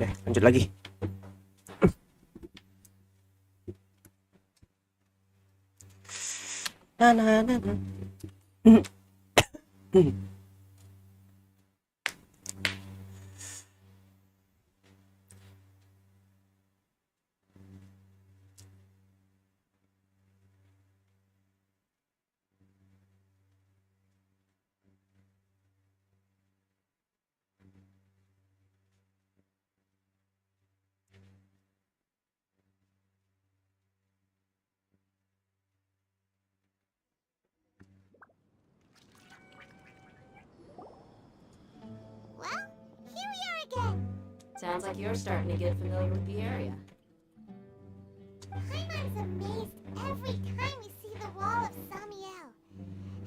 Oke, lanjut lagi. Na na na na. Well, here we are again. Sounds like you're starting to get familiar with the area. Paimon's amazed every time we see the wall of Samiel.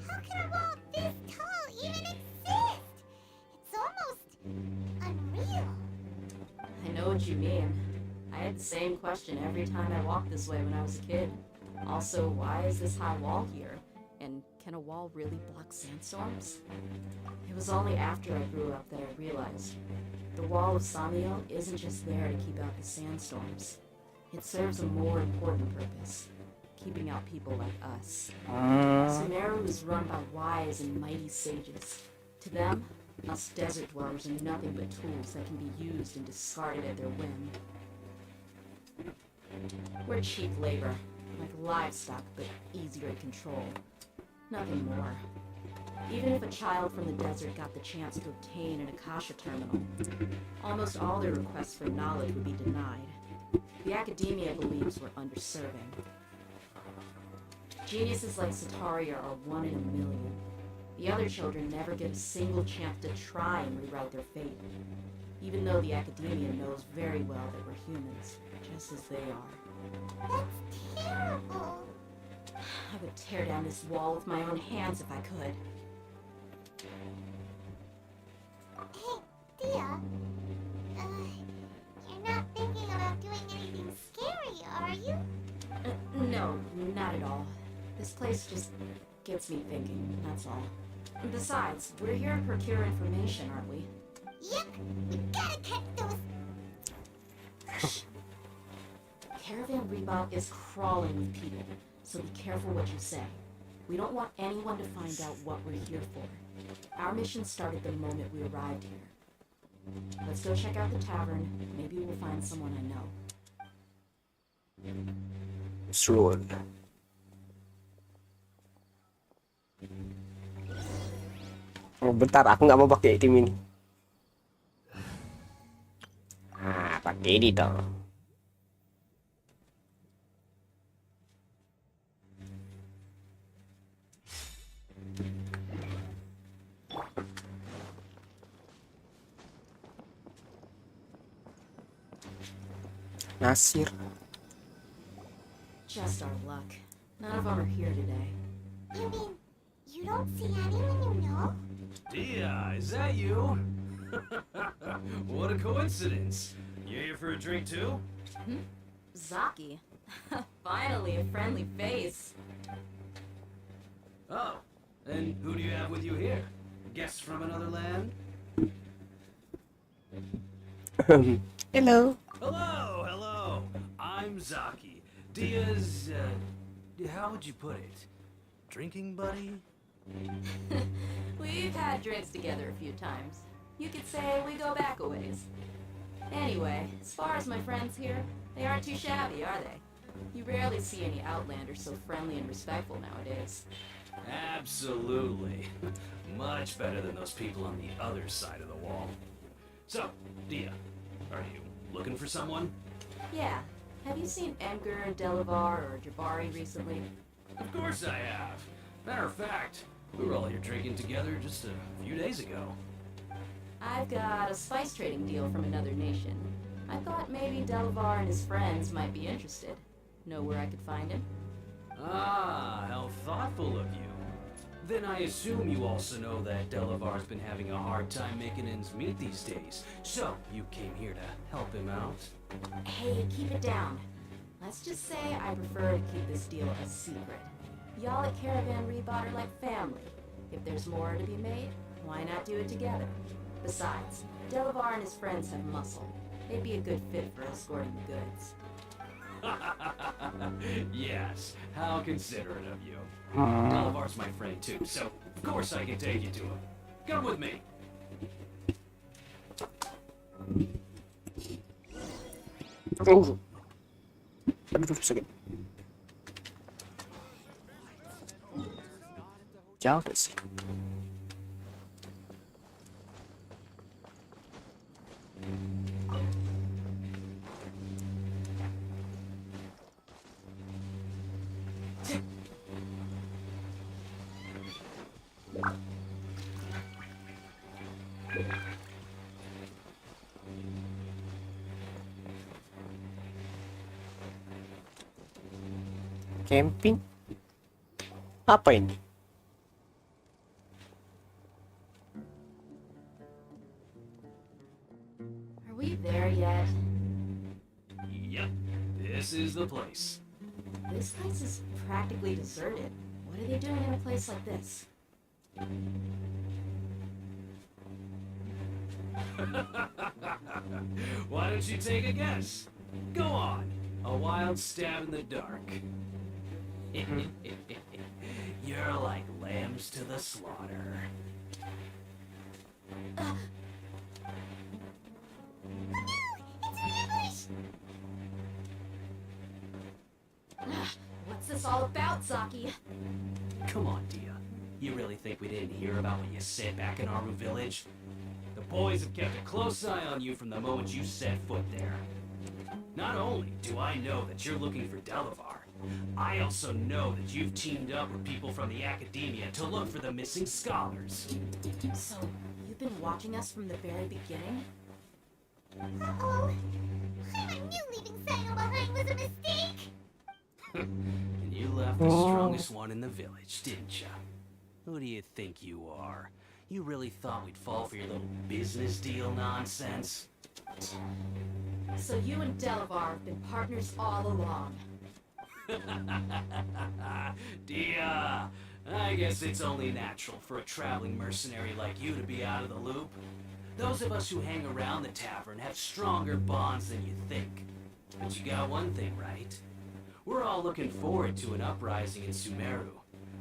How can a wall this tall even exist? It's almost unreal. I know what you mean. I had the same question every time I walked this way when I was a kid. Also, why is this high wall here? And can a wall really block sandstorms? It was only after I grew up that I realized the wall of Samiel isn't just there to keep out the sandstorms. It serves a more important purpose, keeping out people like us. Sumeru is run by wise and mighty sages. To them, us desert dwellers are nothing but tools that can be used and discarded at their whim. We're cheap labor, like livestock, but easier to control. Nothing more. Even if a child from the desert got the chance to obtain an Akasha terminal, almost all their requests for knowledge would be denied. The academia believes we're underserving. Geniuses like Saweria are 1 in a million. The other children never get a single chance to try and rewrite their fate, even though the academia knows very well that we're humans, just as they are. That's terrible. I would tear down this wall with my own hands if I could. Hey, Dia. You're not thinking about doing anything scary, are you? No, not at all. This place just gets me thinking, that's all. Besides, we're here to procure information, aren't we? Yep, we gotta catch those. Caravan Rebot is crawling with people, so be careful what you say. We don't want anyone to find out what we're here for. Our mission started the moment we arrived here. Let's go check out the tavern. Maybe we'll find someone I know. Sure. Oh, bentar, aku nggak mau pakai item ini. Ah, pakai ini dong. Nasir. Just our luck. None of them are here today. You mean you don't see anyone you know? Dia, is that you? What a coincidence. You here for a drink too? Zaki. Finally, a friendly face. Oh, and who do you have with you here? Guests from another land? Hello. Hello, hello. I'm Zaki. Dia's, how would you put it? Drinking buddy? We've had drinks together a few times. You could say we go back a ways. Anyway, as far as my friends here, they aren't too shabby, are they? You rarely see any Outlanders so friendly and respectful nowadays. Absolutely. Much better than those people on the other side of the wall. So, Dia, are you looking for someone? Yeah. Have you seen Engga, Delavar, or Jabari recently? Of course I have. Matter of fact, we were all here drinking together just a few days ago. I've got a spice trading deal from another nation. I thought maybe Delavar and his friends might be interested. Know where I could find him? Ah, how thoughtful of you. Then I assume you also know that Delavar's been having a hard time making ends meet these days. So, you came here to help him out? Hey, keep it down. Let's just say I prefer to keep this deal a secret. Y'all at Caravan Rebot are like family. If there's more to be made, why not do it together? Besides, Delavar and his friends have muscle. They'd be a good fit for escorting the goods. Yes, how considerate of you. Delavar's my friend too, so of course I can take you to him. Come with me. Aduh, sakit. Jauh gak sih? Camping? Apa ini? Are we there yet? Yep, this is the place. This place is practically deserted. What are they doing in a place like this? Why don't you take a guess? Go on. A wild stab in the dark. You're like lambs to the slaughter. What's this all about, Saki? Come on, Dia. You really think we didn't hear about what you said back in Aru Village? The boys have kept a close eye on you from the moment you set foot there. Not only do I know that you're looking for Delavar, I also know that you've teamed up with people from the academia to look for the missing scholars. So, you've been watching us from the very beginning? Uh-oh. I knew leaving Sino behind was a mistake. And you left the strongest one in the village, didn't ya? Who do you think you are? You really thought we'd fall for your little business deal nonsense? So you and Delavar have been partners all along. Dia, I guess it's only natural for a traveling mercenary like you to be out of the loop. Those of us who hang around the tavern have stronger bonds than you think. But you got one thing right. We're all looking forward to an uprising in Sumeru.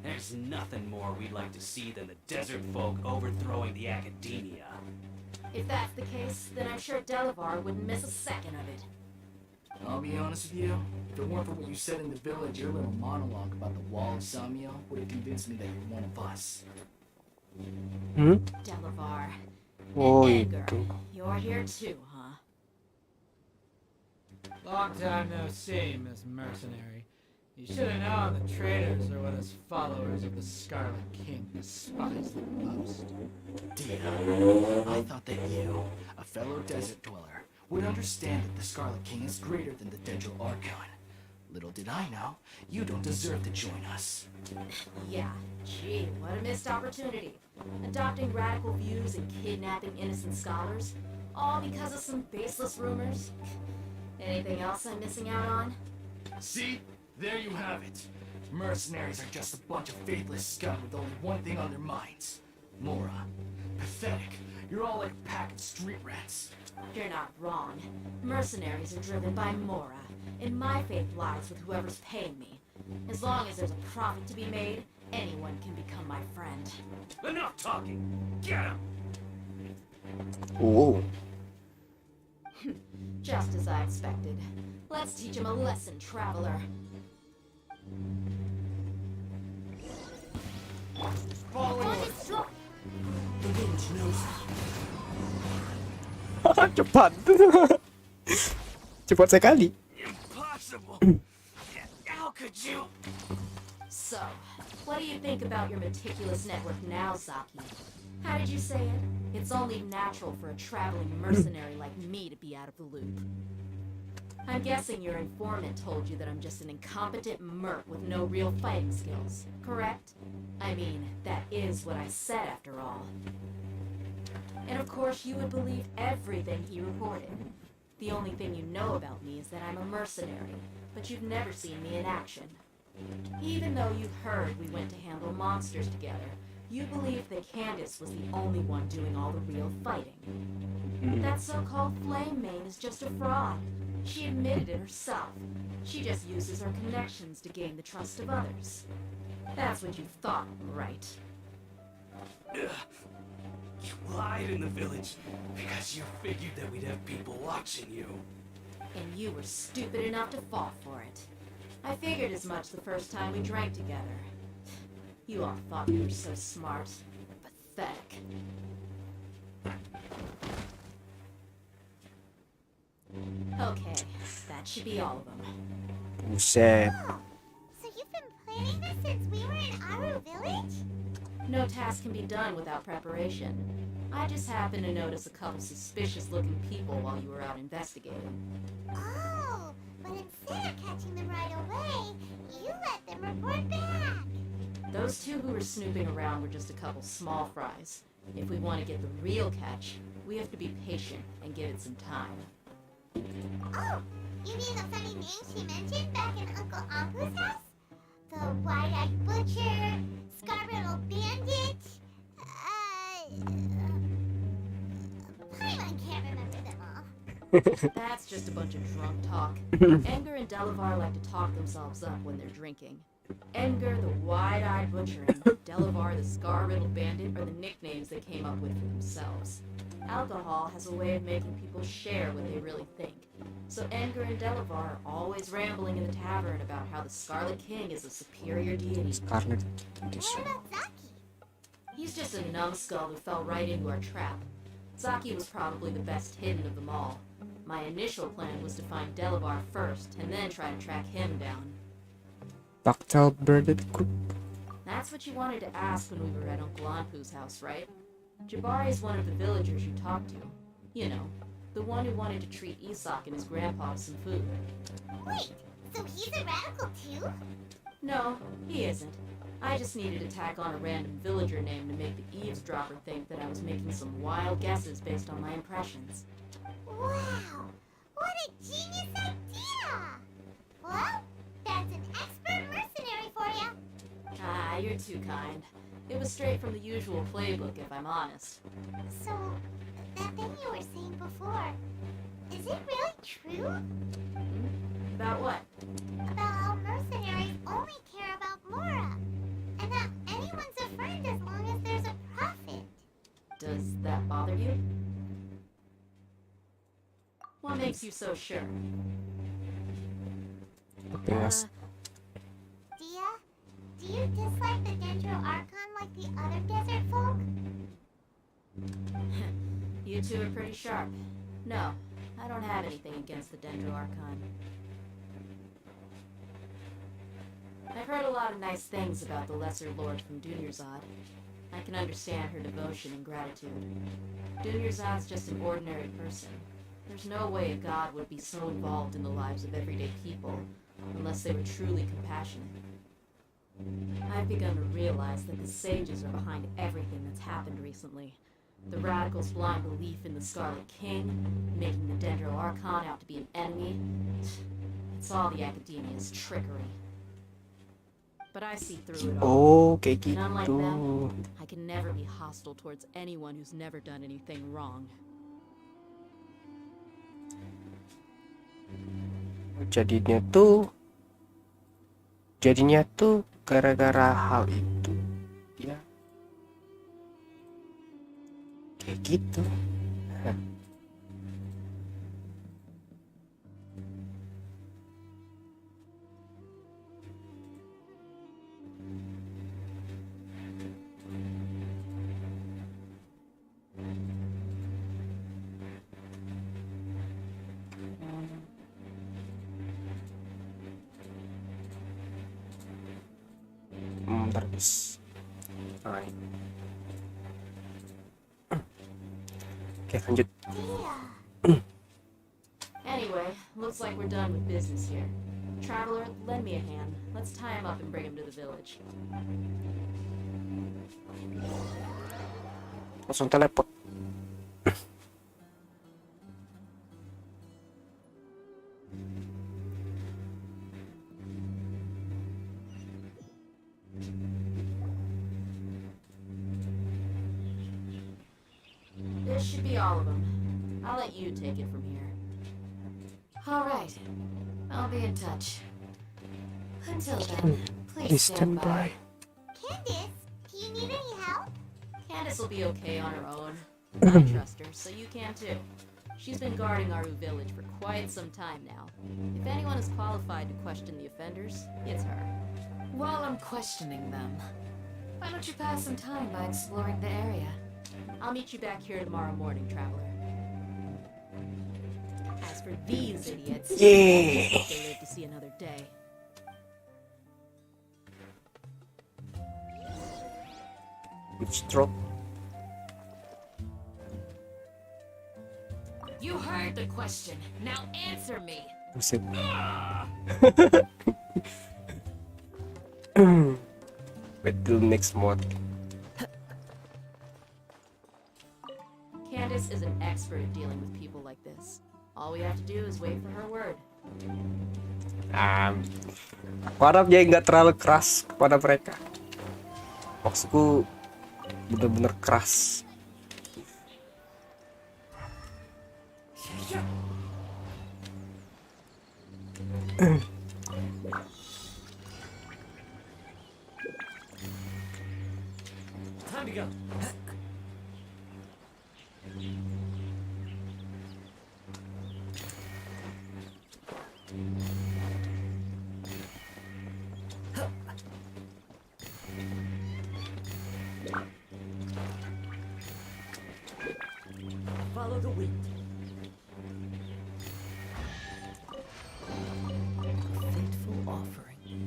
There's nothing more we'd like to see than the desert folk overthrowing the academia. If that's the case, then I'm sure Delavar wouldn't miss a second of it. I'll be honest with you, if it weren't for what you said in the village, your little monologue about the wall of Samiel would have convinced me that you're one of us. Delavar. Oh, And Engger, itu. you're here too, huh? Long time no see, Miss Mercenary. You should have known the traitors are what us followers of the Scarlet King despise the most. Dia, I thought that you, a fellow desert dweller, would understand that the Scarlet King is greater than the Dendral Archon. Little did I know, you don't deserve to join us. Yeah, gee, what a missed opportunity. Adopting radical views and kidnapping innocent scholars, all because of some baseless rumors. Anything else I'm missing out on? See? There you have it. Mercenaries are just a bunch of faithless scum with only one thing on their minds. Mora. Pathetic. You're all like a pack of street rats. You're not wrong. Mercenaries are driven by Mora, and my faith lies with whoever's paying me. As long as there's a profit to be made, anyone can become my friend. Enough talking! Get him! Oh, Just as I expected. Let's teach him a lesson, traveler. The village knows cepat. Cepat sekali. Impossible! How could you? So, what do you think about your meticulous network now, Saki? How did you say it? It's only natural for a traveling mercenary like me to be out of the loop. I'm guessing your informant told you that I'm just an incompetent merc with no real fighting skills, correct? I mean, that is what I said after all. And of course you would believe everything he reported. The only thing you know about me is that I'm a mercenary, but you've never seen me in action. Even though you've heard we went to handle monsters together, You believe that Candace was the only one doing all the real fighting. That so-called flame main is just a fraud. She admitted it herself. She just uses her connections to gain the trust of others. That's what you thought, right? You lied in the village because you figured that we'd have people watching you. And you were stupid enough to fall for it. I figured as much the first time we drank together. You all thought you were so smart. Pathetic. Okay, that should be all of them. Buset. Oh, so you've been planning this since we were in Aru Village? No task can be done without preparation. I just happened to notice a couple suspicious-looking people while you were out investigating. Oh, but instead of catching them right away, you let them report back. Those two who were snooping around were just a couple small fries. If we want to get the real catch, we have to be patient and give it some time. Oh, you mean the funny name she mentioned back in Uncle Anku's house? The wide-eyed butcher, scar-riddled bandit, Paimon can't remember them all. That's just a bunch of drunk talk. Engger and Delavar like to talk themselves up when they're drinking. Engger, the wide-eyed butcher, and Delavar, the scar-riddled bandit, are the nicknames they came up with for themselves. Alcohol has a way of making people share what they really think. So Engger and Delavar are always rambling in the tavern about how the Scarlet King is a superior deity. Scarlet What Edition. about Zaki? He's just a numbskull who fell right into our trap. Zaki was probably the best hidden of them all. My initial plan was to find Delavar first, and then try to track him down. Doctor Birded Group. That's what you wanted to ask when we were at Uncle Anpu's house, right? Jabari is one of the villagers you talked to. You know, the one who wanted to treat Isak and his grandpa to some food. Wait, so he's a radical too? No, he isn't. I just needed to tack on a random villager name to make the eavesdropper think that I was making some wild guesses based on my impressions. Wow, what a genius idea! Well, that's an expert mercenary for you. Ah, you're too kind. It was straight from the usual playbook, if I'm honest. So, that thing you were saying before, is it really true? About what? About how mercenaries only care about Mora, and that anyone's a friend as long as there's a profit. Does that bother you? What makes you so sure? Yes. Dia, do you dislike the Dendro Archon like the other desert folk? You two are pretty sharp. No, I don't have anything against the Dendro Archon. I've heard a lot of nice things about the Lesser Lord from Dunyarzad. I can understand her devotion and gratitude. Dunyarzad's just an ordinary person. There's no way a god would be so involved in the lives of everyday people unless they were truly compassionate. I've begun to realize that the sages are behind everything that's happened recently. The radicals' blind belief in the Scarlet King, making the Dendro Archon out to be an enemy. It's all the academia's trickery. But I see through it all. Oh, kayak And unlike gitu. them, I can never be hostile towards anyone who's never done anything wrong. Jadinya tuh gara-gara hal itu dia kayak gitu. Bentar guys. Alright. Oke lanjut. Dia. Anyway, looks like we're done with business here. Traveler, lend me a hand. Let's tie him up and bring him to the village. Langsung teleport. should be all of them. I'll let you take it from here. All right. I'll be in touch. Until then, please stand by. Candace, do you need any help? Candace will be okay on her own. I trust her, so you can too. She's been guarding Aru village for quite some time now. If anyone is qualified to question the offenders, it's her. While I'm questioning them, why don't you pass some time by exploring the area? I'll meet you back here tomorrow morning, traveler. As for these idiots, I hope they live to see another day. Good stroke. You heard the question. Now answer me. Buset. Wait till next mod. Candace is an expert at dealing with people like this. All we have to do is wait for her word. Aku harap dia nggak terlalu keras kepada mereka. Maksudku bener-bener keras. Time to go. Follow the wind. Fateful offering.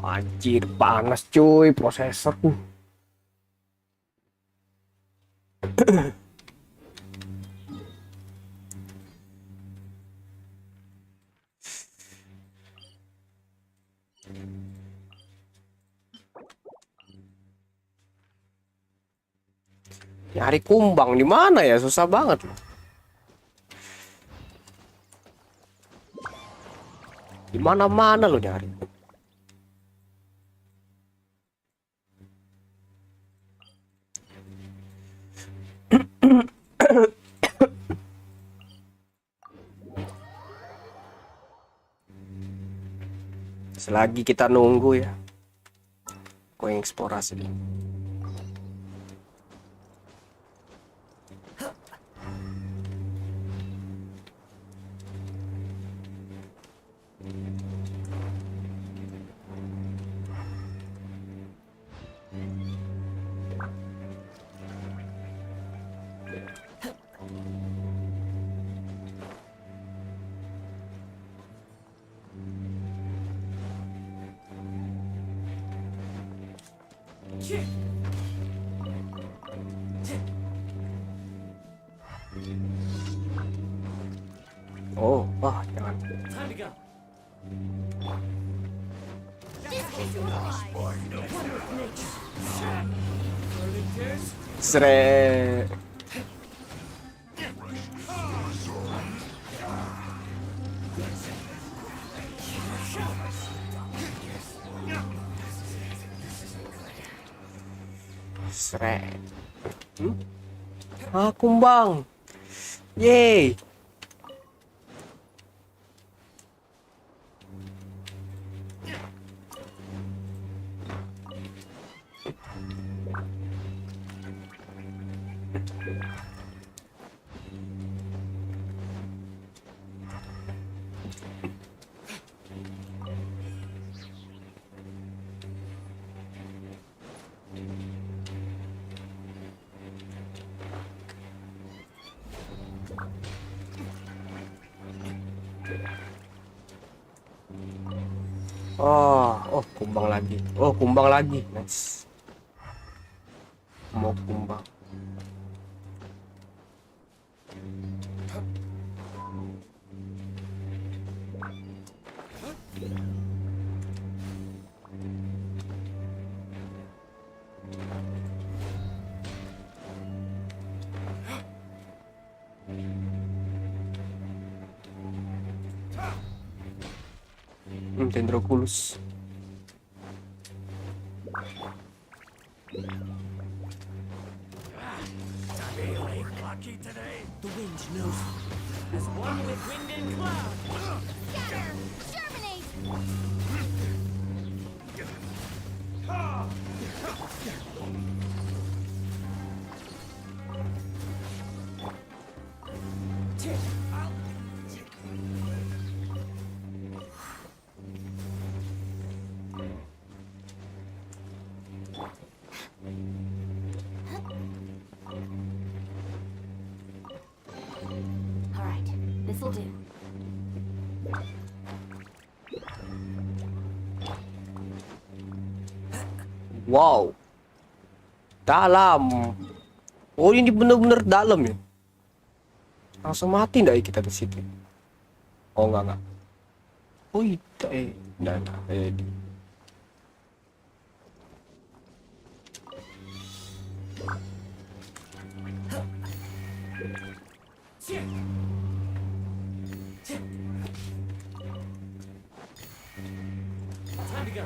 Anjir, panas cuy prosesor. Nyari kumbang di mana ya? Susah banget loh. Di mana-mana lo nyari. Selagi kita nunggu ya. Aku yang eksplorasi dulu. Oh, wah, jangan. Time to go. Sre. Sre. Ah, kumbang. Yeay. Oh, kumbang lagi. Oh, kumbang lagi. Nice. Mau kumbang. Dendroculus. lucky today. The wind knows me. As one with wind and cloud. Scatter! Germinate! Alright, this'll do. Wow. Dalam. Oh, ini bener-bener dalam ya. Langsung mati ndak ya kita di situ? Oh, enggak. Oh, iya. Enggak. Time to go.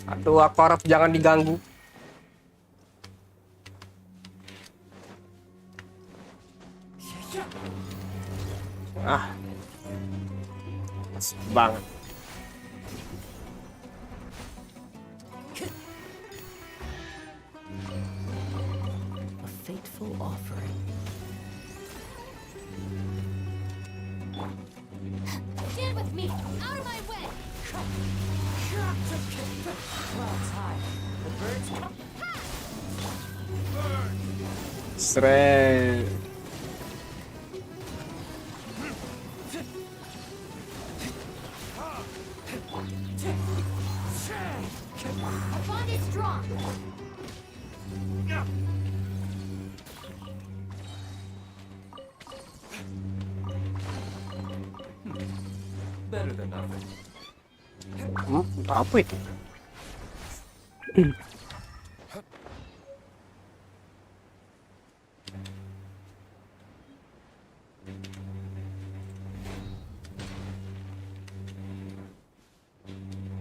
Aduh, aku harap jangan diganggu. Ah, pas banget. A fateful offering. Stand with me! Out of my way! Clouds high. The birds come. Seret. Our bond is strong! Better than nothing. Apa itu?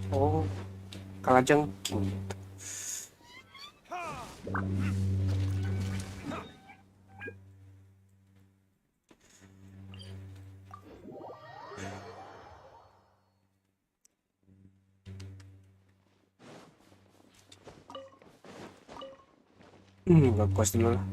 Oh, kalajengking. Ngepost dulu lah.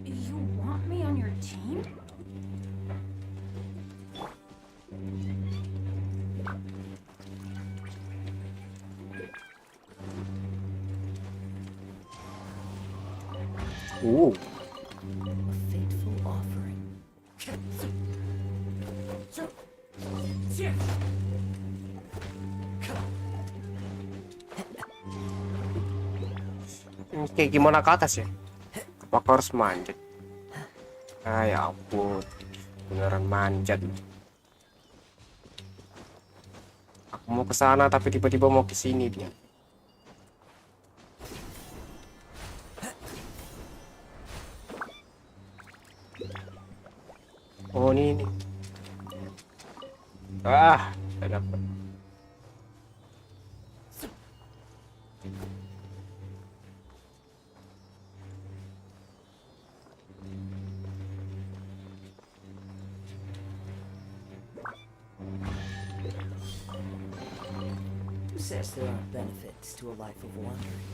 You want me on your team? A fateful offering. Kayak gimana ke atas ya? Apakah harus manjat? Ah, ya ampun, beneran manjat. Aku mau ke sana tapi tiba-tiba mau ke sini dia. Oh, ini. Ah, tidak dapat. Who says there aren't benefits to a life of wandering?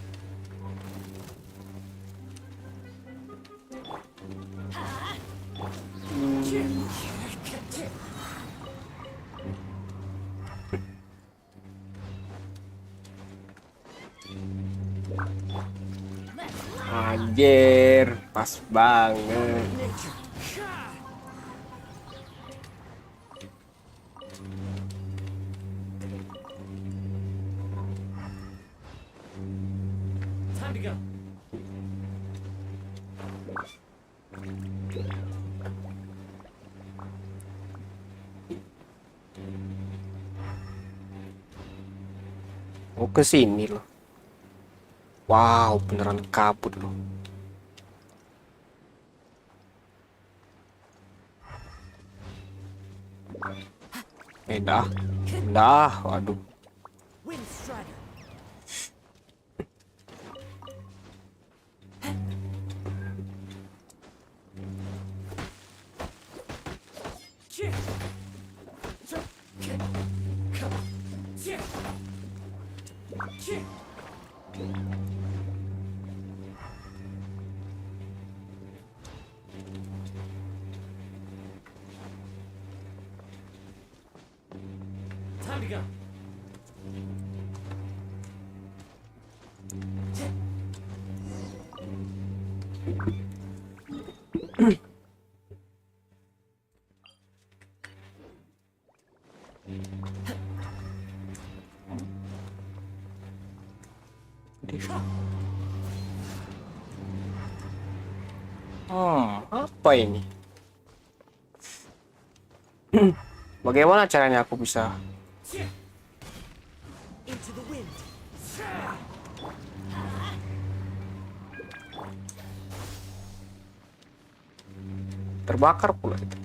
Anjir, pas banget. Time to go. Oh, ke sini loh. Wow, beneran kabut loh. Dah, waduh. Time to go. Apa ini? Bagaimana caranya aku bisa Into the wind. terbakar pula itu?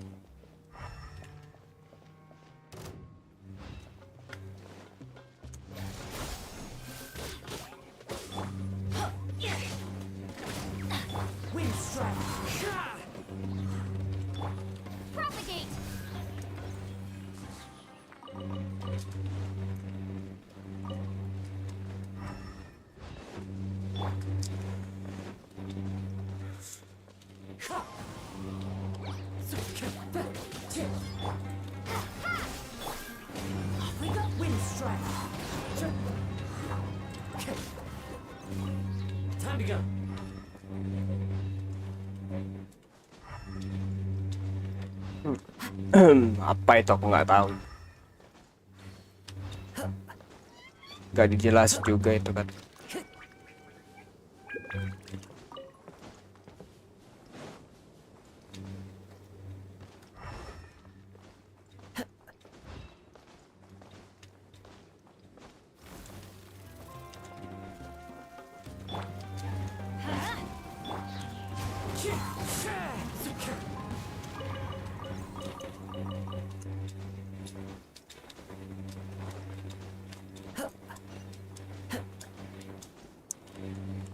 Wind strike. Propagate! We got wind strike. Time to go. Apa itu aku nggak tahu. Gak dijelasin juga itu kan.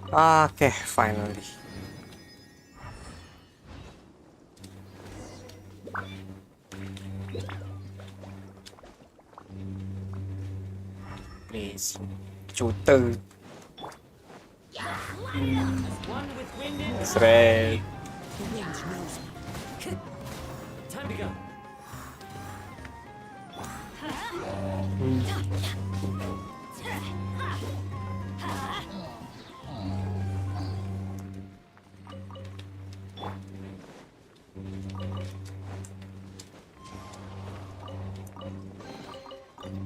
Oke, finally. Please, shooter. One with wind in. Sret. Time to go.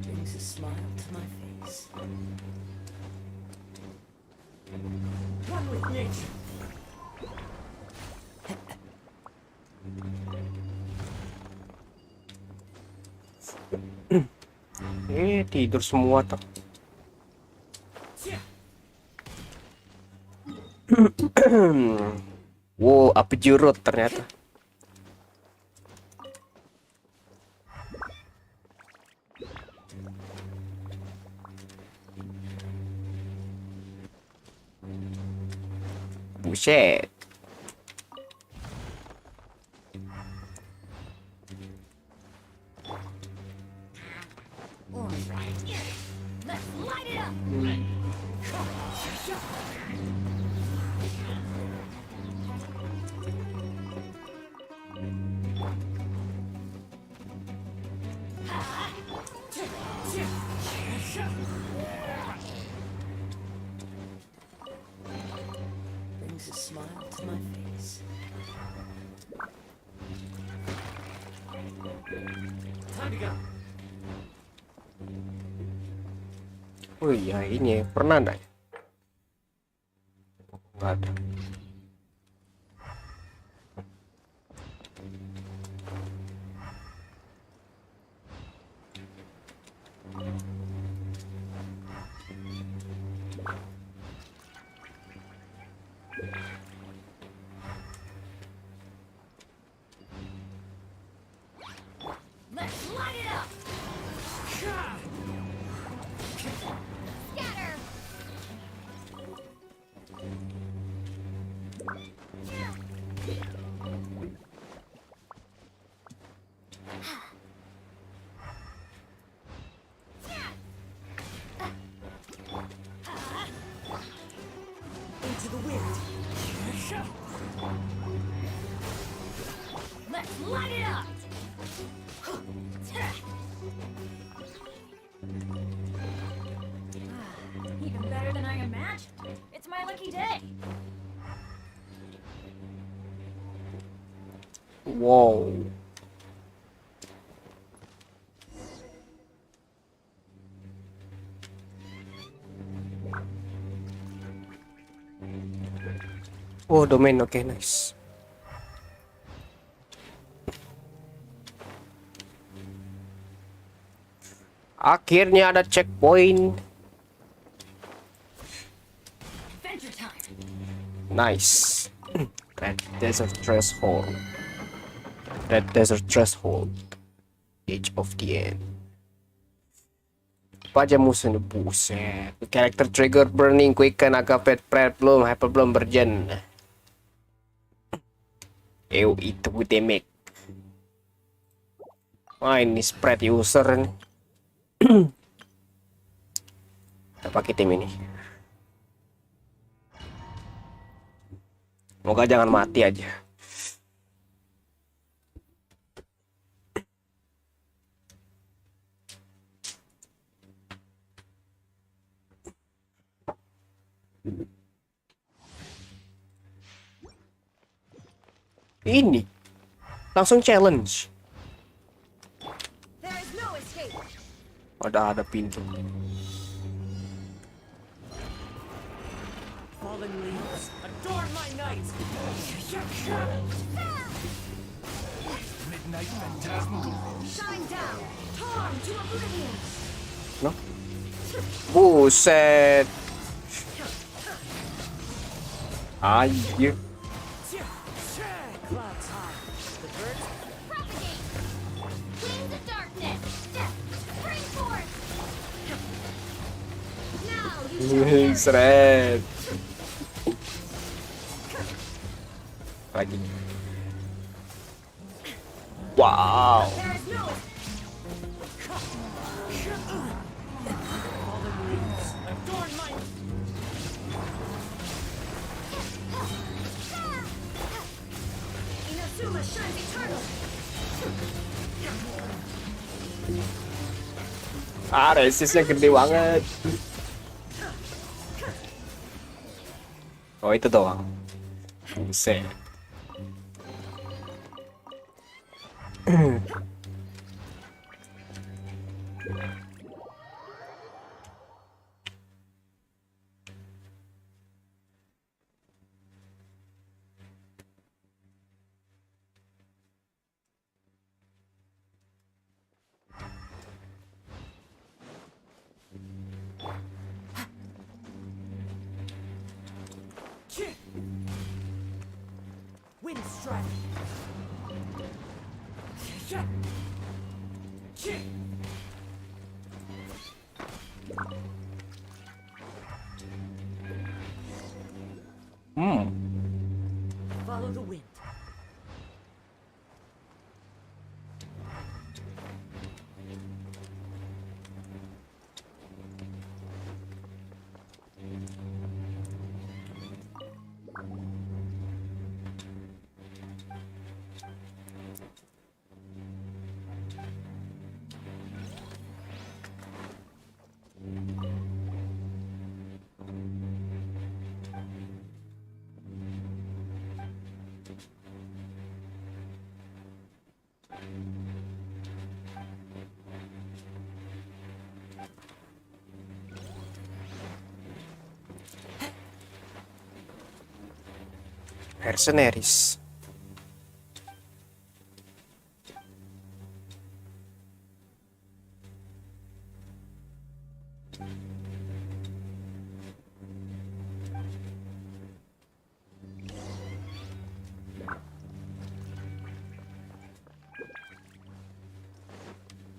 Brings a smile to my face. One with nature. Tidur semua tuh. Wow, api jurut ternyata. Buset. Let's light it up! Brings a smile to my face. Time to go. Oh iya, ini pernah enggak ya? Nggak ada. to the wind. Let's light it up. Even better than I imagined. It's my lucky day. Wow. Oh, domain, oke, nice. Akhirnya ada checkpoint. Adventure time. Nice. Red Desert Threshold. Red Desert Threshold. Age of the End. Apa aja musuhnya? Buset. Character trigger burning quicken agapet pred belum hyper belum bergen. Ew, itu damage. Wah, ini spread user nih. Kita pakai tim ini. Semoga jangan mati aja. Ini langsung challenge. There is no escape. Ada pintu. Fallen leaves, adorn my night. Midnight phantasmal. Shine down. Torn to oblivion. No? Buset. Anjir. Clouds high. The birds Propagate! Wings of darkness! Step! Spring forth! Now you shall Seret. Lagi. Wow. There is no fallen leaves, adorn my Inazuma shines eternal. Resistnya gede banget. Oh, itu doang. Buset. wind strike. Follow the wind. Mercenaries.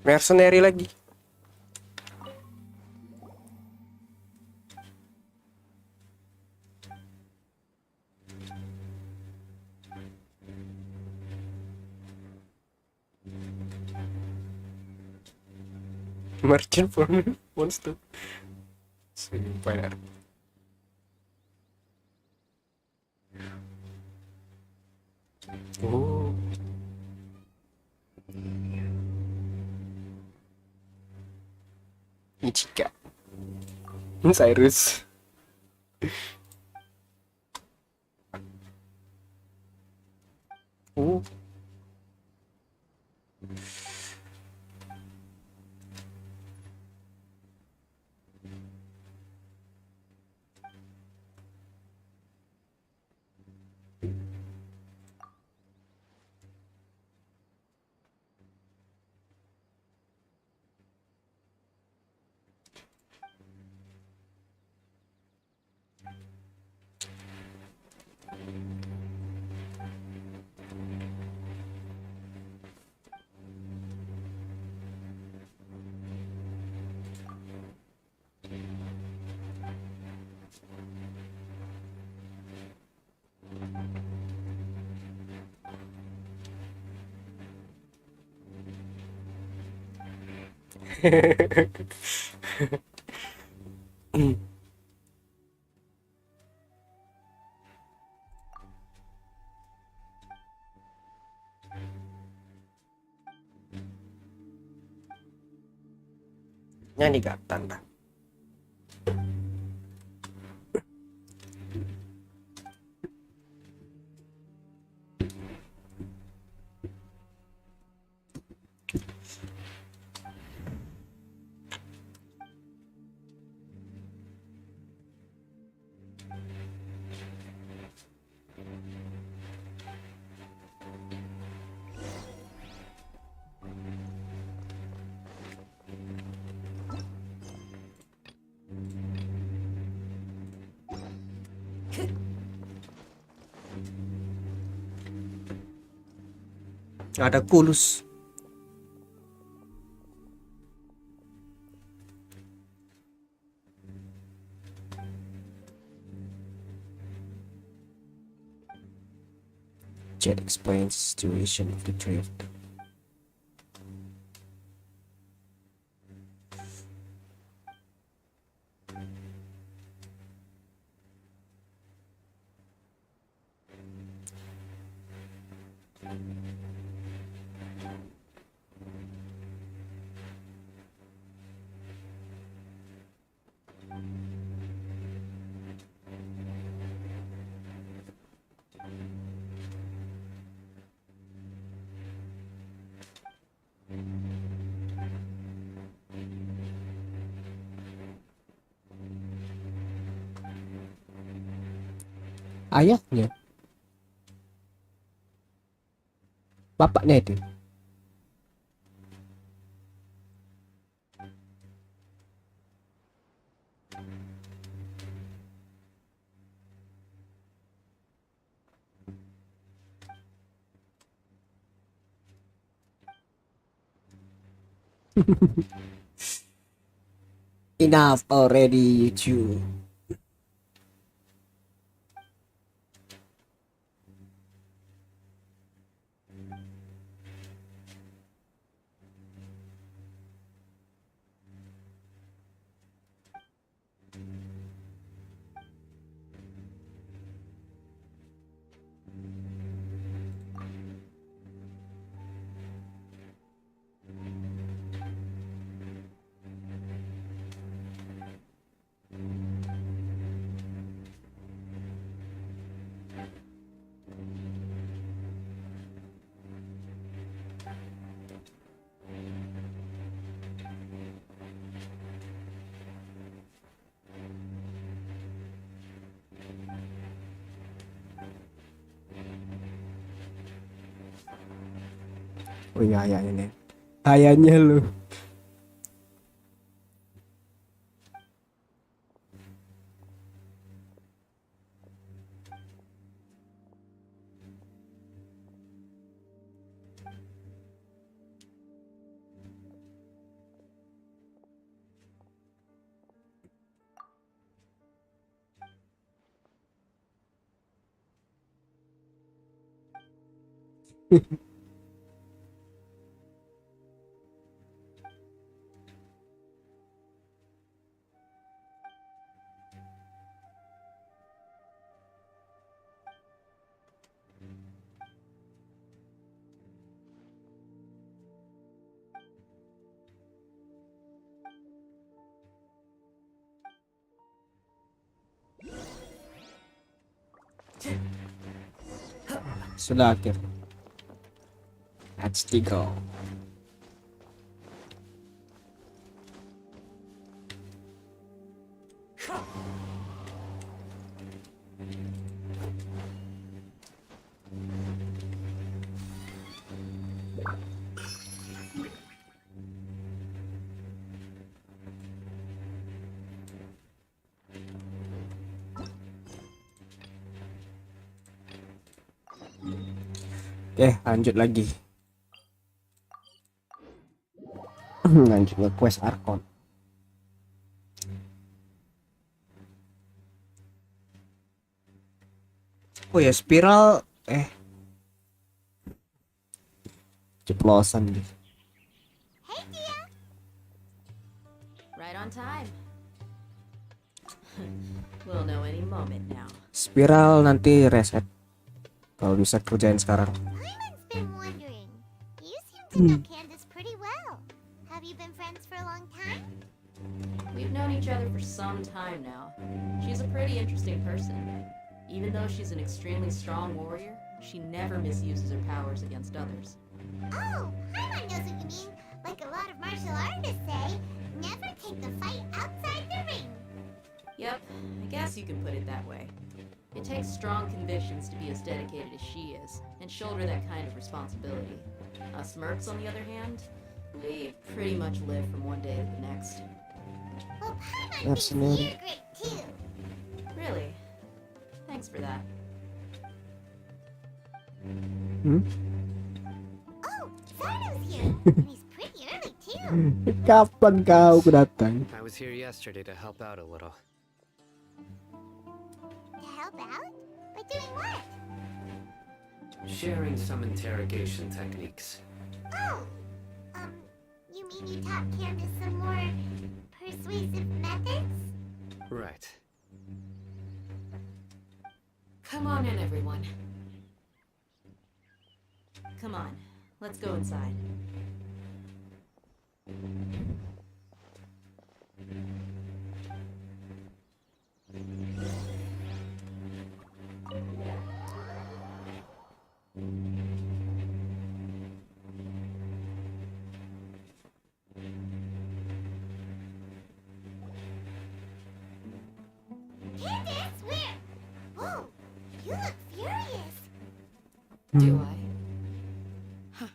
Mercenary lagi. Merchant for monster. Fire. Cyrus. Oh. Nyanyi gak tanda. Ada kulus. Jet explains the situation of the three of them. Ayahnya, bapaknya itu. Enough already, you two. Oh iya, ya ini. Ayahnya lu. Sudah akhir. Let's go. Oke, lanjut lagi. Lanjut ke quest Arkon. Oh ya, spiral ceplosan gitu. Hey, Dia. Right on time. We'll know any moment now. Spiral nanti reset kalau bisa kerjain sekarang. Paimon's been wondering. You seem to know Candace pretty well. Have you been friends for a long time? We've known each other for some time now. She's a pretty interesting person. Even though she's an extremely strong warrior, she never misuses her powers against others. Oh, Paimon knows what you mean. Like a lot of martial artists say, never take the fight outside the ring. Yep, I guess you can put it that way. It takes strong convictions to be as dedicated as she is, and shoulder that kind of responsibility. Us mercs, on the other hand, we pretty much live from one day to the next. Well, Paimon That's thinks neat. you're great too. Really? Thanks for that. Oh, Sardo's here. And he's pretty early too. Kapan kau datang? I was here yesterday to help out a little. To help out? By doing what? Sharing some interrogation techniques. Oh, you mean you taught Candace some more persuasive methods? Right. Come on in, everyone. Come on, let's go inside. Candace, where? Whoa, you look furious. Do I? Huh.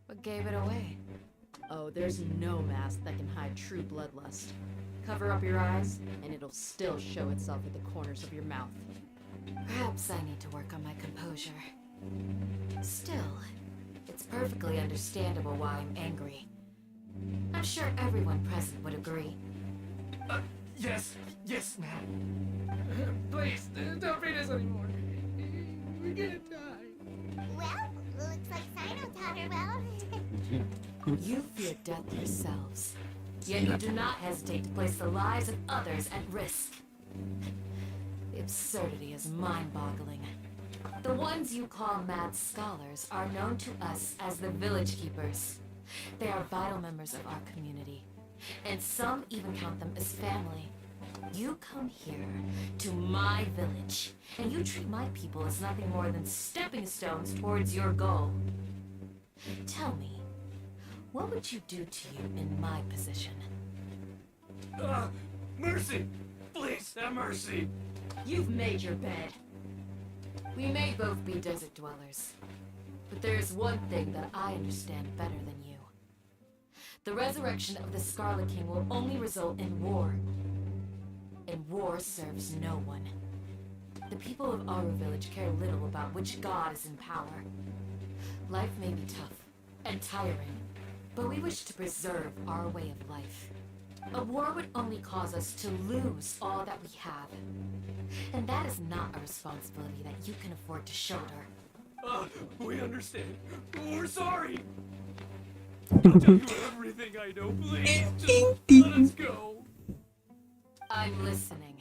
What gave it away? Oh, there's no mask that can hide true bloodlust. Cover up your eyes, and it'll still show itself at the corners of your mouth. Perhaps I need to work on my composure. Still, it's perfectly understandable why I'm angry. I'm sure everyone present would agree. Yes, ma'am. Please, don't beat us anymore. We're gonna die. Well, looks like Sino taught her well. You fear death yourselves, yet you do not hesitate to place the lives of others at risk. The absurdity is mind-boggling. The ones you call mad scholars are known to us as the village keepers. They are vital members of our community, and some even count them as family. You come here, to my village, and you treat my people as nothing more than stepping stones towards your goal. Tell me, what would you do to you in my position? Mercy! Please, have mercy! You've made your bed. We may both be desert dwellers, but there is one thing that I understand better than you. The resurrection of the Scarlet King will only result in war. And war serves no one. The people of our village care little about which god is in power. Life may be tough and tiring, but we wish to preserve our way of life. A war would only cause us to lose all that we have. And that is not a responsibility that you can afford to shoulder. We understand. We're sorry. I'll tell you everything I know, please. Just let us go. I'm listening.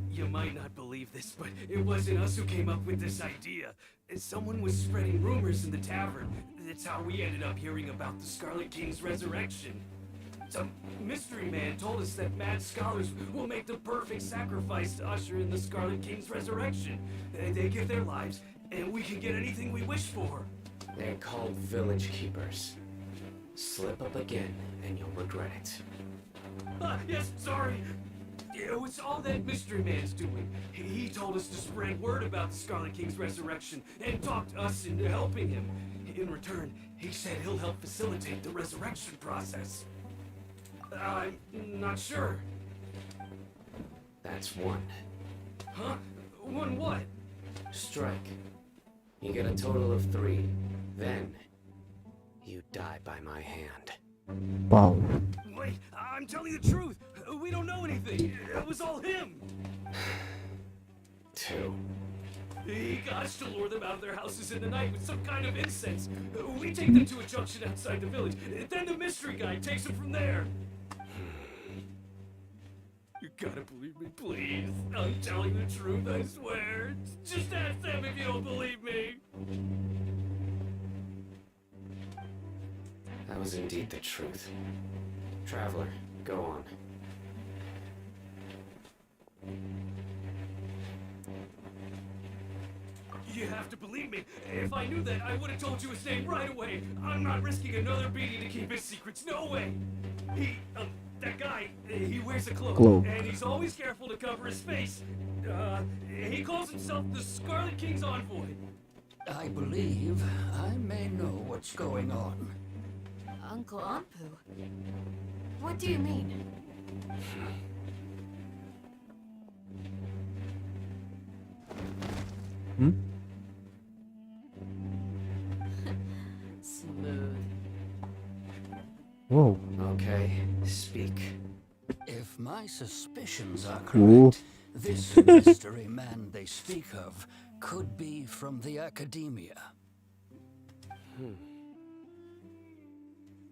You might not believe this, but it wasn't us who came up with this idea. Someone was spreading rumors in the tavern. That's how we ended up hearing about the Scarlet King's resurrection. Some mystery man told us that mad scholars will make the perfect sacrifice to usher in the Scarlet King's resurrection. They give their lives, and we can get anything we wish for. They're called village keepers. Slip up again, and you'll regret it. Yes, sorry. It was all that mystery man's doing. He told us to spread word about the Scarlet King's resurrection and talked us into helping him. In return, he said he'll help facilitate the resurrection process. I'm not sure. That's one. Huh? One what? Strike. You get a total of 3. Then, you die by my hand. Wow. Wait, I'm telling the truth. We don't know anything. It was all him. 2. He got us to lure them out of their houses in the night with some kind of incense. We take them to a junction outside the village. Then the mystery guy takes them from there. You gotta believe me, please. I'm telling the truth, I swear. Just ask them if you don't believe me. That was indeed the truth. Traveler, go on. You have to believe me. If I knew that, I would have told you his name right away. I'm not risking another beating to keep his secrets. No way. That guy, he wears a cloak, and he's always careful to cover his face. He calls himself the Scarlet King's envoy. I believe I may know what's going on. Uncle Anpu? What do you mean? Smooth. Wow. Okay, speak. If my suspicions are Ooh. correct, this mystery man they speak of could be from the academia.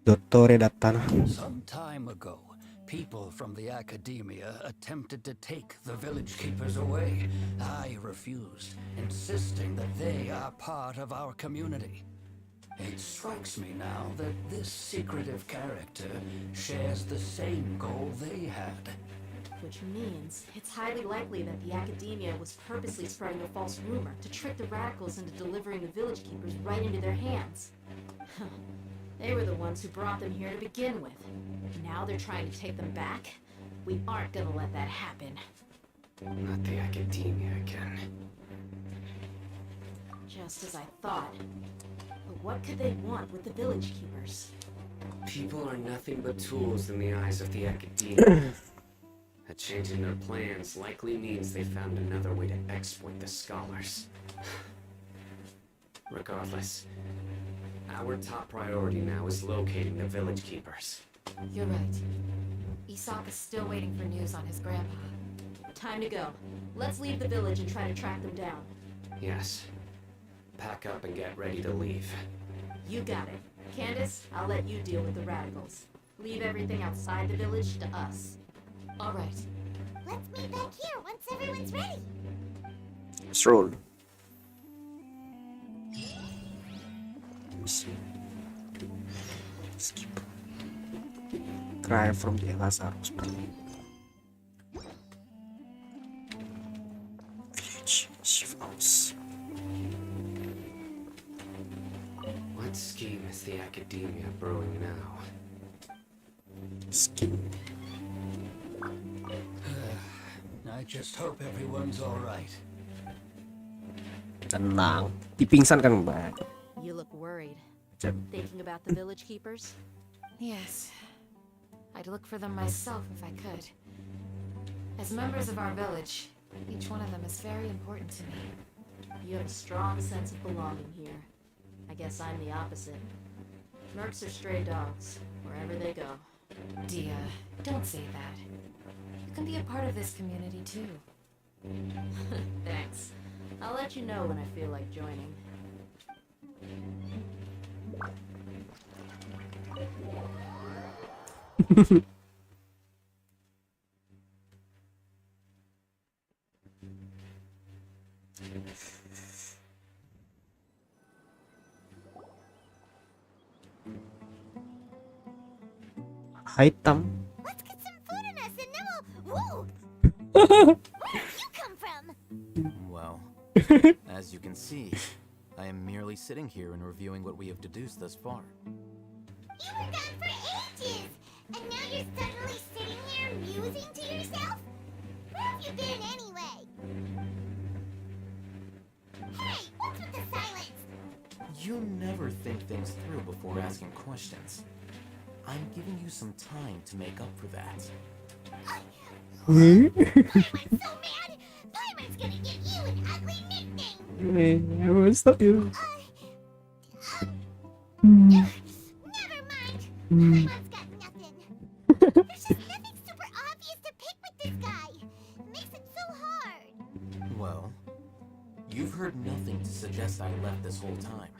Dottore Dattana. Some time ago, people from the academia attempted to take the village keepers away. I refused, insisting that they are part of our community. It strikes me now that this secretive character shares the same goal they had. Which means it's highly likely that the academia was purposely spreading a false rumor to trick the radicals into delivering the village keepers right into their hands. They were the ones who brought them here to begin with. Now they're trying to take them back? We aren't gonna let that happen. Not the academia again. Just as I thought. But what could they want with the village keepers? People are nothing but tools in the eyes of the academia. A change in their plans likely means they found another way to exploit the scholars. Regardless, our top priority now is locating the village keepers. You're right. Isak is still waiting for news on his grandpa. Time to go. Let's leave the village and try to track them down. Yes. Pack up and get ready to leave. You got it. Candace, I'll let you deal with the radicals. Leave everything outside the village to us. All right. Let's meet back here once everyone's ready. Let's roll. Skip. Cry from the Lazarus village. Shift house. What scheme is the academia brewing now? Skin. I just hope everyone's all right. Tenang. Dipingsan kan mbak. You look worried. Jam. Thinking about the village keepers? Yes. I'd look for them myself if I could. As members of our village, each one of them is very important to me. You have a strong sense of belonging here. I guess I'm the opposite. Mercs are stray dogs, wherever they go. Dia, don't say that. You can be a part of this community too. Thanks. I'll let you know when I feel like joining. Hitam. Let's get some food in us and then we'll... Woo! Where did you come from? Well, as you can see, I am merely sitting here and reviewing what we have deduced thus far. You were gone for ages! And now you're suddenly sitting here musing to yourself? Where have you been anyway? Hey, what's with the silence? You never think things through before asking questions. I'm giving you some time to make up for that. Paimon's so mad! Paimon's gonna give you an ugly nickname! What's up, you? Never mind! Paimon's got nothing. There's just nothing super obvious to pick with this guy. It makes it so hard. Well, you've heard nothing to suggest I left this whole time.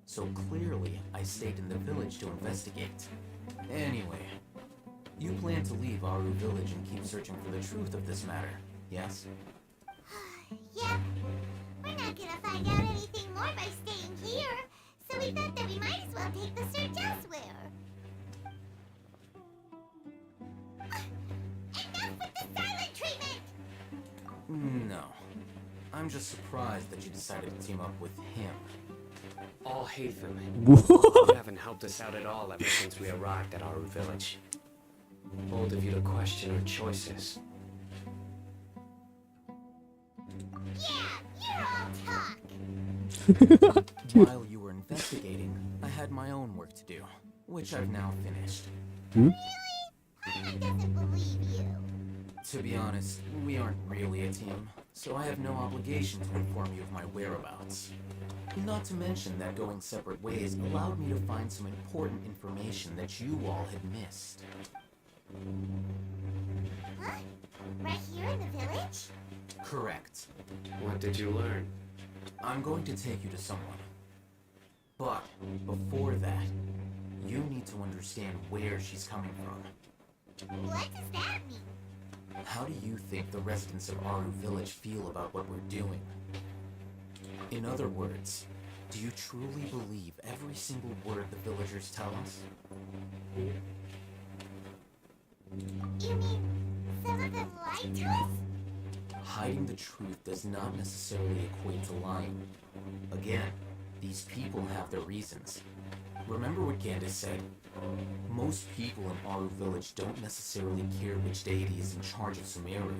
So clearly, I stayed in the village to investigate. Anyway, you plan to leave Aru village and keep searching for the truth of this matter, yes? Yep. We're not gonna find out anything more by staying here, so we thought that we might as well take the search elsewhere. Enough with the silent treatment! No. I'm just surprised that you decided to team up with him. All hate them. You haven't helped us out at all ever since we arrived at our village. Bold of you to question our choices. Yeah, you're all talk. While you were investigating, I had my own work to do, which I've now finished. Paimon doesn't believe you. To be honest, we aren't really a team, so I have no obligation to inform you of my whereabouts. Not to mention that going separate ways allowed me to find some important information that you all had missed. Huh? Right here in the village? Correct. What did you learn? I'm going to take you to someone. But before that, you need to understand where she's coming from. What does that mean? How do you think the residents of Aru village feel about what we're doing? In other words, do you truly believe every single word the villagers tell us? You mean some of them lied to us? Hiding the truth does not necessarily equate to lying. Again, these people have their reasons. Remember what Candace said? Most people in Aru village don't necessarily care which deity is in charge of Sumeru.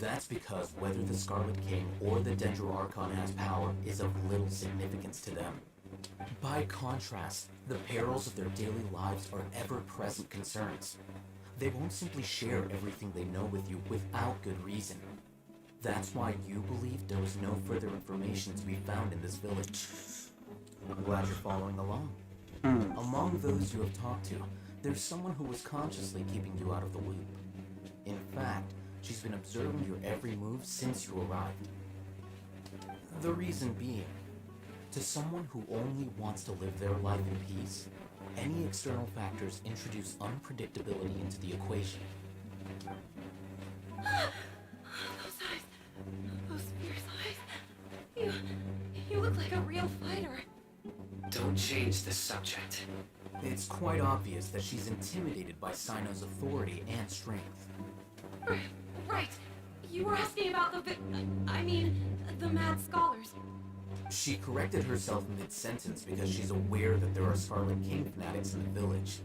That's because whether the Scarlet King or the Dendro Archon has power is of little significance to them. By contrast, the perils of their daily lives are ever-present concerns. They won't simply share everything they know with you without good reason. That's why you believe there was no further information to be found in this village. I'm glad you're following along. Among those you have talked to, there's someone who was consciously keeping you out of the loop. In fact, she's been observing your every move since you arrived. The reason being, to someone who only wants to live their life in peace, any external factors introduce unpredictability into the equation. Those eyes. Those fierce eyes. You look like a real fighter. Don't change the subject. It's quite obvious that she's intimidated by Sino's authority and strength. Right. You were asking about the mad scholars. She corrected herself mid-sentence because she's aware that there are Scarlet King fanatics in the village.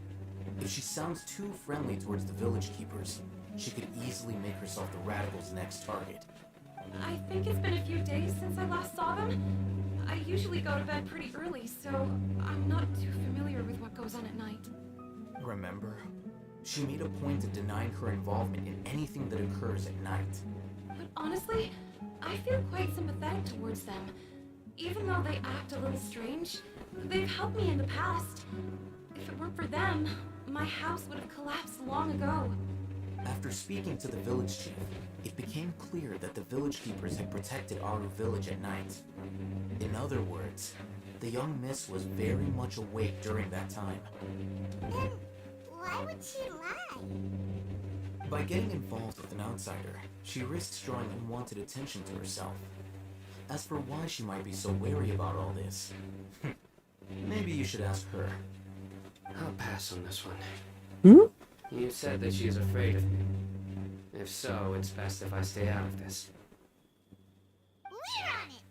If she sounds too friendly towards the village keepers, she could easily make herself the radicals' next target. I think it's been a few days since I last saw them. I usually go to bed pretty early, so I'm not too familiar with what goes on at night. Remember? She made a point of denying her involvement in anything that occurs at night. But honestly, I feel quite sympathetic towards them. Even though they act a little strange, they've helped me in the past. If it weren't for them, my house would have collapsed long ago. After speaking to the village chief, it became clear that the village keepers had protected Aru village at night. In other words, the young miss was very much awake during that time. Then why would she lie? By getting involved with an outsider, she risks drawing unwanted attention to herself. As for why she might be so wary about all this, maybe you should ask her. I'll pass on this one. Hmm? You said that she is afraid of me. If so, it's best if I stay out of this. We're on it.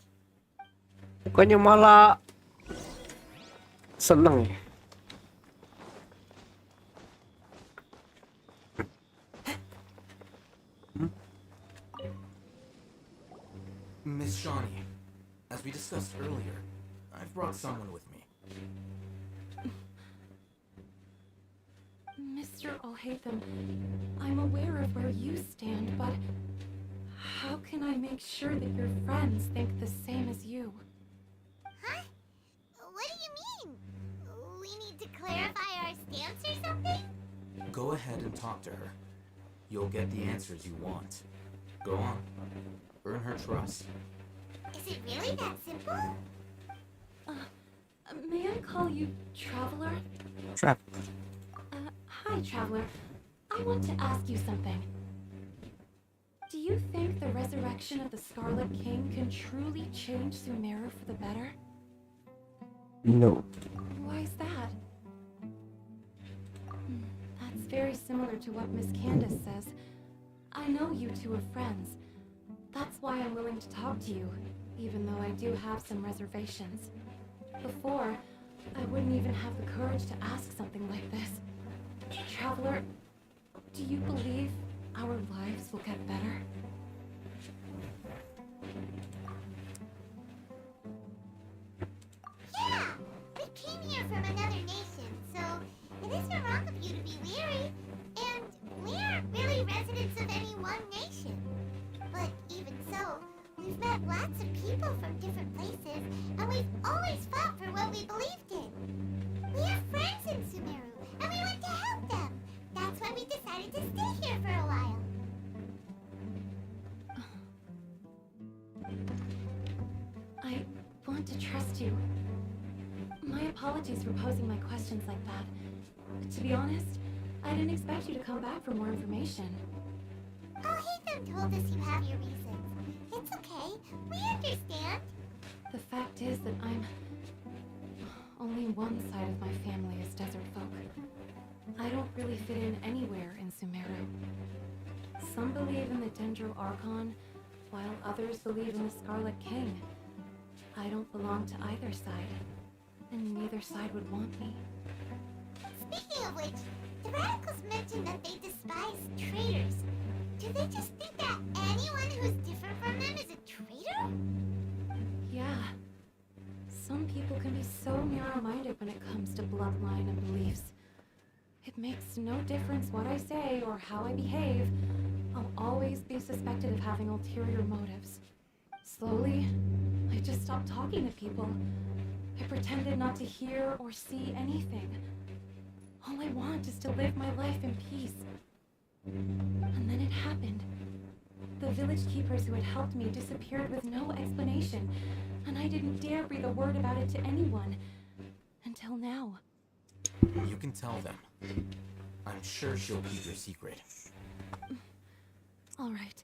Bukannya malah seneng ya? Miss Shawnee, as we discussed earlier, I've brought someone with me. Mr. Alhaitham, I'm aware of where you stand, but how can I make sure that your friends think the same as you? Huh? What do you mean? We need to clarify our stance or something? Go ahead and talk to her. You'll get the answers you want. Go on. Earn her trust. Is it really that simple? May I call you Traveler? Trap. Hi, Traveler. I want to ask you something. Do you think the resurrection of the Scarlet King can truly change Sumeru for the better? No. Why is that? That's very similar to what Miss Candace says. I know you two are friends. That's why I'm willing to talk to you, even though I do have some reservations. Before, I wouldn't even have the courage to ask something like this. Traveler, do you believe our lives will get better? Yeah! We came here from another nation, so it isn't wrong of you to be weary. And we aren't really residents of any one nation. But even so, we've met lots of people from different places, and we've always fought for what we believed in. We have friends in Sumeru, and we want to help them. That's why we decided to stay here for a while. I want to trust you. My apologies for posing my questions like that. To be honest, I didn't expect you to come back for more information. Oh, Haytham told us you have your reasons. It's okay. We understand. The fact is that only one side of my family is desert folk. I don't really fit in anywhere in Sumeru. Some believe in the Dendro Archon, while others believe in the Scarlet King. I don't belong to either side, and neither side would want me. Speaking of which, the radicals mentioned that they despise traitors. Do they just think that anyone who's different from them is a traitor? Yeah. Some people can be so narrow-minded when it comes to bloodline and beliefs. It makes no difference what I say or how I behave. I'll always be suspected of having ulterior motives. Slowly, I just stopped talking to people. I pretended not to hear or see anything. All I want is to live my life in peace. And then it happened. The village keepers who had helped me disappeared with no explanation, and I didn't dare breathe a word about it to anyone. Until now. You can tell them. I'm sure she'll keep your secret. All right.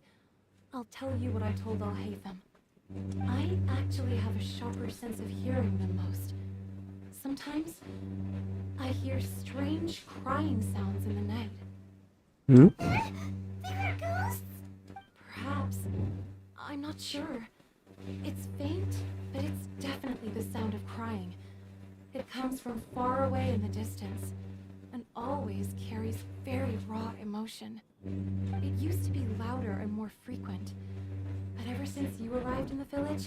I'll tell you what I told Alhaitham. I actually have a sharper sense of hearing than most. Sometimes, I hear strange crying sounds in the night. Hmm? There are ghosts? Perhaps. I'm not sure. It's faint, but it's definitely the sound of crying. It comes from far away in the distance, and always carries very raw emotion. It used to be louder and more frequent, but ever since you arrived in the village,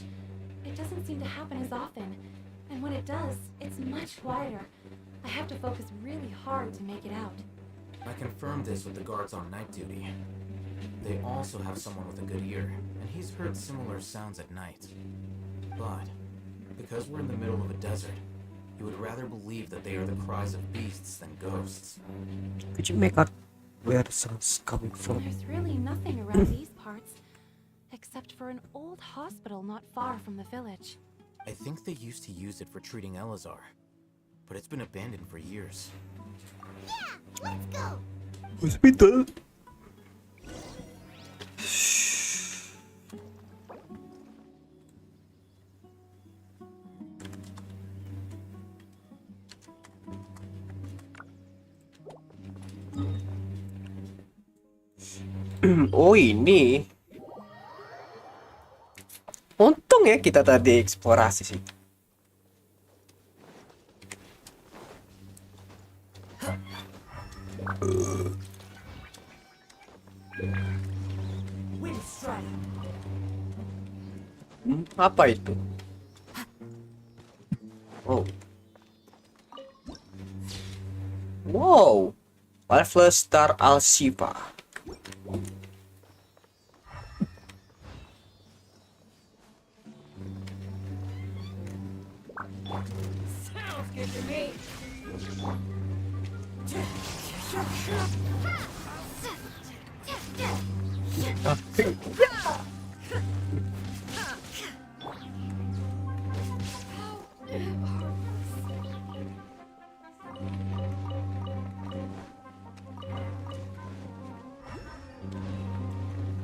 it doesn't seem to happen as often, and when it does, it's much quieter. I have to focus really hard to make it out. I confirmed this with the guards on night duty. They also have someone with a good ear, and he's heard similar sounds at night. But, because we're in the middle of a desert, he would rather believe that they are the cries of beasts than ghosts. Could you make out where the sound's coming from? There's really nothing around these parts, except for an old hospital not far from the village. I think they used to use it for treating Elazar, but it's been abandoned for years. Yeah, let's go. Hospital. Oh ini. Untung ya kita tadi eksplorasi sih. Apa itu? Oh. Wow. Alpha Star Alsiva. Sounds good to me.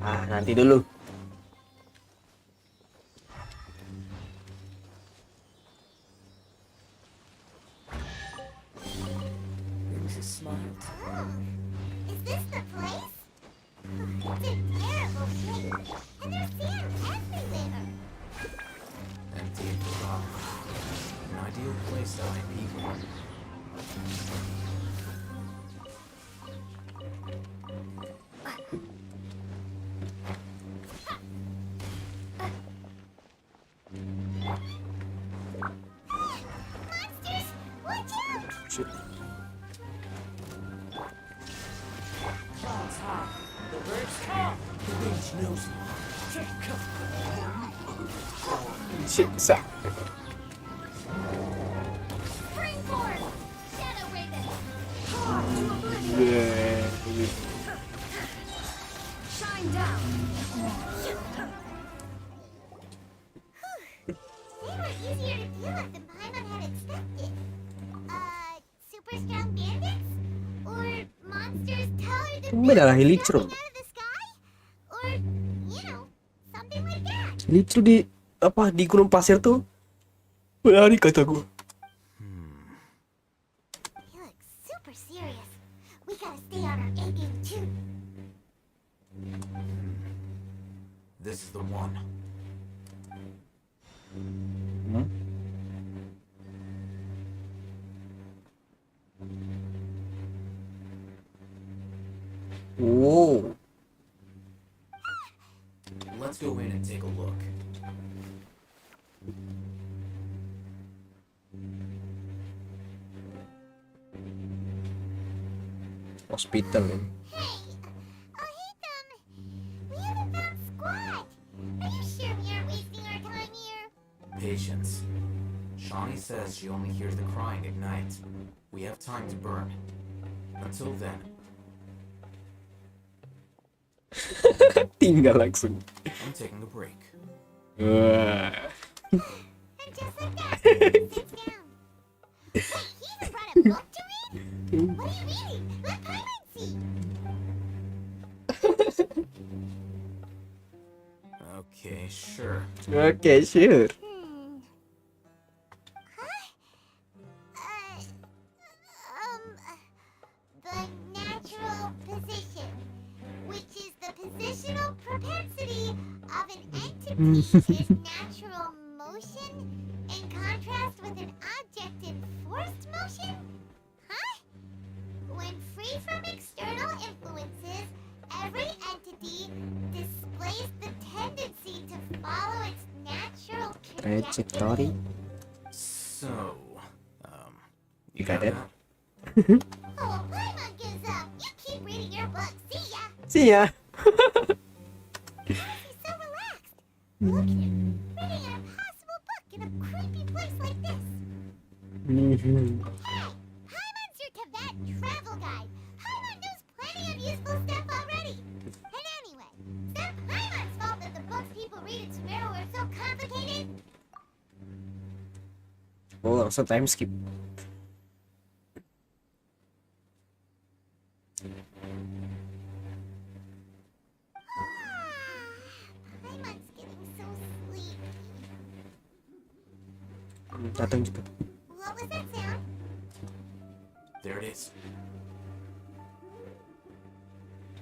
Ah, nanti dulu. There's a smile. Oh, is this the place? It's in terrible shape, and there's sand everywhere. Empty and forgotten. An ideal place to hide people. Monsters, watch out! Shit. Clouds high. The birds come. The wind knows me. Shit, sa. Springboard! Shadow Raven! Shine down! They were easier to deal with than Paimon had expected. Super strong bandits? Or monsters taller than Benar buildings Hilichurl. dropping out of the sky? Or, you know, something like that. Lucu di apa di gunung pasir tuh. Berani kata gue. He looks super serious. We gotta stay on our A game too. This is the one. Wow. Let's go in and take a look. Hospital ini. Hey, we haven't found squat. Are you sure we aren't wasting our time here? Patience. Shawnee says she only hears the crying at night. We have time to burn. Until then, Tinggal langsung. I'm taking a break. Wah. And just like that, sits down. Wait, he even brought a book to read? What are you reading? Let Paimon see. Okay, sure. Oke, sure. Huh? The natural position, which is the positional propensity of an entity's natural motion in contrast with an object in forced motion? Huh? When free from external influences, every entity displays the tendency to follow its natural Trajectory. So, You got it? Oh, Paimon gives up. You keep reading your book. See ya. See ya. He's so relaxed. Look at him, reading an impossible book in a creepy place like this. Hey, Paimon's your Tibet travel guide. Paimon knows plenty of useful stuff already. And anyway, it's not Paimon's fault that the books people read in Sumeru are so complicated. Oh, langsung time skip. Paimon's getting so sleepy. Datang juga. What was that sound? there it is.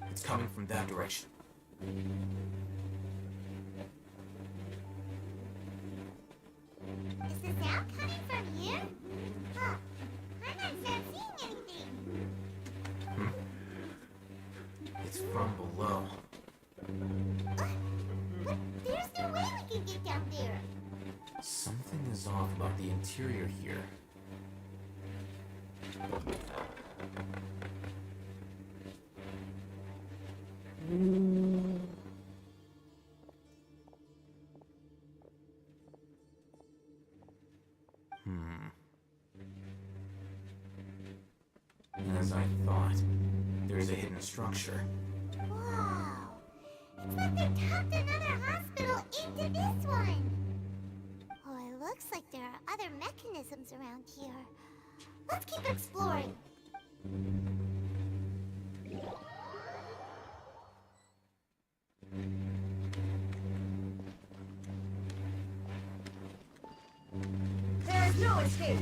It's It's coming from that direction. Is the sound coming from here? Huh. I'm not seeing anything. It's from below. But there's no way we can get down there. Something is off about the interior here. As I thought, there's a hidden structure. Wow. It's like they tapped another hospital into this one. Oh, it looks like there are other mechanisms around here. Let's keep exploring. There's no escape.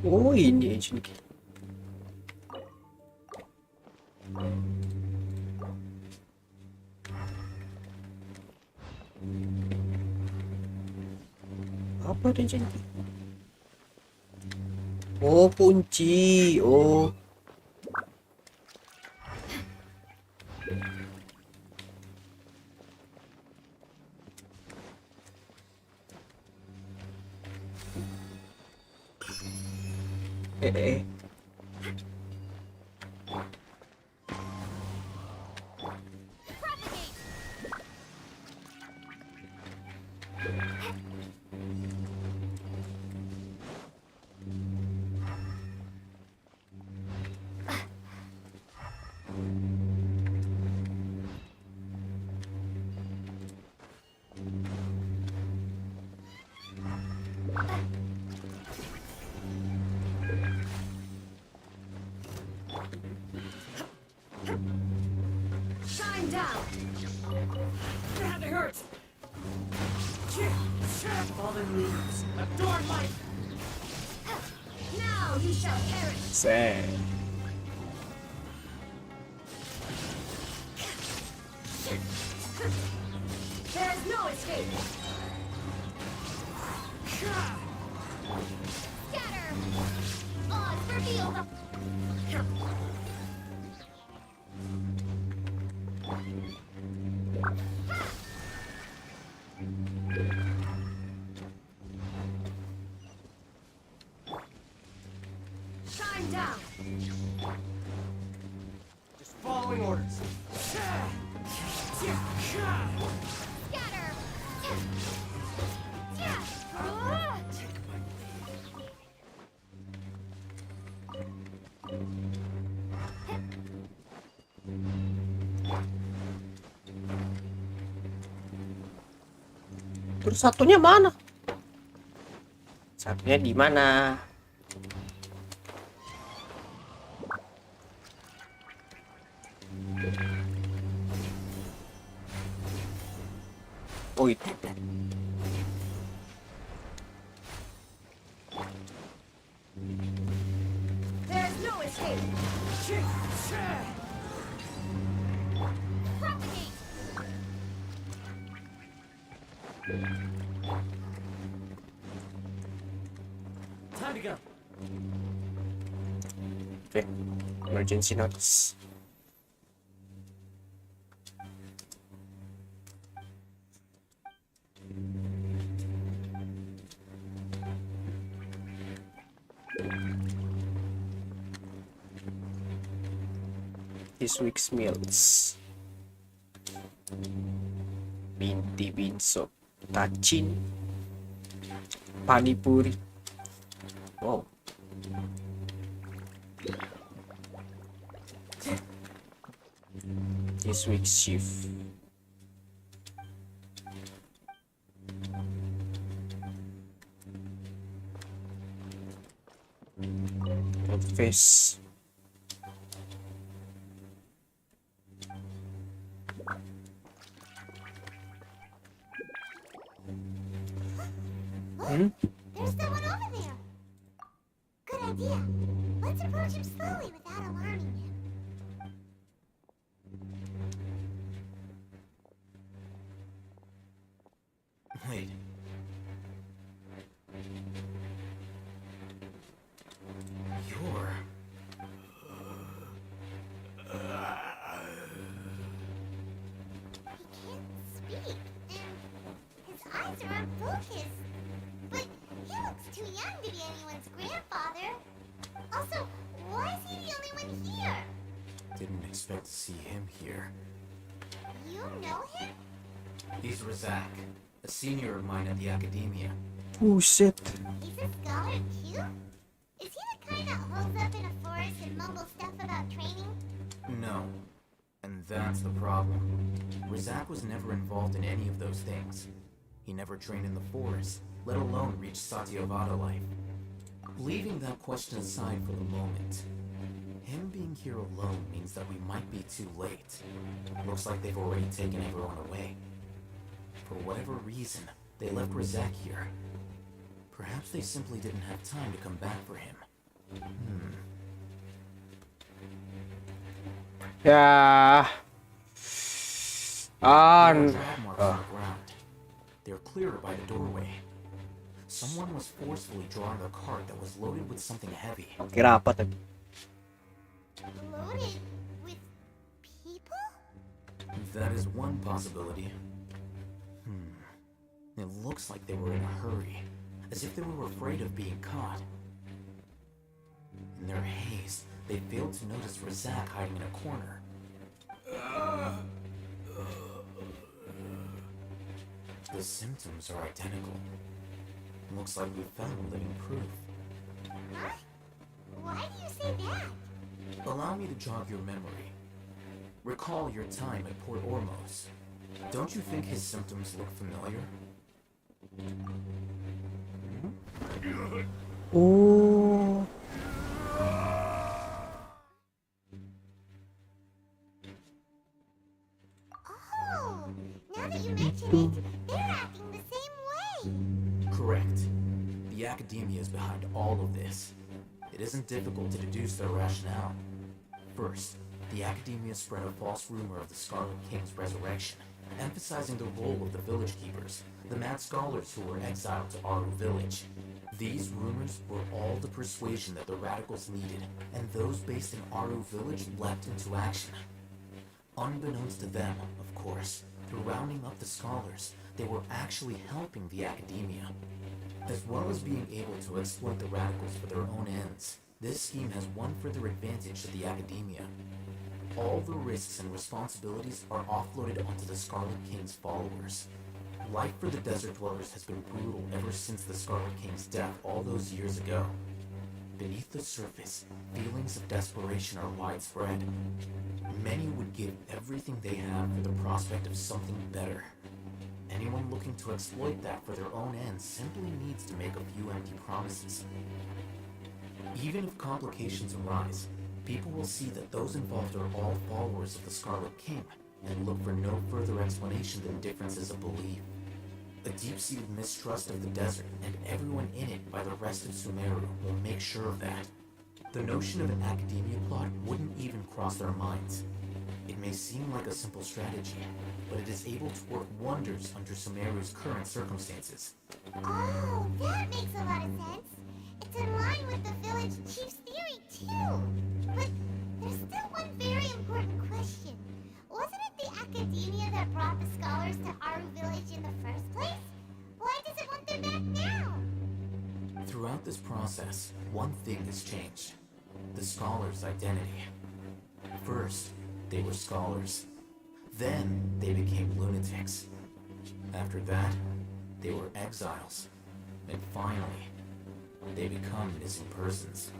Oh, ini engine key. Apa tuh engine key? Oh, kunci. Oh. Eh. Shine down. That hurts! Fallen leaves, adorn life! Now you shall perish. Set. There's no escape. Scatter. Odds revealed. Shine down. Just following orders. Scatter. Terus satunya mana? Satunya di mana? Oh, itu. There's no escape. Propagate. Time to go. Oke, emergency notice. This week's meals: binti bean soup, tachin, panipuri. Wow. This week's shift: fish. Look, there's someone over there. Good idea. Let's approach him slowly without alarming him. Wait. You're... He can't speak, and his eyes are unfocused. But he looks too young to be anyone's grandfather. Also, why is he the only one here? Didn't expect to see him here. You know him? He's Razak, a senior of mine at the academia. Oh shit. He's a scholar too? Is he the kind that holds up in a forest and mumbles stuff about training? No. And that's the problem. Razak was never involved in any of those things. He never trained in the forest, let alone reach Satyavada life. Leaving that question aside for the moment, him being here alone means that we might be too late. Looks like they've already taken everyone away. For whatever reason, they left Razak here. Perhaps they simply didn't have time to come back for him. Ya. There are An. drag marks on the ground. They're clearer by the doorway. Someone was forcefully drawing a cart that was loaded with something heavy. Kira apa tadi? Loaded with people? That is one possibility. It looks like they were in a hurry, as if they were afraid of being caught. In their haste, they failed to notice Razak hiding in a corner. The symptoms are identical. Looks like we found living proof. Huh? Why do you say that? Allow me to jog your memory. Recall your time at Port Ormos. Don't you think his symptoms look familiar? Oh. Oh, now that you mention it, they're acting the same way. Correct. The academia is behind all of this. It isn't difficult to deduce their rationale. First, the academia spread a false rumor of the Scarlet King's resurrection, emphasizing the role of the village keepers, the mad scholars who were exiled to Aru village. These rumors were all the persuasion that the radicals needed, and those based in Aru village leapt into action. Unbeknownst to them, of course, through rounding up the scholars, they were actually helping the academia. As well as being able to exploit the radicals for their own ends, this scheme has one further advantage to the academia. All the risks and responsibilities are offloaded onto the Scarlet King's followers. Life for the Desert Dwellers has been brutal ever since the Scarlet King's death all those years ago. Beneath the surface, feelings of desperation are widespread. Many would give everything they have for the prospect of something better. Anyone looking to exploit that for their own ends simply needs to make a few empty promises. Even if complications arise, people will see that those involved are all followers of the Scarlet King and look for no further explanation than differences of belief. A deep-seated mistrust of the desert and everyone in it by the rest of Sumeru will make sure of that. The notion of an academia plot wouldn't even cross their minds. It may seem like a simple strategy, but it is able to work wonders under Sumeru's current circumstances. Oh, that makes a lot of sense. It's in line with the village chief's theory, too. But there's still one very important question. Wasn't it the academia that brought the scholars to Aru village in the first place? Why does it want them back now? Throughout this process, one thing has changed. The scholars' identity. First, they were scholars. Then, they became lunatics. After that, they were exiles. And finally, they become missing persons.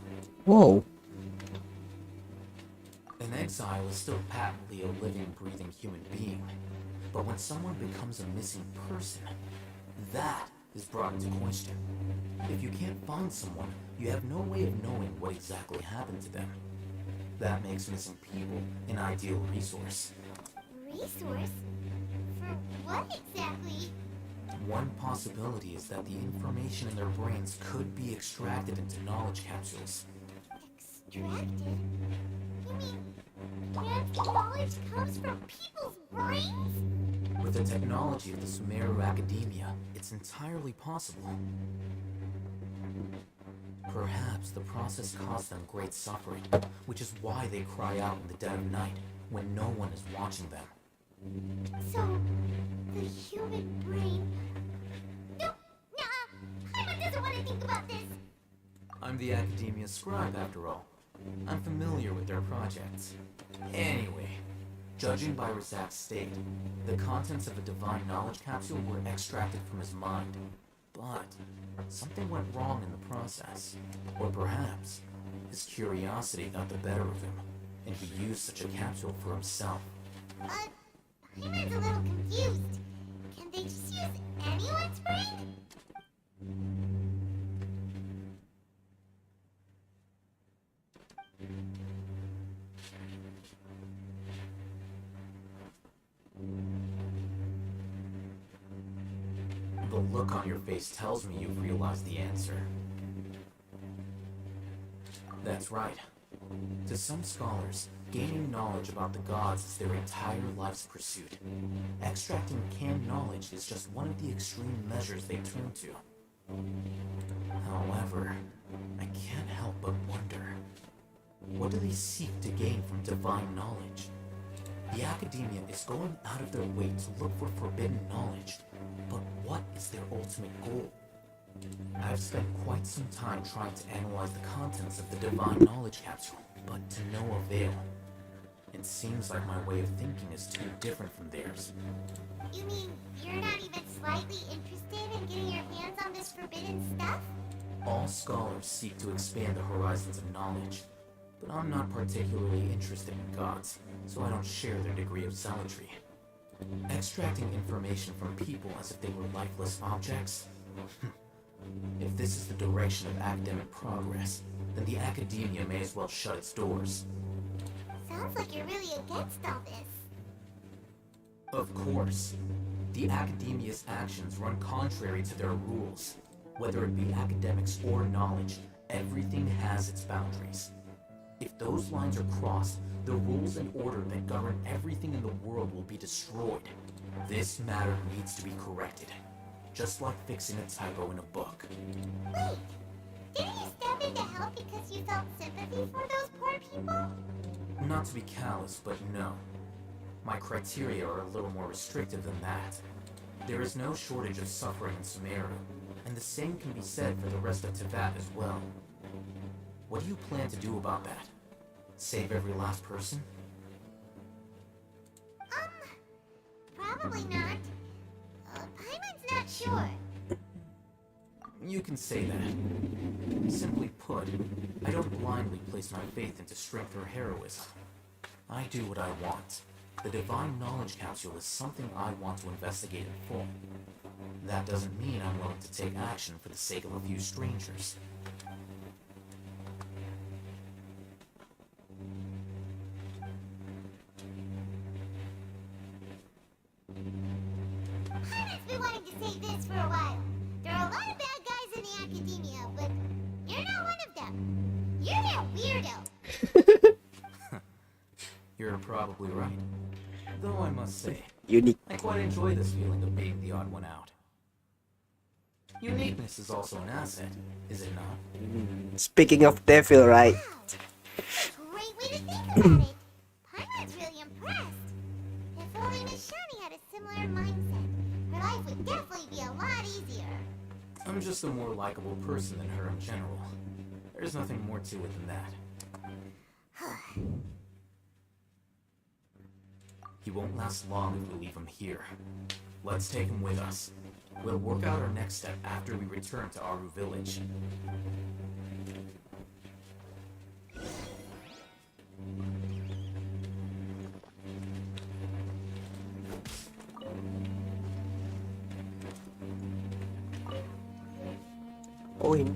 Whoa. An exile is still patently a living, breathing human being. But when someone becomes a missing person, that is brought into question. If you can't find someone, you have no way of knowing what exactly happened to them. That makes missing people an ideal resource. Resource? For what exactly? One possibility is that the information in their brains could be extracted into knowledge capsules. Extracted? You mean transfer knowledge comes from people's brains? With the technology of the Sumeru Academia, it's entirely possible. Perhaps the process caused them great suffering, which is why they cry out in the dead of night when no one is watching them. So, the human brain... No, Paimon doesn't want to think about this. I'm the Academia scribe, after all. I'm familiar with their projects. Anyway, judging by Razak's state, the contents of a divine knowledge capsule were extracted from his mind. But something went wrong in the process. Or perhaps his curiosity got the better of him, and he used such a capsule for himself. But Paimon's a little confused. Can they just use anyone's brain? The look on your face tells me you've realized the answer. That's right. To some scholars, gaining knowledge about the gods is their entire life's pursuit. Extracting canned knowledge is just one of the extreme measures they turn to. However, I can't help but wonder, what do they seek to gain from divine knowledge? The Academia is going out of their way to look for forbidden knowledge, but what is their ultimate goal? I've spent quite some time trying to analyze the contents of the divine knowledge capsule, but to no avail. It seems like my way of thinking is too different from theirs. You mean you're not even slightly interested in getting your hands on this forbidden stuff? All scholars seek to expand the horizons of knowledge, but I'm not particularly interested in gods, so I don't share their degree of zealotry. Extracting information from people as if they were lifeless objects? If this is the direction of academic progress, then the Academia may as well shut its doors. Sounds like you're really against all this. Of course. The Academia's actions run contrary to their rules. Whether it be academics or knowledge, everything has its boundaries. If those lines are crossed, the rules and order that govern everything in the world will be destroyed. This matter needs to be corrected. Just like fixing a typo in a book. Wait, didn't you step in to help because you felt sympathy for those poor people? Not to be callous, but no. My criteria are a little more restrictive than that. There is no shortage of suffering in Sumeru, and the same can be said for the rest of Teyvat as well. What do you plan to do about that? Save every last person? Probably not. Paimon's not sure. You can say that. Simply put, I don't blindly place my faith into strength or heroism. I do what I want. The divine knowledge capsule is something I want to investigate in full. That doesn't mean I'm willing to take action for the sake of a few strangers. Paimon's been wanting to say this for a while. There are a lot of bad guys in the Academia, but you're not one of them. You're their weirdo. You're probably right. Though I must say, Unique. I quite enjoy this feeling of being the odd one out. Uniqueness is also an asset, is it not? Speaking of devil, right? Great way to think about it. Paimon's really impressed. If only Miss Shani had a similar mindset, her life would definitely be a lot easier. I'm just a more likable person than her in general. There's nothing more to it than that. He won't last long if we leave him here. Let's take him with us. We'll work out our next step after we return to Aru Village. Oh ini.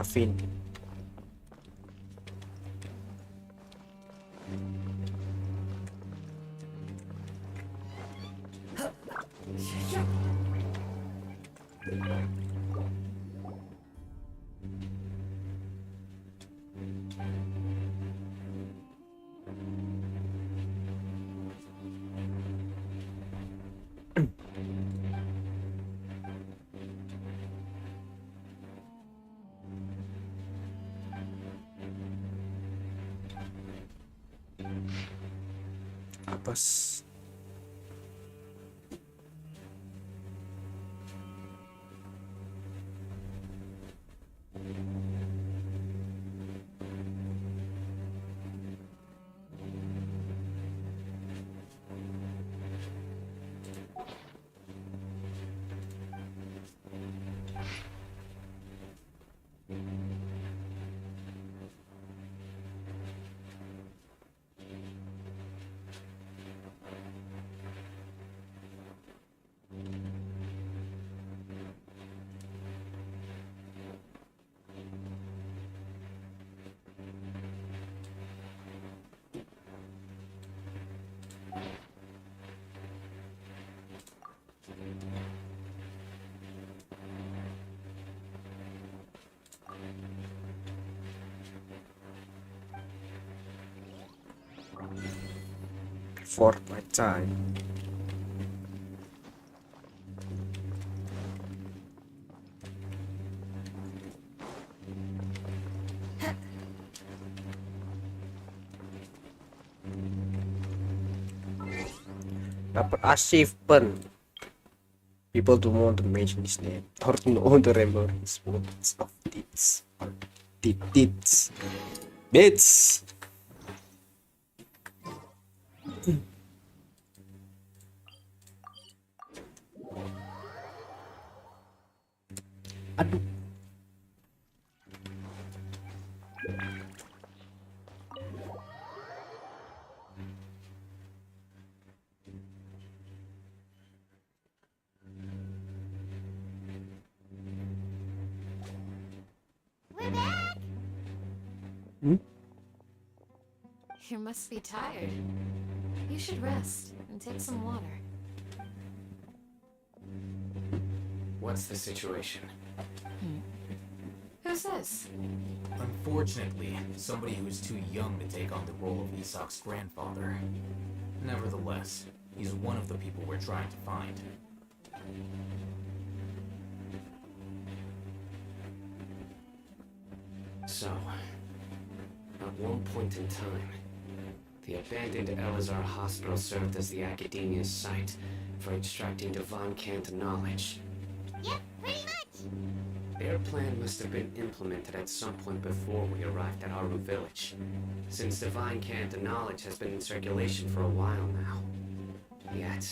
Kavin. Apes. For my time. Dapat achievement. People don't want to mention his name or to know the remember his words of deeds or deeds. Bits. Aduh. We're back! You must be tired. You should rest and take some water. What's the situation? Who's this? Unfortunately, somebody who is too young to take on the role of Isak's grandfather. Nevertheless, he's one of the people we're trying to find. So, at one point in time, the abandoned Elazar Hospital served as the Academia's site for extracting divine cant knowledge. Yep, pretty much! Their plan must have been implemented at some point before we arrived at Aru Village, since divine cant knowledge has been in circulation for a while now. Yet,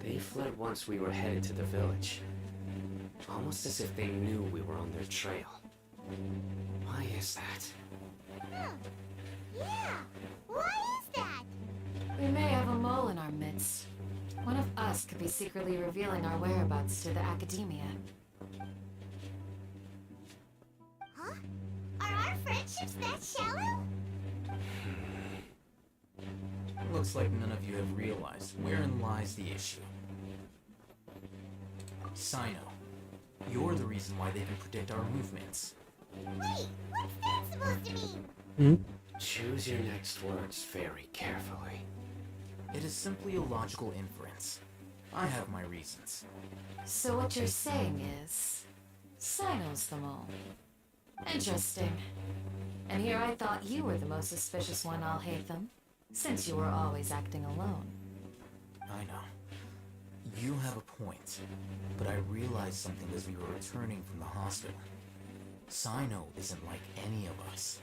they fled once we were headed to the village, almost as if they knew we were on their trail. Why is that? Yeah, why is that? We may have a mole in our midst. One of us could be secretly revealing our whereabouts to the Academia. Huh? Are our friendships that shallow? Looks like none of you have realized wherein lies the issue. Sino, you're the reason why they can predict our movements. Wait, what's that supposed to mean? Choose your next words very carefully. It is simply a logical inference. I have my reasons. So what you're saying is, Sino's the mole. Interesting. And here I thought you were the most suspicious one, I'll hate them, since you were always acting alone. I know. You have a point, but I realized something as we were returning from the hospital. Sino isn't like any of us.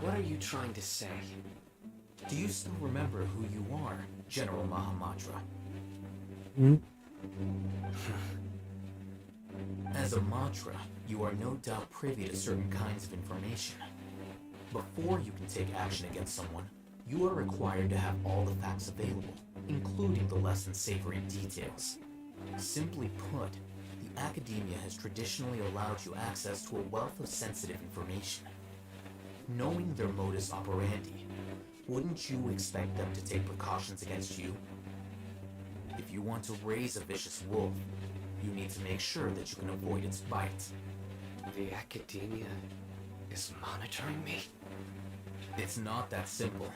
What are you trying to say? Do you still remember who you are, General Mahamatra? As a Matra, you are no doubt privy to certain kinds of information. Before you can take action against someone, you are required to have all the facts available, including the less than savory details. Simply put, the academia has traditionally allowed you access to a wealth of sensitive information. Knowing their modus operandi, wouldn't you expect them to take precautions against you? If you want to raise a vicious wolf, you need to make sure that you can avoid its bite. The academia is monitoring me? It's not that simple.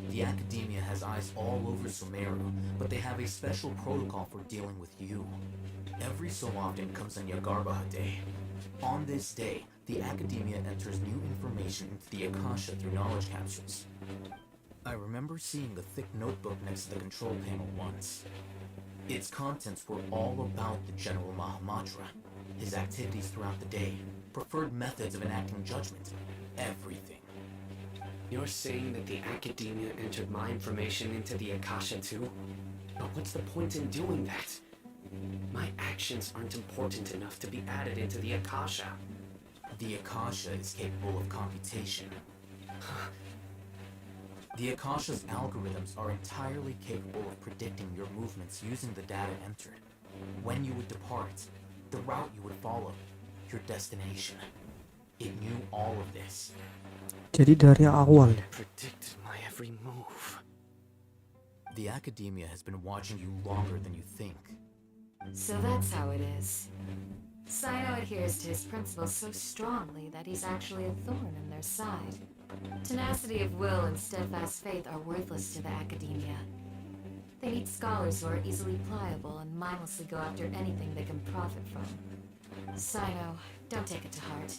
The academia has eyes all over Sumeru, but they have a special protocol for dealing with you. Every so often comes on Yagarbaha Day. On this day, the academia enters new information into the Akasha through knowledge capsules. I remember seeing the thick notebook next to the control panel once. Its contents were all about the General Mahamatra, his activities throughout the day, preferred methods of enacting judgment, everything. You're saying that the academia entered my information into the Akasha too? But what's the point in doing that? My actions aren't important enough to be added into the Akasha. The Akasha is capable of computation. The Akasha's algorithms are entirely capable of predicting your movements using the data entered. When you would depart, the route you would follow, your destination. It knew all of this. Jadi dari awal. Predicted my every move. The academia has been watching you longer than you think. So that's how it is. Sino adheres to his principles so strongly that he's actually a thorn in their side. Tenacity of will and steadfast faith are worthless to the academia. They need scholars who are easily pliable and mindlessly go after anything they can profit from. Sino, don't take it to heart.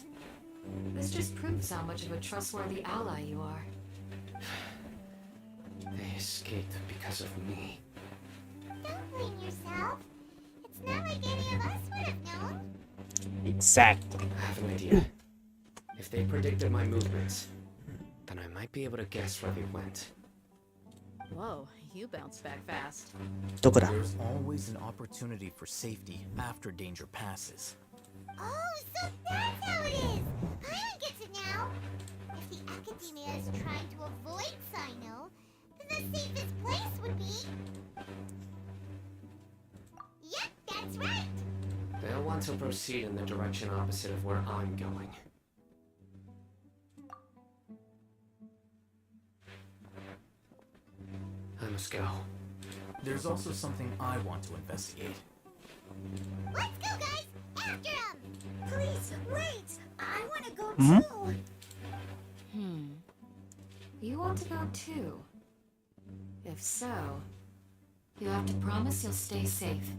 This just proves how much of a trustworthy ally you are. They escaped because of me. Don't blame yourself. It's not like any of us would have known. Exactly. I have an idea. If they predicted my movements, then I might be able to guess where they went. Whoa, you bounce back fast. Tuh gerak. There's always an opportunity for safety after danger passes. Oh, so that's how it is. I get it now. If the academia is trying to avoid Sino, then the safest place would be... Yep, that's right. They'll want to proceed in the direction opposite of where I'm going. I must go. There's also something I want to investigate. Let's go, guys. After him. Please, wait. I want to go Hmm? too. You want to go too? If so, you have to promise you'll stay safe.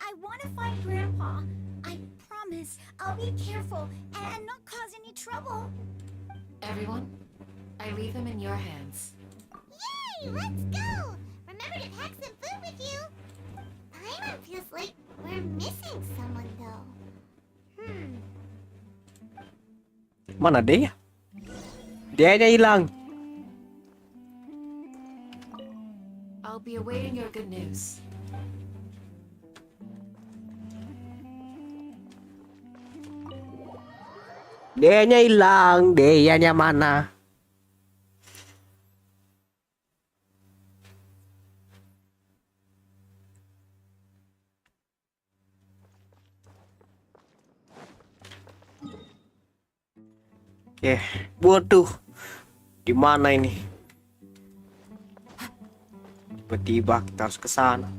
I want to find Grandpa. I promise I'll be careful and not cause any trouble. Everyone, I leave him in your hands. Yay! Let's go! Remember to pack some food with you. Paimon feels like we're missing someone, though. Mana dia? Dianya hilang. I'll be awaiting your good news. Dianya hilang. Dianya mana? Oke, waduh, di mana ini? Tiba-tiba kita harus ke sana.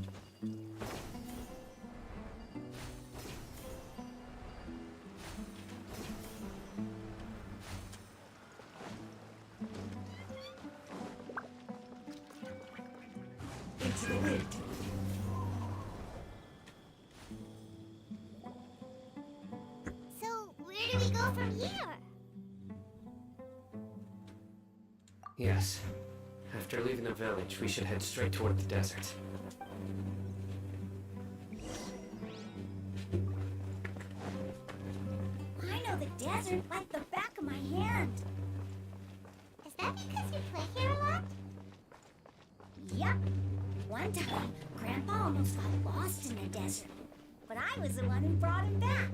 So, where do we go from here? Yes. After leaving the village, we should head straight toward the desert. I know the desert like the back of my hand. Is that because you play here a lot? Yep. One time, Grandpa almost got lost in the desert, but I was the one who brought him back.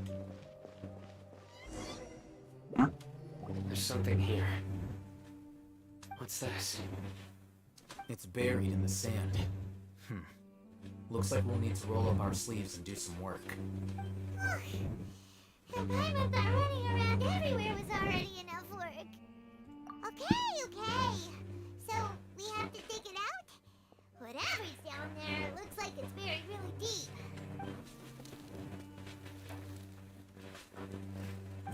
There's something here. What's this? It's buried in the sand. Looks like we'll need to roll up our sleeves and do some work. The Paimon that running around everywhere was already enough work. Okay. So, we have to dig it out? Whatever's down there looks like it's buried really deep.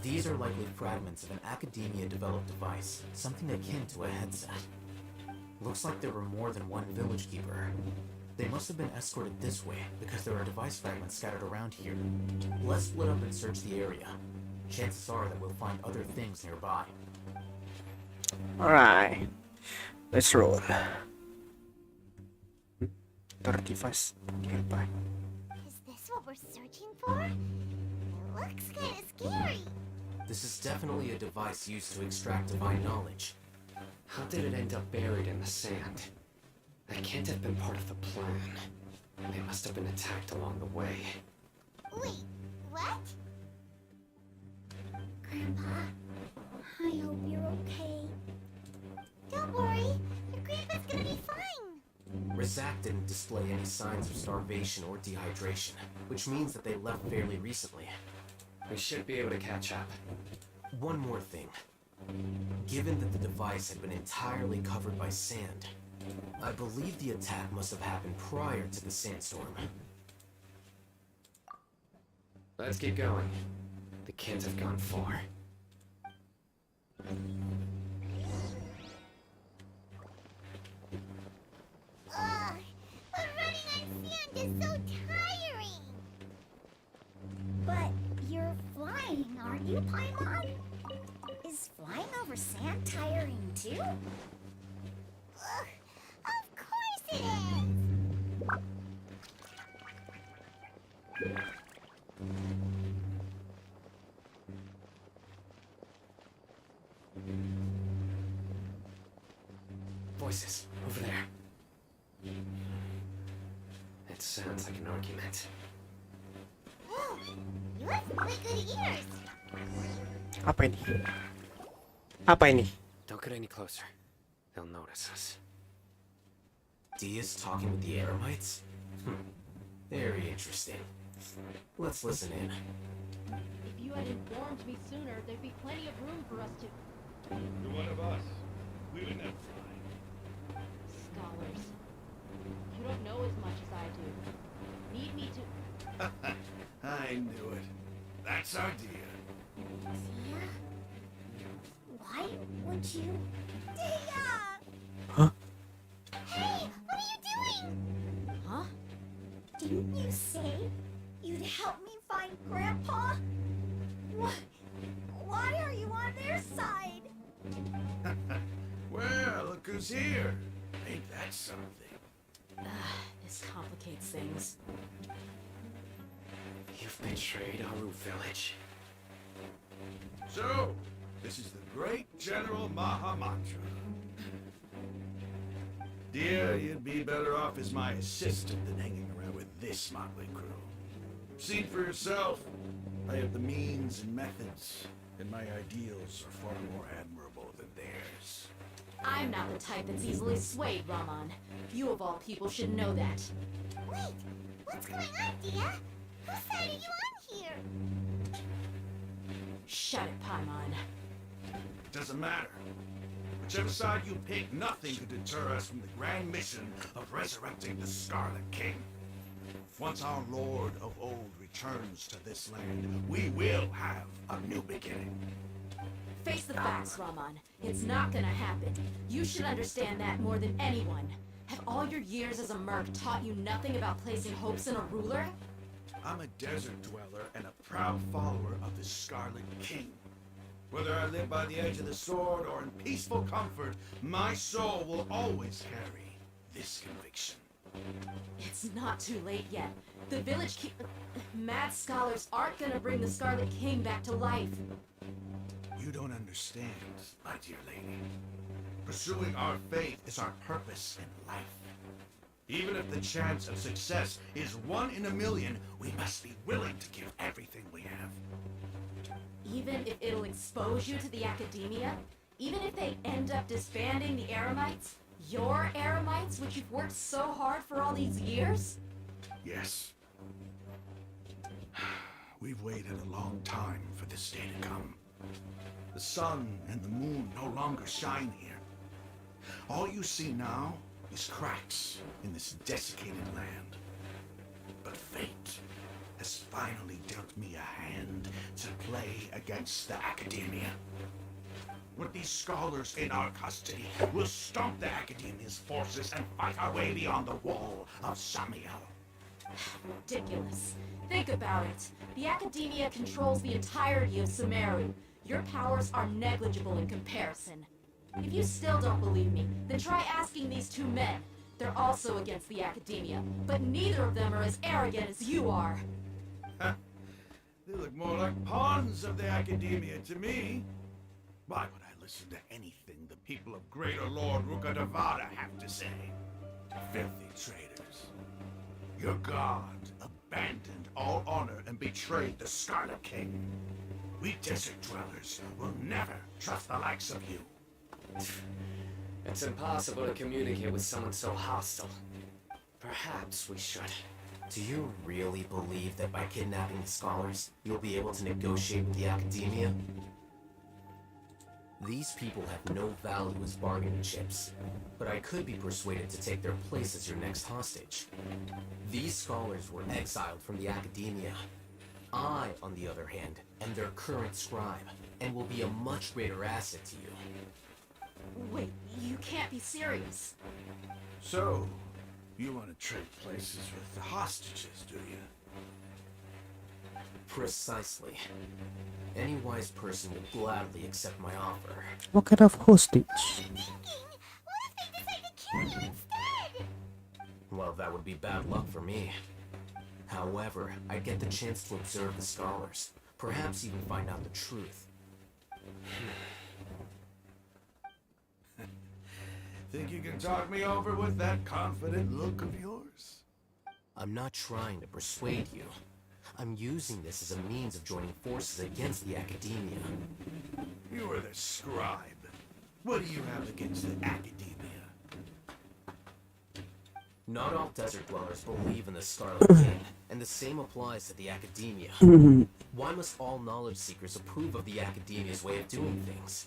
These are likely fragments of an academia-developed device, something akin to a headset. Looks like there were more than one village keeper. They must have been escorted this way because there are device fragments scattered around here. Let's split up and search the area. Chances are that we'll find other things nearby. Alright, let's roll. Other device nearby. Is this what we're searching for? It looks kinda scary. This is definitely a device used to extract divine knowledge. How did it end up buried in the sand? That can't have been part of the plan. They must have been attacked along the way. Wait, what? Grandpa, I hope you're okay. Don't worry, your grandpa's gonna be fine. Rizak didn't display any signs of starvation or dehydration, which means that they left fairly recently. We should be able to catch up. One more thing. Given that the device had been entirely covered by sand, I believe the attack must have happened prior to the sandstorm. Let's keep going. The kids have gone far. Ugh, but running on sand is so tiring. But you're flying, aren't you, Paimon? Is flying over sand tiring too? Ugh, of course it is! Voices, over there. It sounds like an argument. Whoa, you have really good ears. Apa ini? Apa ini? Don't get any closer. They'll notice us. Dia's talking with the Aramites? Very interesting. Let's listen in. If you had informed me sooner, there'd be plenty of room for us to... You're one of us. We would never fly. Scholars. You don't know as much as I do. Need me to... I knew it. That's our dear. Dia? Why would you? Dia! Huh? Hey, what are you doing? Huh? Didn't you say you'd help me find Grandpa? Why are you on their side? Well, look who's here. Ain't that something? This complicates things. You've betrayed Aru Village. So, this is the great General Mahamantra. Dear, you'd be better off as my assistant than hanging around with this motley crew. See for yourself. I have the means and methods, and my ideals are far more admirable than theirs. I'm not the type that's easily swayed, Raman. You of all people should know that. Wait, what's going on, Dia? Whose side are you on here? Shut it, Paimon. Doesn't matter. Whichever side you pick, nothing could deter us from the grand mission of resurrecting the Scarlet King. Once our Lord of Old returns to this land, we will have a new beginning. Face the facts, Raman. It's not gonna happen. You should understand that more than anyone. Have all your years as a merc taught you nothing about placing hopes in a ruler? I'm a desert dweller and a proud follower of the Scarlet King. Whether I live by the edge of the sword or in peaceful comfort, my soul will always carry this conviction. It's not too late yet. The village mad scholars aren't gonna bring the Scarlet King back to life. You don't understand, my dear lady. Pursuing our faith is our purpose in life. Even if the chance of success is 1 in a million, we must be willing to give everything we have. Even if it'll expose you to the academia? Even if they end up disbanding the Aramites? Your Aramites, which you've worked so hard for all these years? Yes. We've waited a long time for this day to come. The sun and the moon no longer shine here. All you see now is cracks in this desiccated land. But fate has finally dealt me a hand to play against the academia. With these scholars in our custody, we'll stomp the academia's forces and fight our way beyond the wall of Samiel. Ridiculous. Think about it. The academia controls the entirety of Sumeru. Your powers are negligible in comparison. If you still don't believe me, then try asking these two men. They're also against the academia, but neither of them are as arrogant as you are. They look more like pawns of the academia to me. Why would I listen to anything the people of Greater Lord Rukadavada have to say? Filthy traitors. Your god abandoned all honor and betrayed the Scarlet King. We desert dwellers will never trust the likes of you. It's impossible to communicate with someone so hostile. Perhaps we should. Do you really believe that by kidnapping the scholars, you'll be able to negotiate with the academia? These people have no value as bargaining chips, but I could be persuaded to take their place as your next hostage. These scholars were exiled from the academia. I, on the other hand, am their current scribe, and will be a much greater asset to you. Wait, you can't be serious. So, you want to trade places with the hostages, do you? Precisely. Any wise person will gladly accept my offer. What kind of hostage? Thinking, what if they decide to kill you instead? Well, that would be bad luck for me. However, I'd get the chance to observe the scholars, perhaps even find out the truth. Think you can talk me over with that confident look of yours? I'm not trying to persuade you. I'm using this as a means of joining forces against the academia. You are the scribe. What do you have against the academia? Not all desert dwellers believe in the Scarlet King, and the same applies to the academia. Why must all knowledge seekers approve of the academia's way of doing things?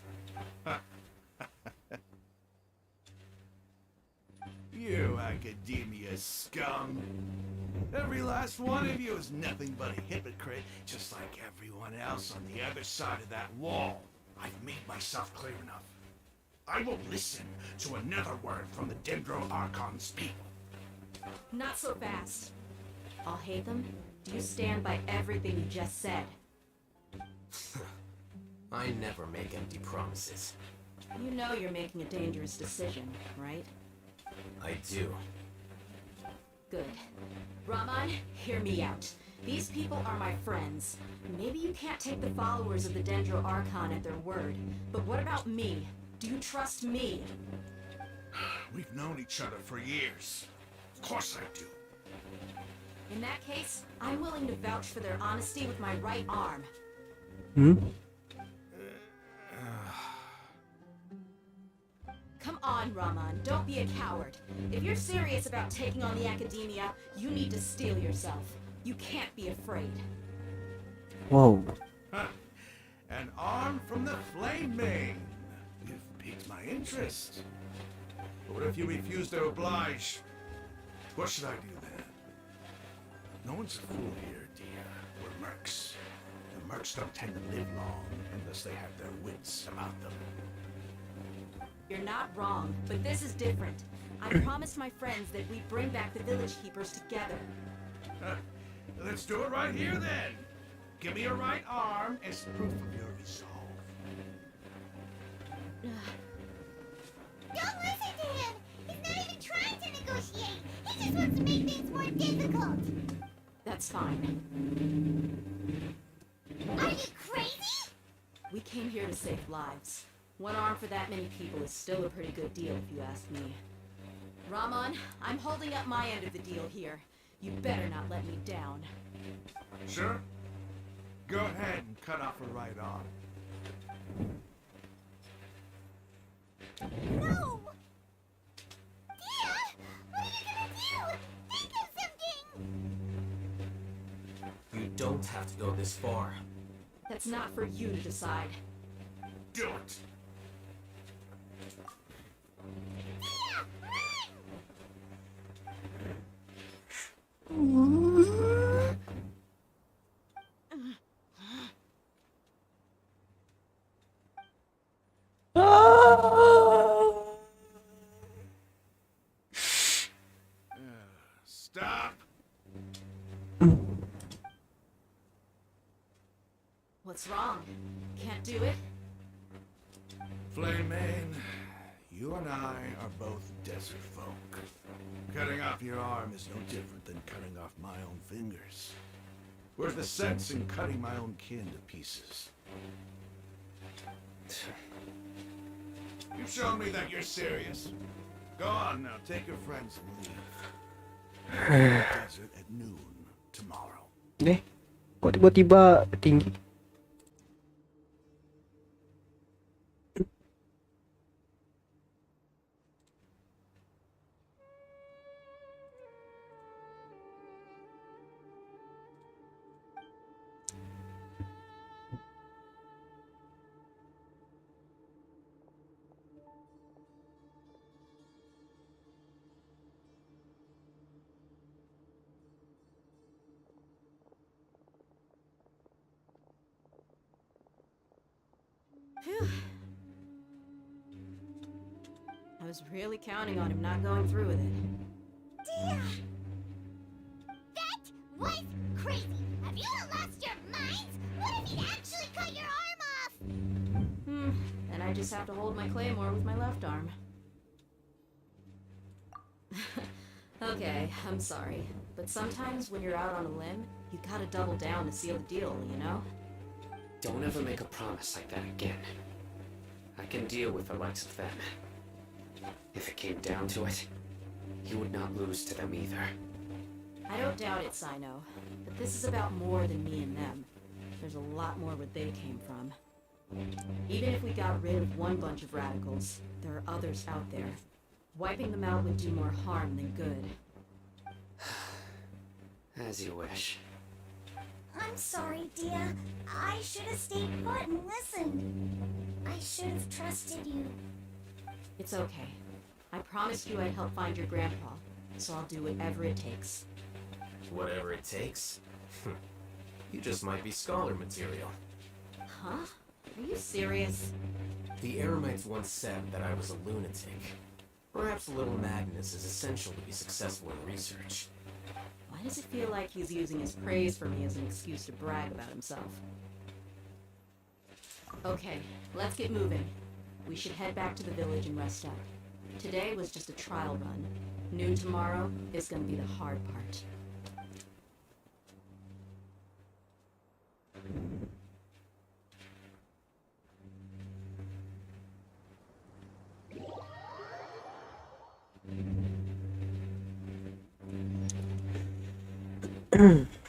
You academia scum. Every last one of you is nothing but a hypocrite, just like everyone else on the other side of that wall. I've made myself clear enough. I won't listen to another word from the Dendro Archon's people. Not so fast. I'll hate them. Do you stand by everything you just said? I never make empty promises. You know you're making a dangerous decision, right? I do. Good. Raman, hear me out. These people are my friends. Maybe you can't take the followers of the Dendro Archon at their word, but what about me? Do you trust me? We've known each other for years. Of course I do. In that case, I'm willing to vouch for their honesty with my right arm. Come on, Raman, don't be a coward. If you're serious about taking on the academia, you need to steel yourself. You can't be afraid. Whoa. An arm from the Flame Mane. You've piqued my interest. But what if you refuse to oblige? What should I do then? No one's a fool here, dear. We're mercs. The mercs don't tend to live long unless they have their wits about them. You're not wrong, but this is different. I promised my friends that we'd bring back the village keepers together. Let's do it right here then. Give me your right arm as proof of your resolve. Don't listen to him! He's not even trying to negotiate! He just wants to make things more difficult! That's fine. Are you crazy? We came here to save lives. One arm for that many people is still a pretty good deal if you ask me. Raman, I'm holding up my end of the deal here. You better not let me down. Sure. Go ahead and cut off her right arm. No! Dear! What are you gonna do? Think of something! don't have to go this far. That's not for you to decide. Do it. Stop. What's wrong? Can't do it? Flame Mane, you and I are both desert folk. Cutting off your arm is no different than cutting off my own fingers. Where's the sense in cutting my own kin to pieces? You've shown me that you're serious. Go on now, take your friends and leave. Desert at noon tomorrow. Kok tiba-tiba tinggi? Phew. I was really counting on him not going through with it. Damn! That was crazy! Have you lost your minds? What if he'd actually cut your arm off? Then I just have to hold my claymore with my left arm. Okay, I'm sorry. But sometimes when you're out on a limb, you gotta double down to seal the deal, you know? Don't ever make a promise like that again. I can deal with the likes of them. If it came down to it, you would not lose to them either. I don't doubt it, Sino. But this is about more than me and them. There's a lot more where they came from. Even if we got rid of one bunch of radicals, there are others out there. Wiping them out would do more harm than good. As you wish. I'm sorry, dear. I should have stayed put and listened. I should have trusted you. It's okay. I promised you I'd help find your grandpa, so I'll do whatever it takes. Whatever it takes. You just might be scholar material. Huh? Are you serious? The Eremites once said that I was a lunatic. Perhaps a little madness is essential to be successful in research. Why does it feel like he's using his praise for me as an excuse to brag about himself? Okay, let's get moving. We should head back to the village and rest up. Today was just a trial run. Noon tomorrow is gonna be the hard part.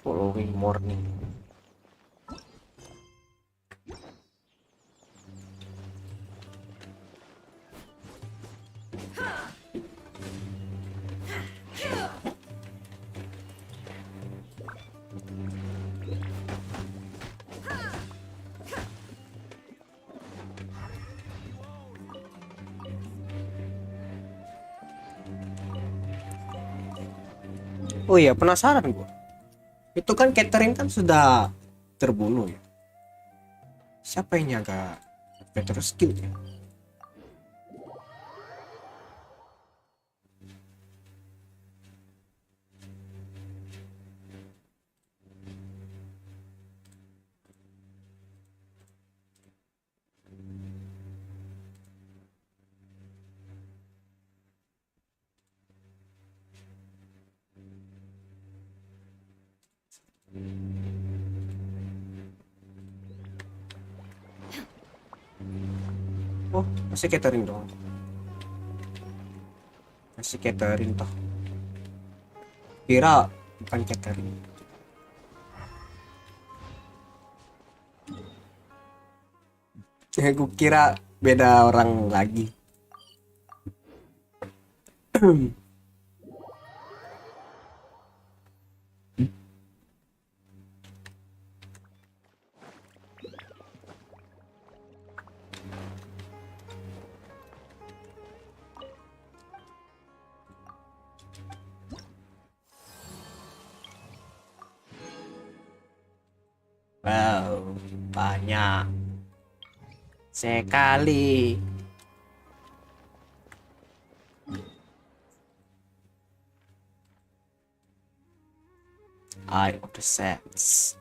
Following morning. Oh iya, penasaran gua. Itu kan Catherine kan sudah terbunuh ya. Siapa yang jaga Peter skill ya? Oh, masih Catherine dong. Masih Catherine toh. Kira bukan Catherine. Gue kira beda orang lagi. Wow, banyak sekali. Eye of the sense.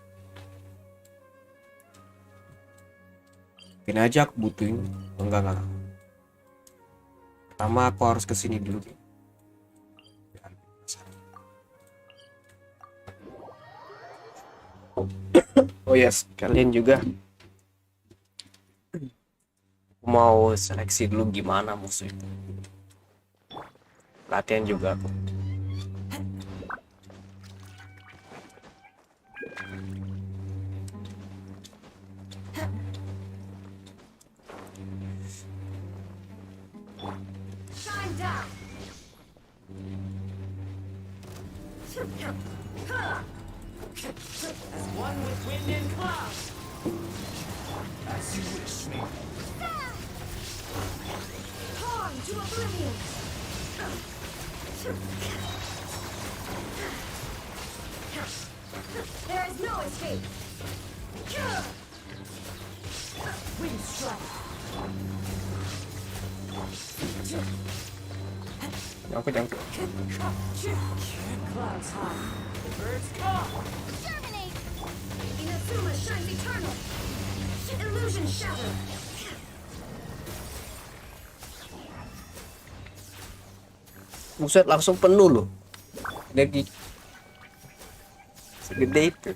Mungkin aja aku butuhin. Enggak. Pertama aku harus kesini dulu. Oh yes, kalian juga. Aku mau seleksi dulu gimana musuh itu. Latihan juga aku. Shine down. As one with wind and cloud. As you wish, me. Torn to oblivion. There is no escape. Wind strike. Nyangkut. Clouds high. The birds call. Terminate! Inazuma shines eternal. Illusion shattered. Buset, langsung penuh loh. Energi segede itu.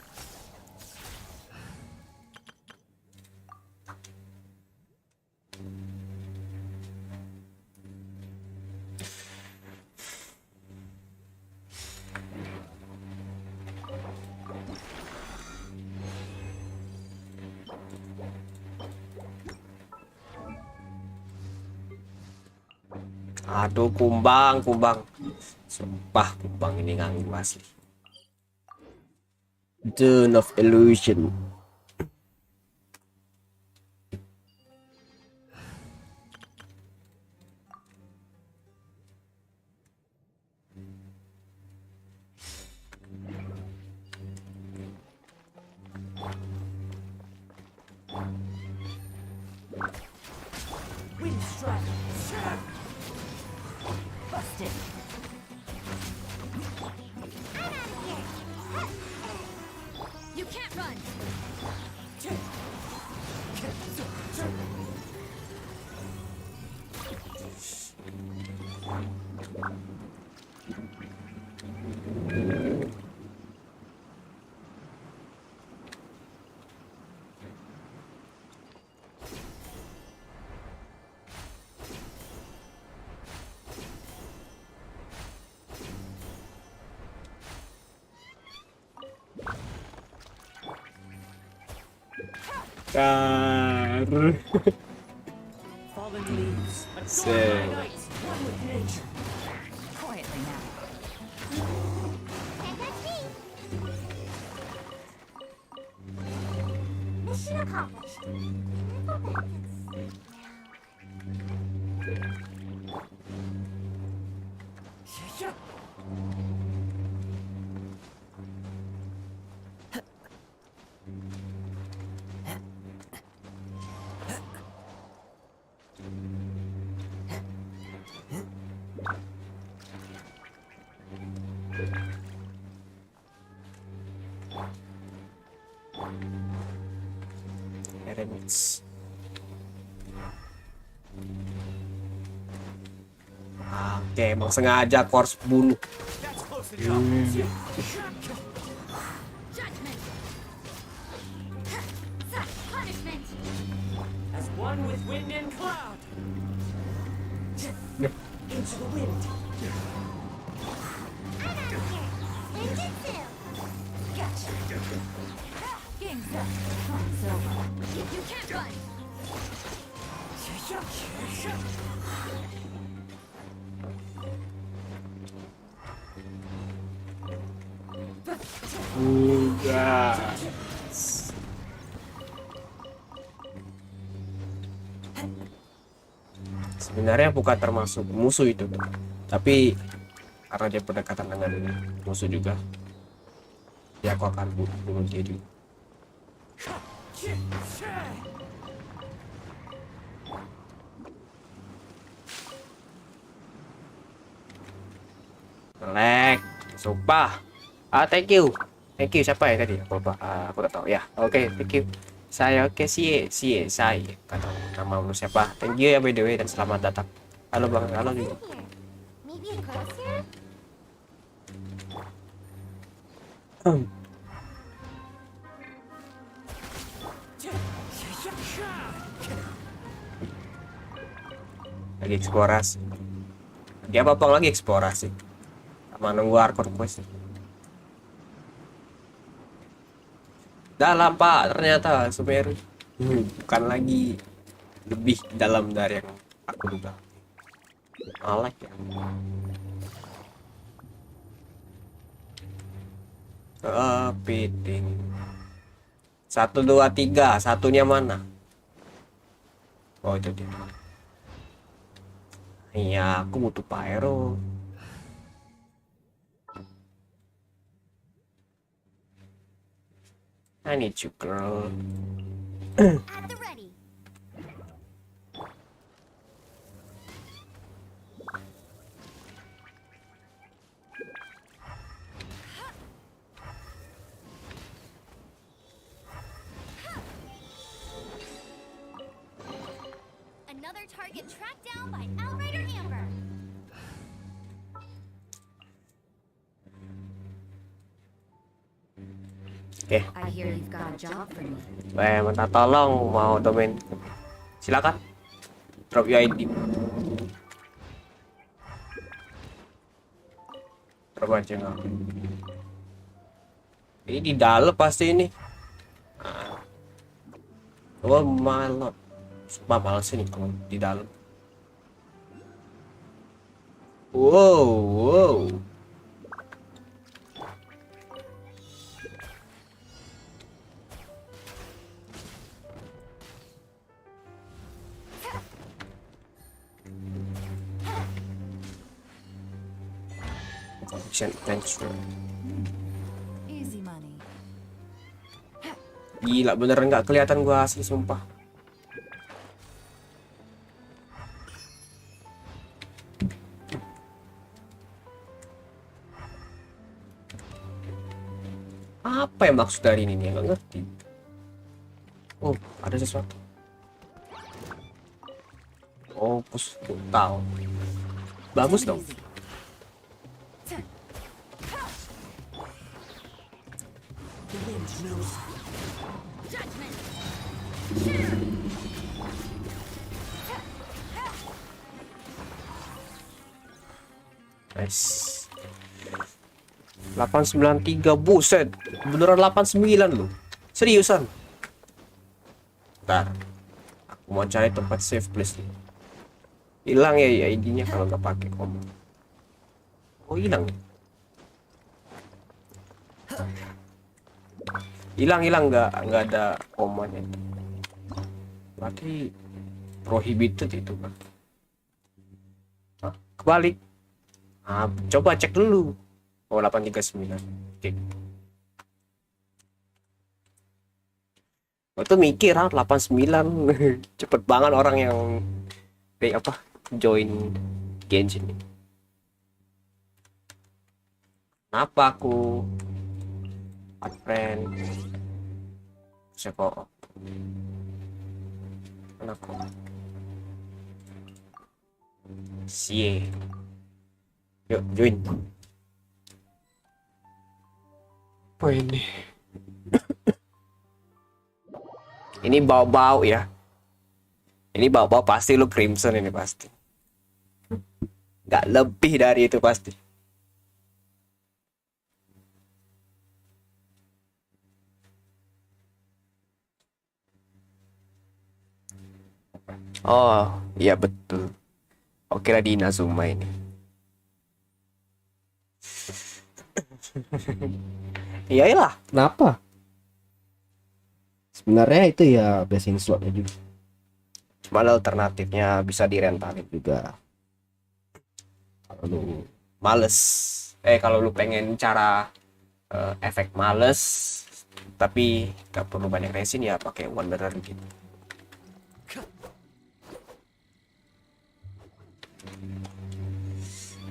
Aduh, kumbang. Sumpah, kumbang ini nganggu asli. Dawn of Illusion. Wind strike. Busted. You can't run. Fallen leaves. So- Adorn my nights. One with nature. Quietly now. Can't touch me! Mission accomplished. Remix. Oke, emang sengaja aku harus bunuh. That's close to jumping. Judgment. Punishment. As one with wind and cloud. Into the wind. Ninjutsu! Gotcha. Game's up. You can't run. Sebenarnya bukan termasuk musuh itu tuh. Tapi karena dia berdekatan dengan musuh juga, ya aku akan bunuh dia juga. Lag, sumpah. Thank you. Thank you siapa ya tadi? Aku lupa. Aku tak tahu ya. Oke, thank you. Saya oke saya nggak tahu nama lu siapa. Thank you ya by the way dan selamat datang. Halo bang, halo What's in juga. here? Maybe a crosshair? Lagi eksplorasi. Dia apa lagi eksplorasi? Sama nunggu hardcore quest. Dalam pak ternyata Sumeru. Bukan lagi lebih dalam dari yang aku duga. Malah ya. Kepiting. 1 2 3, satunya mana? Oh itu dia. Iya, aku butuh pyro. I need you, girl. At the ready. Another target tracked down by Outrider Amber. Oke, I hear you've got a job for me. minta tolong mau domain. Silakan. Drop your ID. Drop aja nggak. Ini di dalam pasti ini. Oh my lord. Sumpah males ini kalau di dalam. Wow. Connection transfer. Easy money. Gila bener nggak kelihatan gua asli sumpah. Apa yang maksud dari ini nih? Nggak ngerti. Oh, ada sesuatu. Oh, pus tahu. Bagus dong. Nice. 893 buset. Beneran 89 loh. Seriusan. Bentar. Aku mau cari tempat save please. Hilang ya ID-nya kalau nggak pakai koma. Oh, hilang. Hilang nggak ada komanya. Berarti prohibited itu kan. Kebalik. Coba cek dulu. Oh 839. Oke. Gue tuh mikir 89. Cepet banget orang yang join Genshin ini. Kenapa aku friend siapa? Kenapa? Sie. Yuk join. Apa ini? Ini bau-bau ya. Ini bau-bau pasti lu crimson ini pasti. Gak lebih dari itu pasti. Oh, iya betul. Oke lah di Inazuma ini. Iyalah, kenapa? Sebenarnya itu ya basic slotnya juga. Cuma alternatifnya bisa direntalin juga. Kalau lu males, kalau lu pengen cara efek males, Tapi nggak perlu banyak resin ya, pakai wanderer gitu.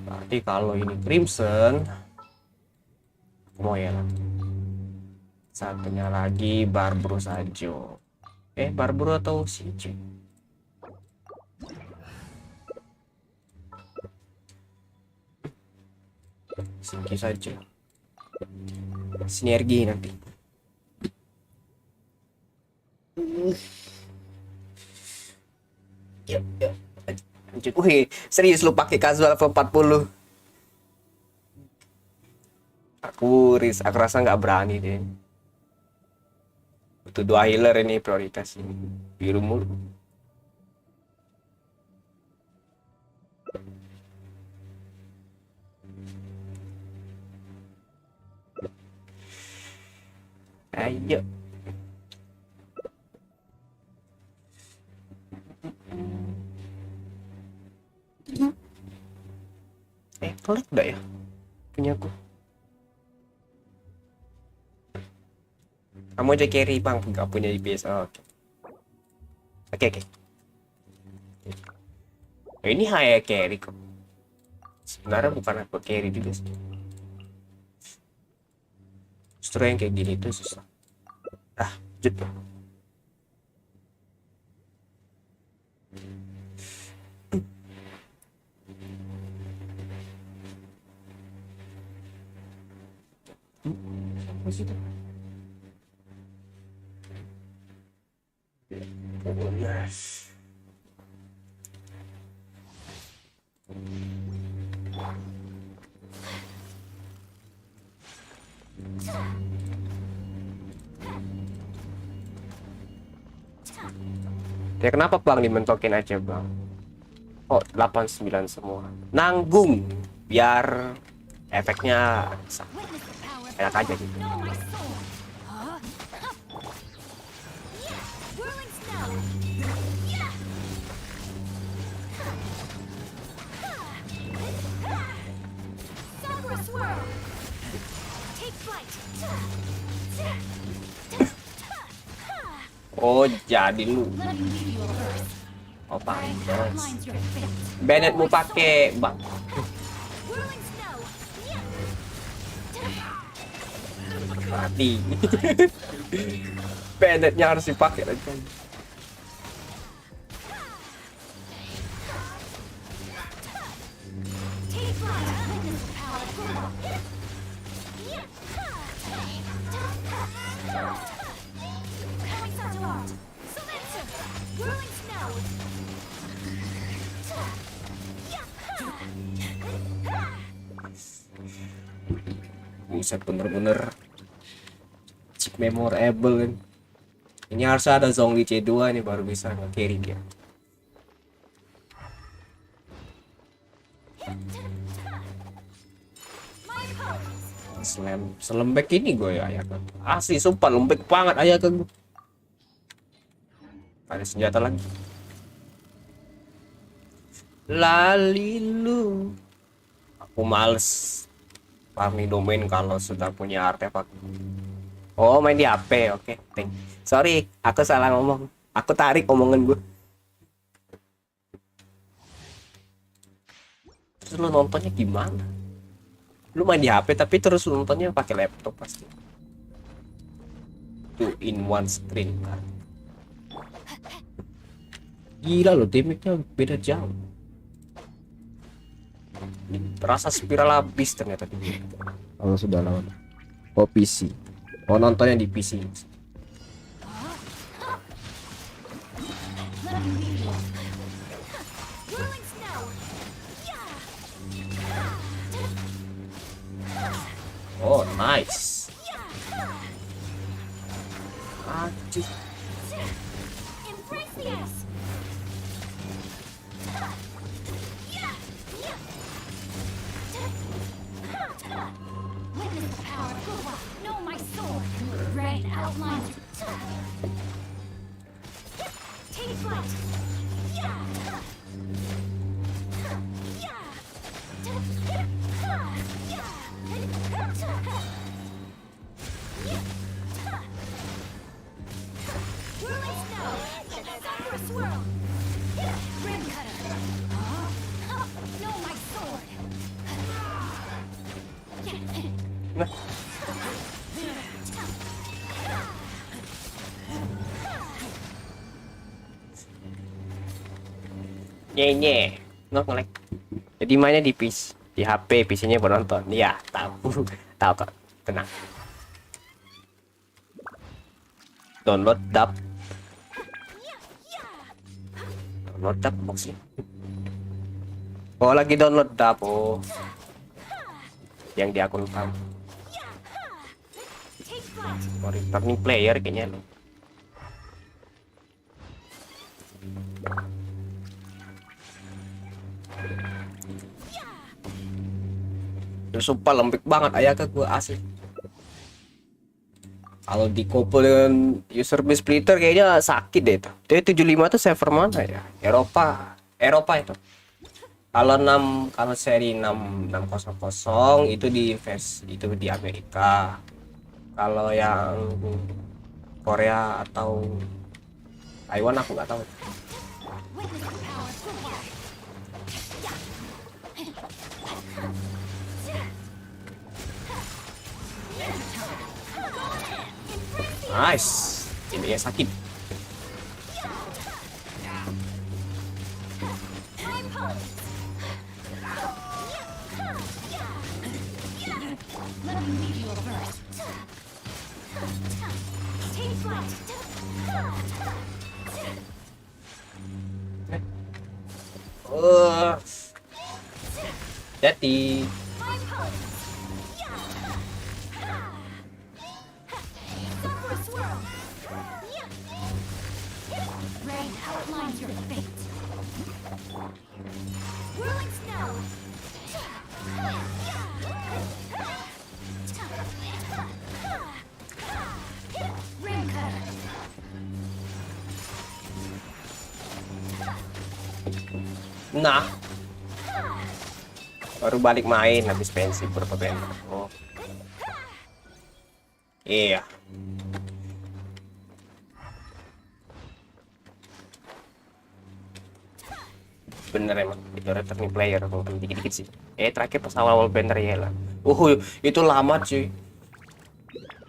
Berarti kalau ini crimson, aku mau ya. Satunya lagi barbaro sajo. Barbaro atau sijo? Singki saja. Sinergi nanti. Yuk. Lanjut. Wih, serius lu pakai casual level 40. Aku rasa nggak berani deh. Butuh 2 healer ini prioritas ini. Biru mulu. Ayo. Klik udah ya punya aku. Kamu aja carry bang, nggak punya IPS. Oke. Ini high carry kok. Sebenarnya bukan aku carry juga sih. Justru yang kayak gini tuh susah. Jut. Apa sih itu? Yes. Ya kenapa bang dimentokin aja bang? 89 semua. Nanggung biar efeknya enak aja gitu. Oh jadi lu. Oh pantes. Bennett mau pakai bang. Mati. Bennettnya harus dipakai lagi. Buset, bener-bener chip memorable kan. Ini harus ada Zhongli C2 nih baru bisa nge-carry dia. Selembek ini gue ya ayah kan. Asli sumpah lembek banget ayah kan. Ada senjata lagi. Lalilu. Aku males farming domain kalau sudah punya artefak. Oh main di HP, oke. Sorry, aku salah ngomong. Aku tarik omongan gue. Terus lu nontonnya gimana? Lu main di HP tapi terus lu nontonnya pakai laptop pasti. 2-in-1 screen kan. Gila lo, damage-nya beda jauh. Terasa spiral habis ternyata di kalau sudah lawan. Oh PC. Oh nontonnya di PC. Oh nice. Aduh. Nah. Nye, ngelek. Jadi mainnya di di HP, PC-nya penonton. Iya, tahu, tahu kok. Tenang. Download dap. Download dap maksudnya. Oh, lagi download dap. Oh, yang di akun kamu. Oh, returning player kayaknya lo. Sumpah lembek banget ayah ke gue asli. Kalau dikopel dengan user base splitter kayaknya sakit deh itu. Jadi 75 tuh server mana ya? Eropa itu. Kalau seri 6600 itu di itu di Amerika. Kalau yang Korea atau Taiwan aku nggak tahu. Nice, ini sakit. Jadi nah, baru balik main habis pensi berapa banner. Oh iya, bener emang itu returning player walaupun dikit-dikit sih. Terakhir pas awal-awal banner Yelan. Itu lama cuy.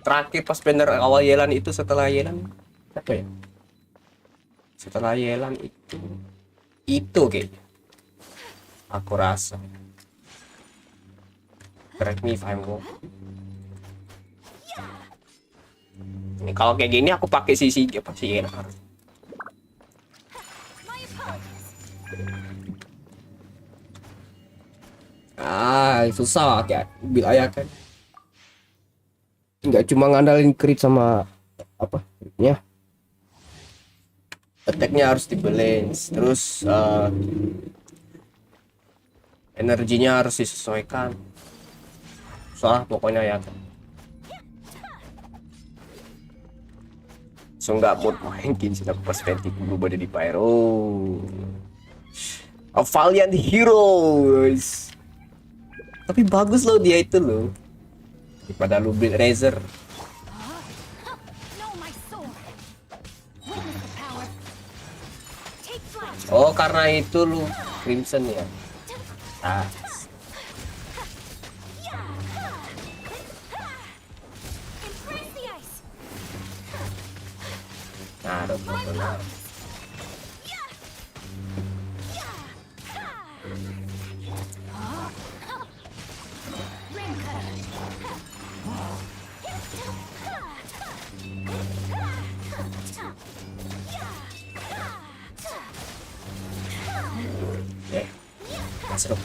Terakhir pas banner awal Yelan itu setelah Yelan apa ya? Setelah Yelan itu kayaknya. Aku rasa. Correct me if I'm wrong. Ini kalau kayak gini aku pakai sisi apa sih Yelan. Susah kayak biaya kan. Nggak cuma ngandalin crit sama apa ya, attack-nya harus di-balance, terus energinya harus disesuaikan. Soalnya pokoknya ya kan. So nggak mood main Genshin, aku perspektif berubah jadi pyro. A valiant heroes. Tapi bagus loh dia itu loh. Daripada lu build Razer. Oh, karena itu lu Crimson ya. Ah. Nah, benar. Masuk.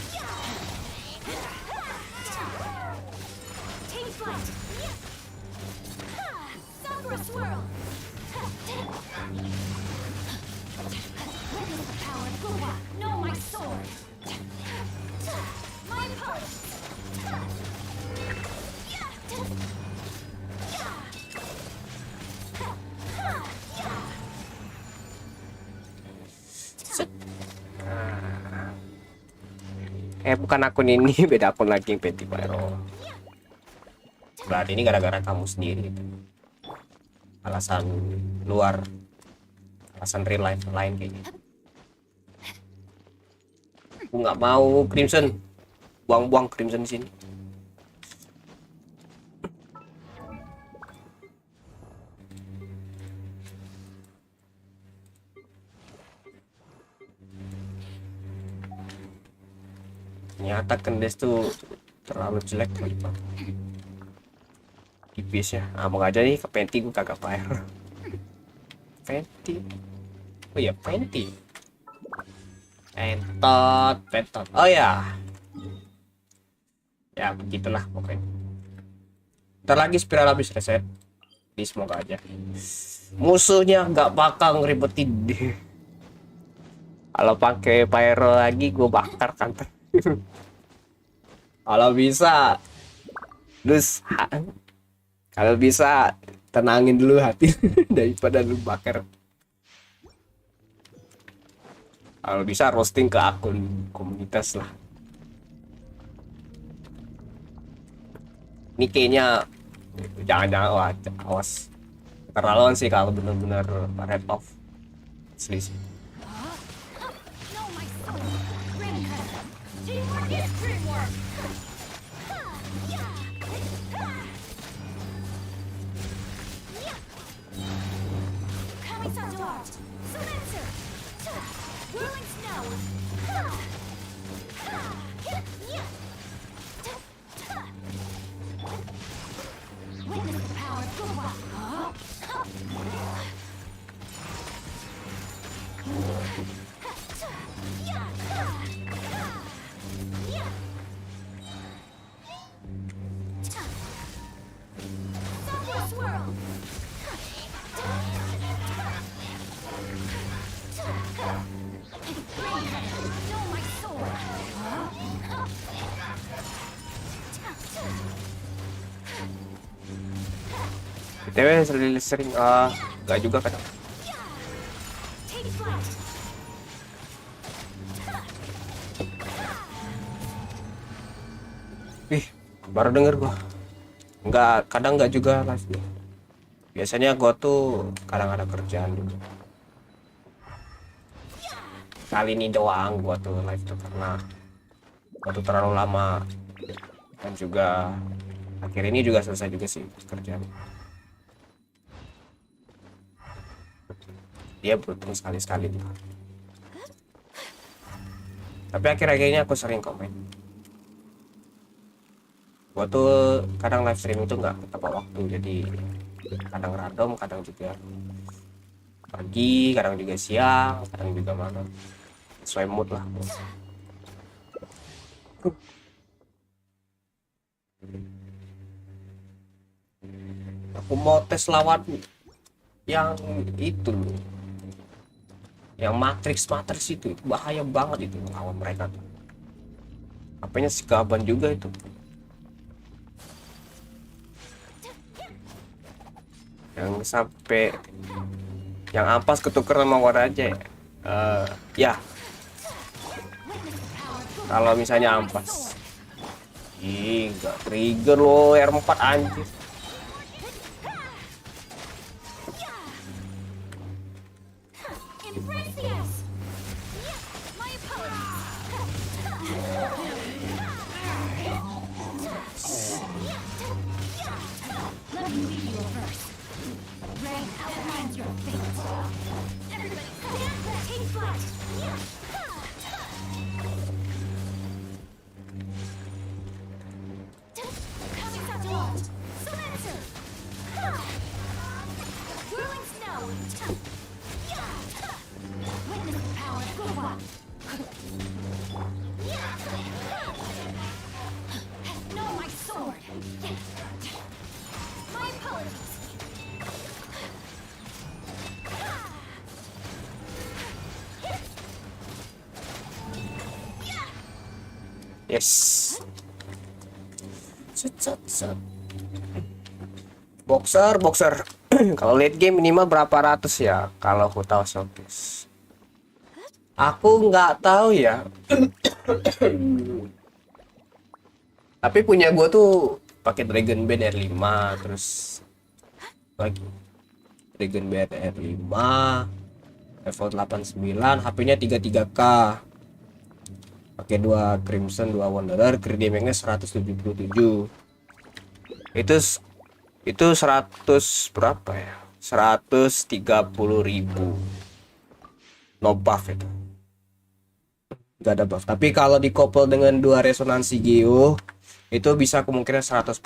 Bukan akun ini, beda akun lagi yang Peti Pyro. Berarti ini gara-gara kamu sendiri gitu. Alasan luar, alasan real life lain kayaknya. Aku nggak mau Crimson, buang-buang Crimson di sini. Ternyata kendes tuh terlalu jelek kali pak. Tipis ya. Ah mau aja nih ke Penti gue kagak fire. Penti. Oh iya Penti. Pentot. Oh ya. Ya begitulah pokoknya. Ntar lagi spiral habis reset. Di semoga aja. Musuhnya nggak bakal ngeribetin deh. Kalau pakai pyro lagi gue bakar kan. Kalau bisa. Terus kalau bisa tenangin dulu hati daripada lu bakar. Kalau bisa roasting ke akun komunitas lah. Ini kayaknya jangan-jangan awas terlaluan sih kalau bener-bener red off. Asli sih. BTW sering gak juga kadang. Ih, baru denger gua. Kadang nggak juga live nih. Biasanya gua tuh kadang ada kerjaan juga. Kali ini doang gua tuh live tuh karena gua tuh terlalu lama dan juga akhir ini juga selesai juga sih kerjaan. Dia beruntung sekali-sekali tuh. Tapi akhir-akhirnya aku sering komen. Gua tuh kadang live streaming tuh nggak tepat waktu, jadi kadang random, kadang juga pagi, kadang juga siang, kadang juga malam. Sesuai mood lah. Aku mau tes lawan yang itu loh, yang matrix itu bahaya banget itu lawan mereka tuh. Apanya si kaban juga itu. Yang sampai yang ampas ketuker sama war aja ya. Ya kalau misalnya ampas nggak trigger loh R4 anjir. Yes. Set. Boxer. Kalau late game minimal berapa ratus ya? Kalau aku tahu showcase. Aku nggak tahu ya. Tapi punya gua tuh pakai Dragon Band R5 terus lagi Dragon Band R5 level 89, HP-nya 33K. Pakai 2 Crimson, 2 Wanderer, crit damage-nya 177. Itu 100 berapa ya? 130.000. No buff itu. nggak ada buff. Tapi kalau dikoppel dengan dua resonansi geo itu bisa kemungkinan 145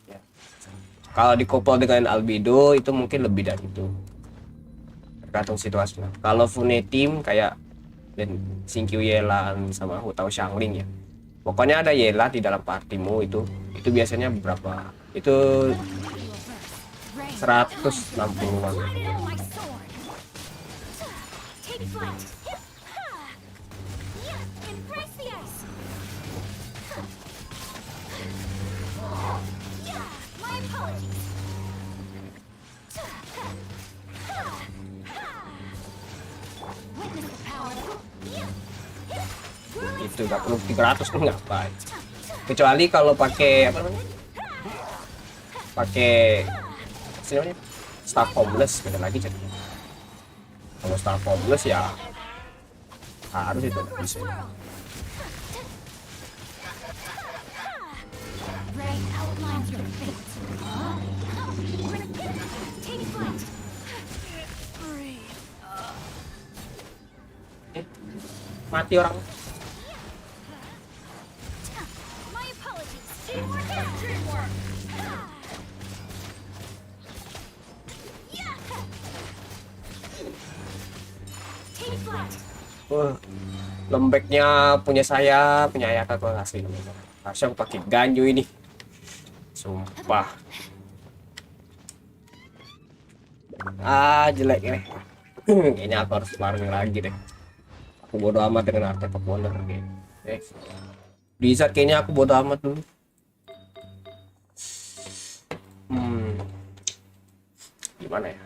ya. Kalau dikoppel dengan albedo itu mungkin lebih dari itu, tergantung situasinya. Kalau funetim kayak dan Xingqiu Yelan sama aku tahu Xiangling ya, pokoknya ada Yela di dalam partimu itu biasanya berapa, itu 160-an. Itu nggak perlu 300 pun ngapain, kecuali kalau pakai apa namanya, pakai istilahnya staff homeless, beda lagi jadi. Kalau staff homeless ya harus itu bisa. Mati orang. Lembeknya punya saya, punya ayah aku asli. Harusnya aku pakai ganyu ini, sumpah. Jelek ini. Kayaknya aku harus farming lagi deh. Aku bodo amat dengan artefak wonder kayak. Blizzard kayaknya aku bodo amat dulu. Gimana ya?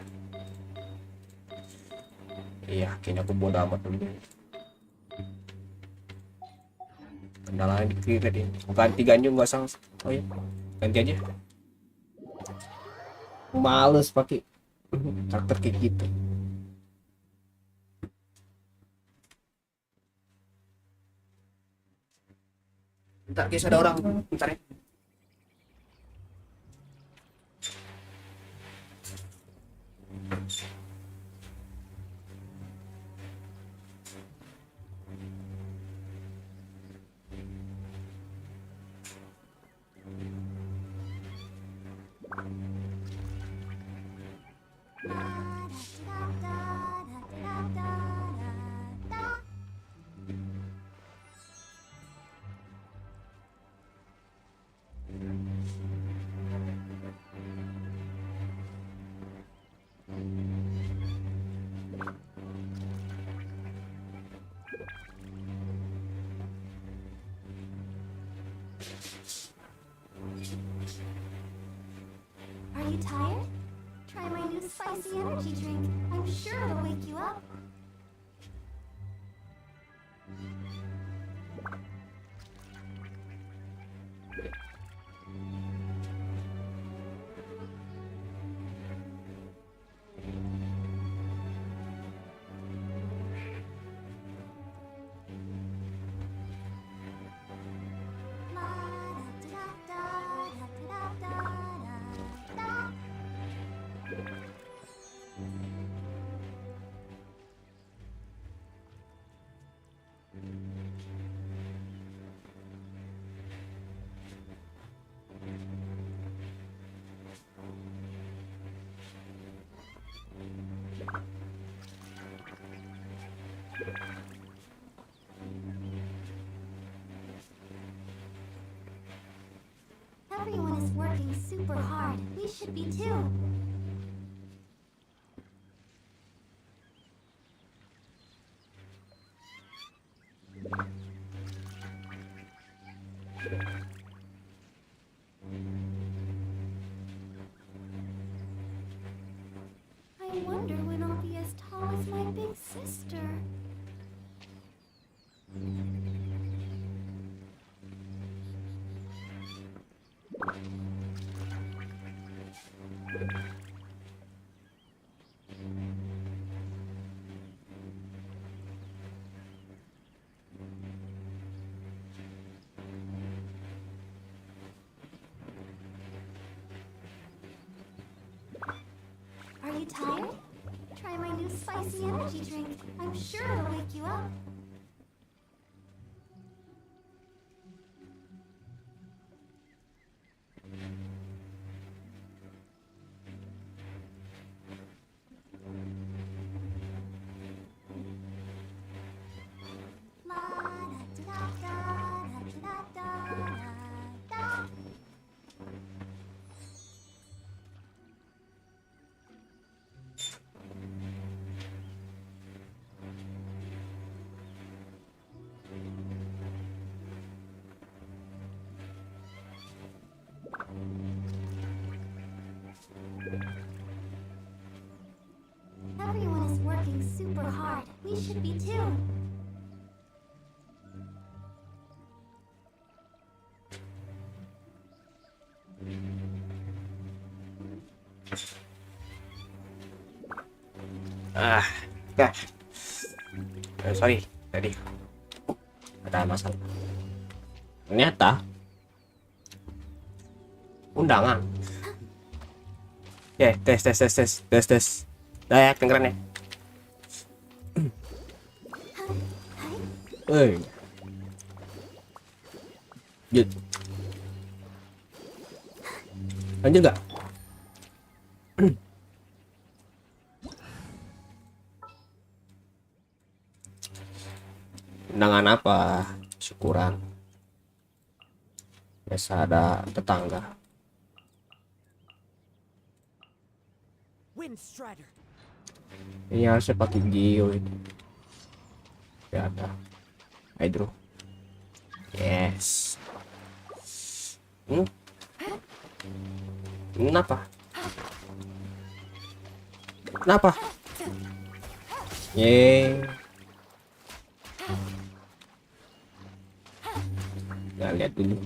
Iya, kayaknya aku bodo amat dulu. Kendalanya dikit tadi. Ganti ganju nggak sang. Oh ya, ganti aja. Males pakai karakter kayak gitu. Bentar guys, ada orang. Bentar ya. Are you tired? Try my new spicy energy drink. I'm sure it'll wake you up. Everyone is working super hard. We should be too. I wonder when I'll be as tall as my big sister. Are you tired? try my new spicy energy drink. I'm sure it'll wake you up. Everyone is working super hard. We should be too. Nah. Sorry tadi ada masalah. Ternyata undangan. Ya, tes. Dah ya, dengeran ya. Lanjut. Lanjut nggak? Undangan apa? Syukuran. Biasa ada tetangga. Ini harusnya pakai Gio ini. Ya ada. Hydro. Yes. Kenapa? Kenapa? Nah, lihat dulu.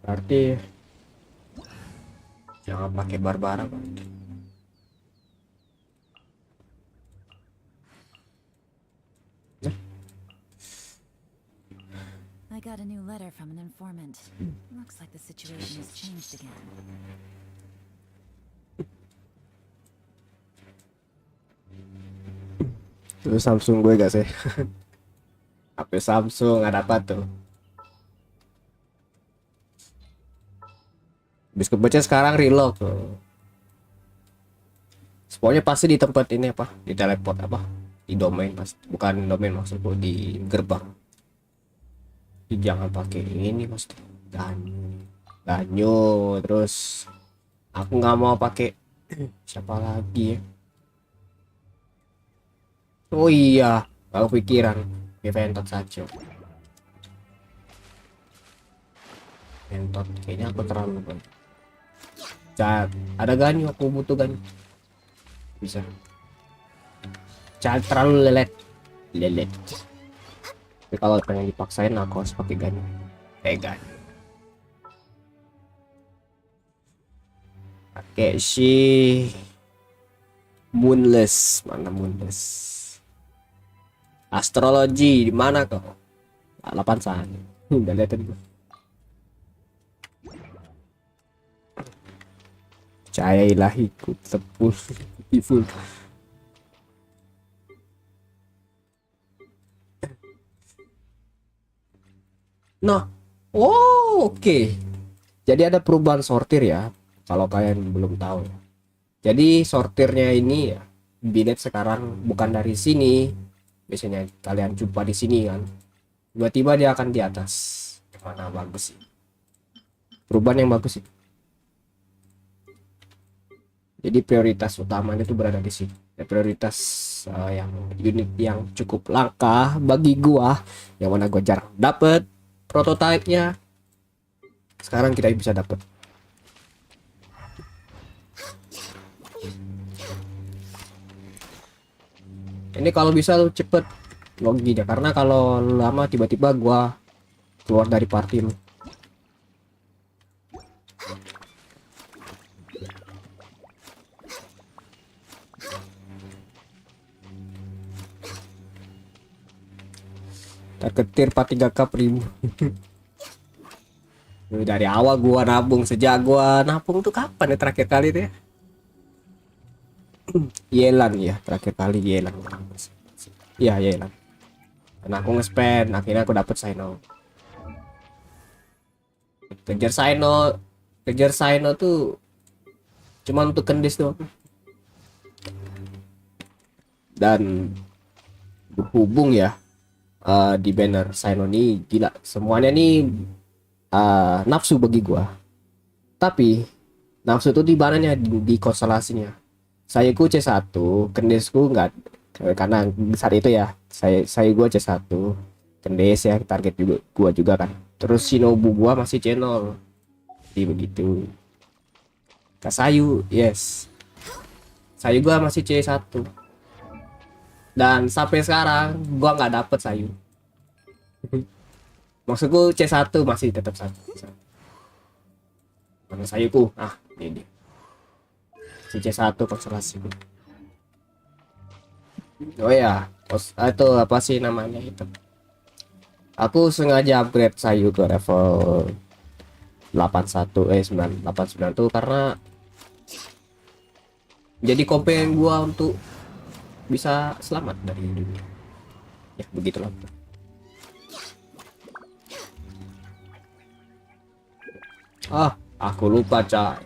Berarti jangan pakai barbara, Pak. I got a new letter from an informant. Looks like the situation has changed again. Itu Samsung gue gak sih? HP Samsung ada apa tuh? Habis kebaca sekarang reload tuh. Spawnnya pasti di tempat ini apa? Di teleport apa? Di domain pasti. Bukan domain maksudku, di gerbang. Jangan pakai ini mas, ganyo terus aku nggak mau pakai siapa lagi ya. Oh iya, kalau pikiran Ventot saja. Ventot kayaknya aku terlalu ada ganyo, aku butuh ganyo. Bisa jangan terlalu lelet. Tapi kalau pengen dipaksain aku harus pakai ganyo. Ganyo. Pakai si Moonless, mana Moonless? Astrologi di mana kau? 8 saat. Udah lihat tadi. Cahaya ilahiku tepul full. Nah, oke. Jadi ada perubahan sortir ya, kalau kalian belum tahu ya. Jadi sortirnya ini ya, binet sekarang bukan dari sini. Biasanya kalian jumpa di sini kan. Tiba-tiba dia akan di atas. Mana bagus sih. Perubahan yang bagus sih. Jadi prioritas utamanya itu berada di sini. Ya, prioritas yang unit yang cukup langka bagi gua, yang mana gua jarang dapet prototipenya. Sekarang kita bisa dapat. Ini kalau bisa lu cepet loginya, karena kalau lama tiba-tiba gua keluar dari party lu. Terketir 3K ribu. Dari awal gua nabung, sejak gua nabung tuh kapan ya terakhir kali tuh ya? Yelan ya, terakhir kali Yelan. Iya Yelan. Dan aku nge-spend, akhirnya aku dapet Sino. Kejar Sino, kejar Sino tuh cuma untuk kendis doang. Dan berhubung ya, di banner Sino nih gila, semuanya nih nafsu bagi gua. Tapi nafsu tuh di mananya, di konstelasinya. Saya ku C1, kendisku enggak, karena saat itu ya saya gua C1, kendis ya target juga gua juga kan. Terus Shinobu gua masih channel. Jadi begitu. Kasayu, yes. Sayu gua masih C1. Dan sampai sekarang gua nggak dapet Sayu. Maksudku C1 masih tetap satu. Mana Sayuku? Ah, ini dia. Si C1 konstelasi. Oh ya, itu apa sih namanya itu? Aku sengaja upgrade Sayu ke level 89 tuh karena jadi kompen gua untuk bisa selamat dari dunia. Ya, begitulah. Ah, aku lupa, Cai.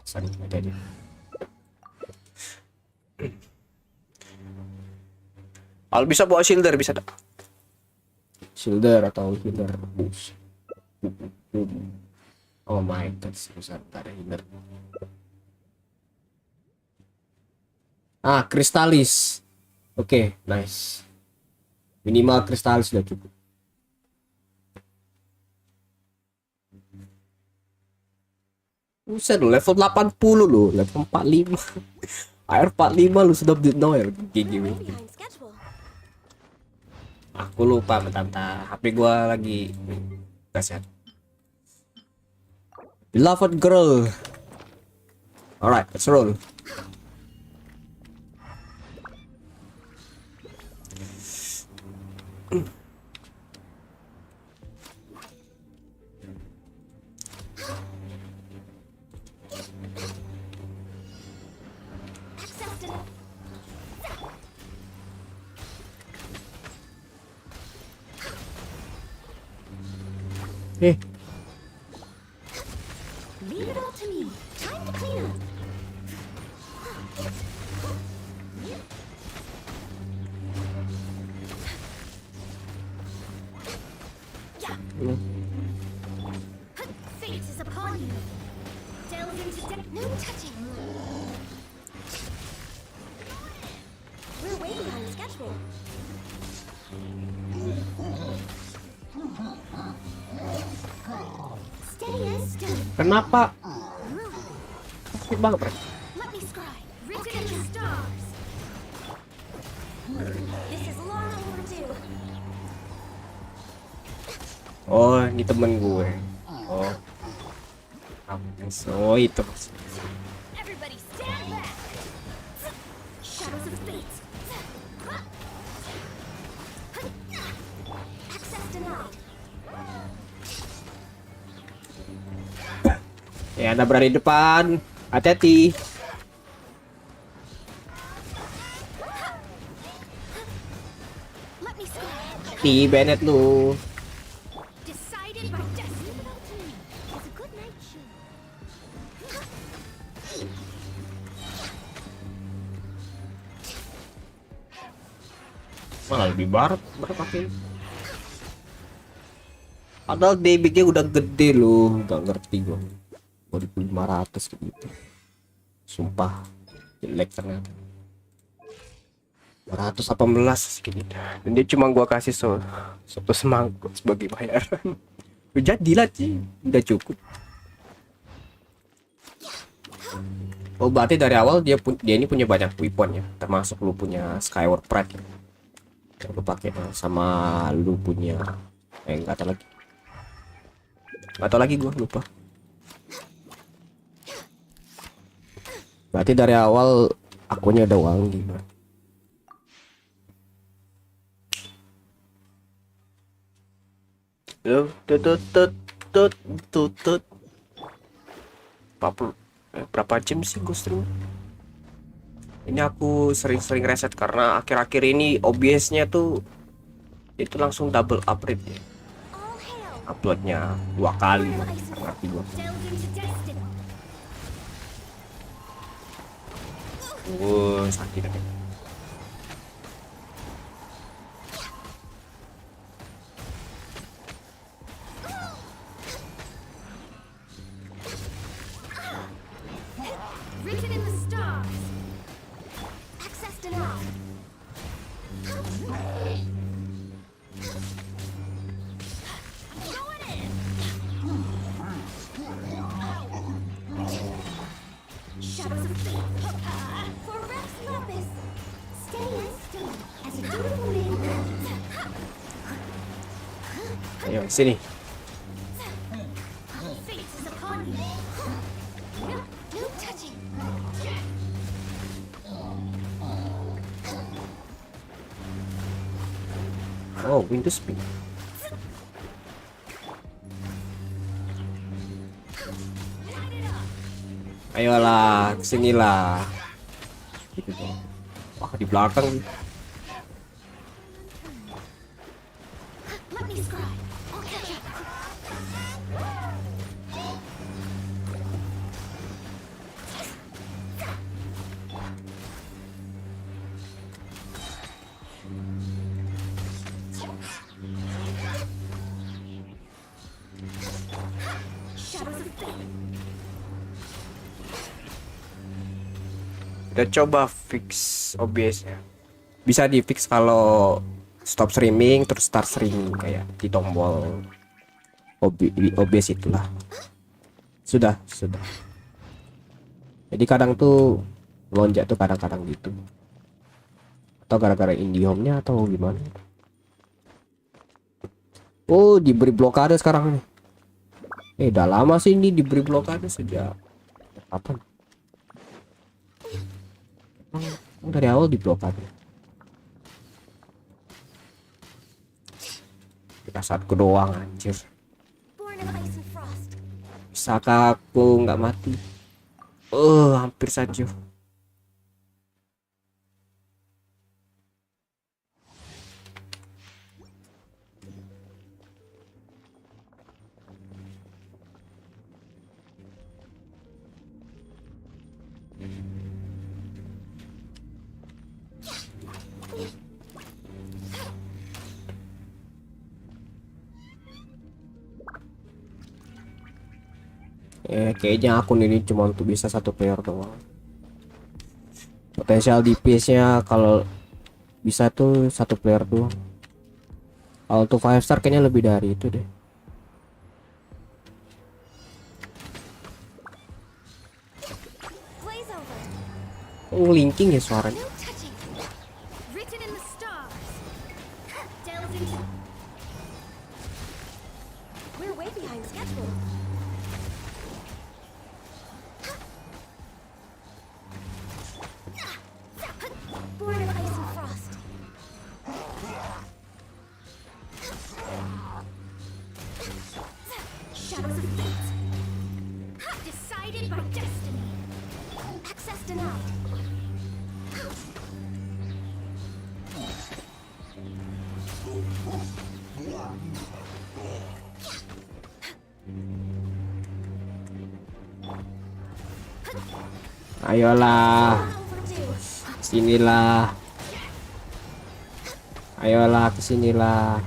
Sorry, ada dia. Kalau bisa bawa shielder bisa tak? Shielder atau healer boost. Oh my god, susah ada healer. Ah, kristalis. Oke, nice. Minimal kristalis sudah cukup. Buset, level 80 loh, level 45. AR45 lu sudah update Noel. GG. Aku lupa mentah HP gua lagi kasihan. Beloved girl. Alright, let's roll. Eh, Leave it all to me. Time to clean up. Fate is upon you. Delve into deep. No touching. We're way behind schedule. Steady as stone. kenapa? Sakit banget, Bro. Let me scribe. Written in the stars. This is long overdue. Oh, ini temen gue. Oh. Oh, itu. Everybody stand back. Shadows of fate. Access denied. Ya, ada berada di depan. Hati-hati. Let me scribe. Di Bennett lu. Decided by destiny. It's a good night show. Malah lebih barat pakai. Padahal debitnya udah gede loh, nggak ngerti gue. 2500 gitu. Sumpah jelek ternyata. 218 segini. Dan dia cuma gua kasih satu semangkuk sebagai bayaran. Jadilah sih, udah cukup. Oh berarti dari awal dia ini punya banyak weapon ya, termasuk lu punya Skyward Pride yang lu pakai sama lu punya nggak tahu lagi. Nggak tahu lagi gua lupa. Berarti dari awal akunnya ada wangi. Berapa jam sih gue stream? Ini aku sering-sering reset karena akhir-akhir ini OBS-nya tuh itu langsung double upgrade ya. Uploadnya 2 kali. Ngerti gua. Sakit deh. Written in the stars. Access denied. Going in. Shadows of fate. For Rex Lapis. Steady and still as a dutiful man. Ayo sini. Fate is upon you. No touching. Oh, Windows Speed. Ayolah, kesinilah. Gitu dong. Wah, di belakang. Let me scribe. I'll catch up. Shadows of fate. Kita coba fix OBS-nya. Bisa di fix kalau stop streaming terus start streaming kayak di tombol OBS itulah. Sudah. Jadi kadang tuh lonjak tuh kadang-kadang gitu. Atau gara-gara IndiHome-nya atau gimana. Oh, diberi blokade sekarang nih. Udah lama sih ini diberi blokade sejak kapan? Dari awal diblokade. Kita saatku doang anjir. Born of ice and frost. Bisakah aku nggak mati? Hampir saja. Kayaknya akun ini cuma untuk bisa 1 player doang. Potensial DPS-nya kalau bisa tuh 1 player doang. Kalau untuk 5 star kayaknya lebih dari itu deh. Glaze over. Linking ya suaranya. No touching. Written in the stars. Delve into. We're way behind schedule. Born of ice and frost. Shadows of fate. Decided by destiny. Access denied. Ayolah, Overdue. sinilah. Ayolah kesinilah.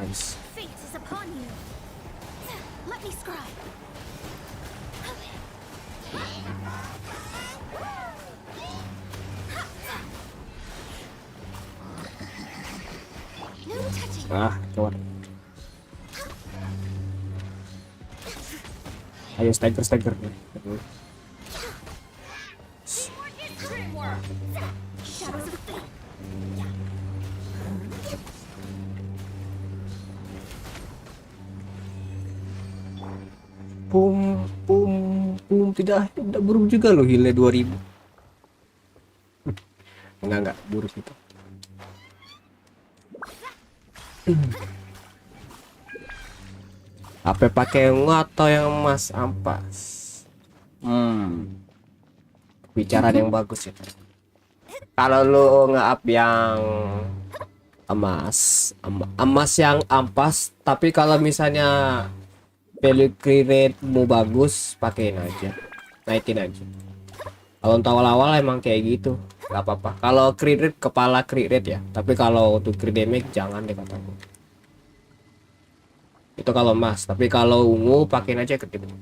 Nice. Fate is upon you. Let me scribe. No touching. Keluar. Ayo stagger. Shadows of fate. Tidak buruk juga loh heal 2000. Enggak buruk itu. Apa pakai yang atau yang emas ampas? bicaraan yang bagus ya. Kalau lu nge-up yang emas yang ampas, tapi kalau misalnya value create mu bagus, pakein aja, naikin aja. Kalau untuk awal-awal emang kayak gitu, nggak apa-apa. Kalau crit rate kepala crit rate ya, tapi kalau untuk crit damage jangan deh kataku. Itu kalau emas, tapi kalau ungu pakein aja crit damage.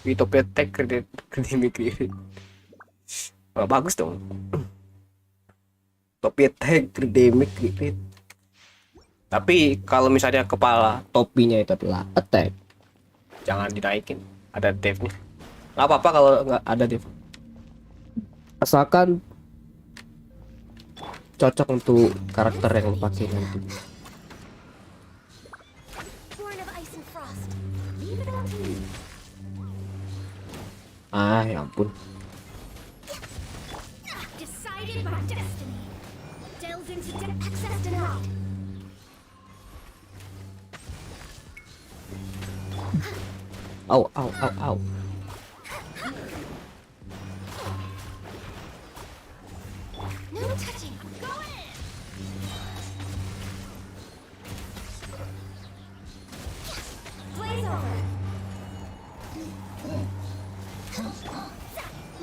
Itu petek crit damage crit rate. Oh, bagus dong. Topi attack crit damage crit rate. Tapi kalau misalnya kepala topinya itu adalah attack, jangan dinaikin, ada devnya. Nggak apa-apa kalau nggak ada dev, asalkan cocok untuk karakter yang lu pakai nanti. Born of ice and frost. Leave it all to me. Ya ampun. Decided by destiny. Delves into access denied. Au au au au. No touching. Go in. Blaze over.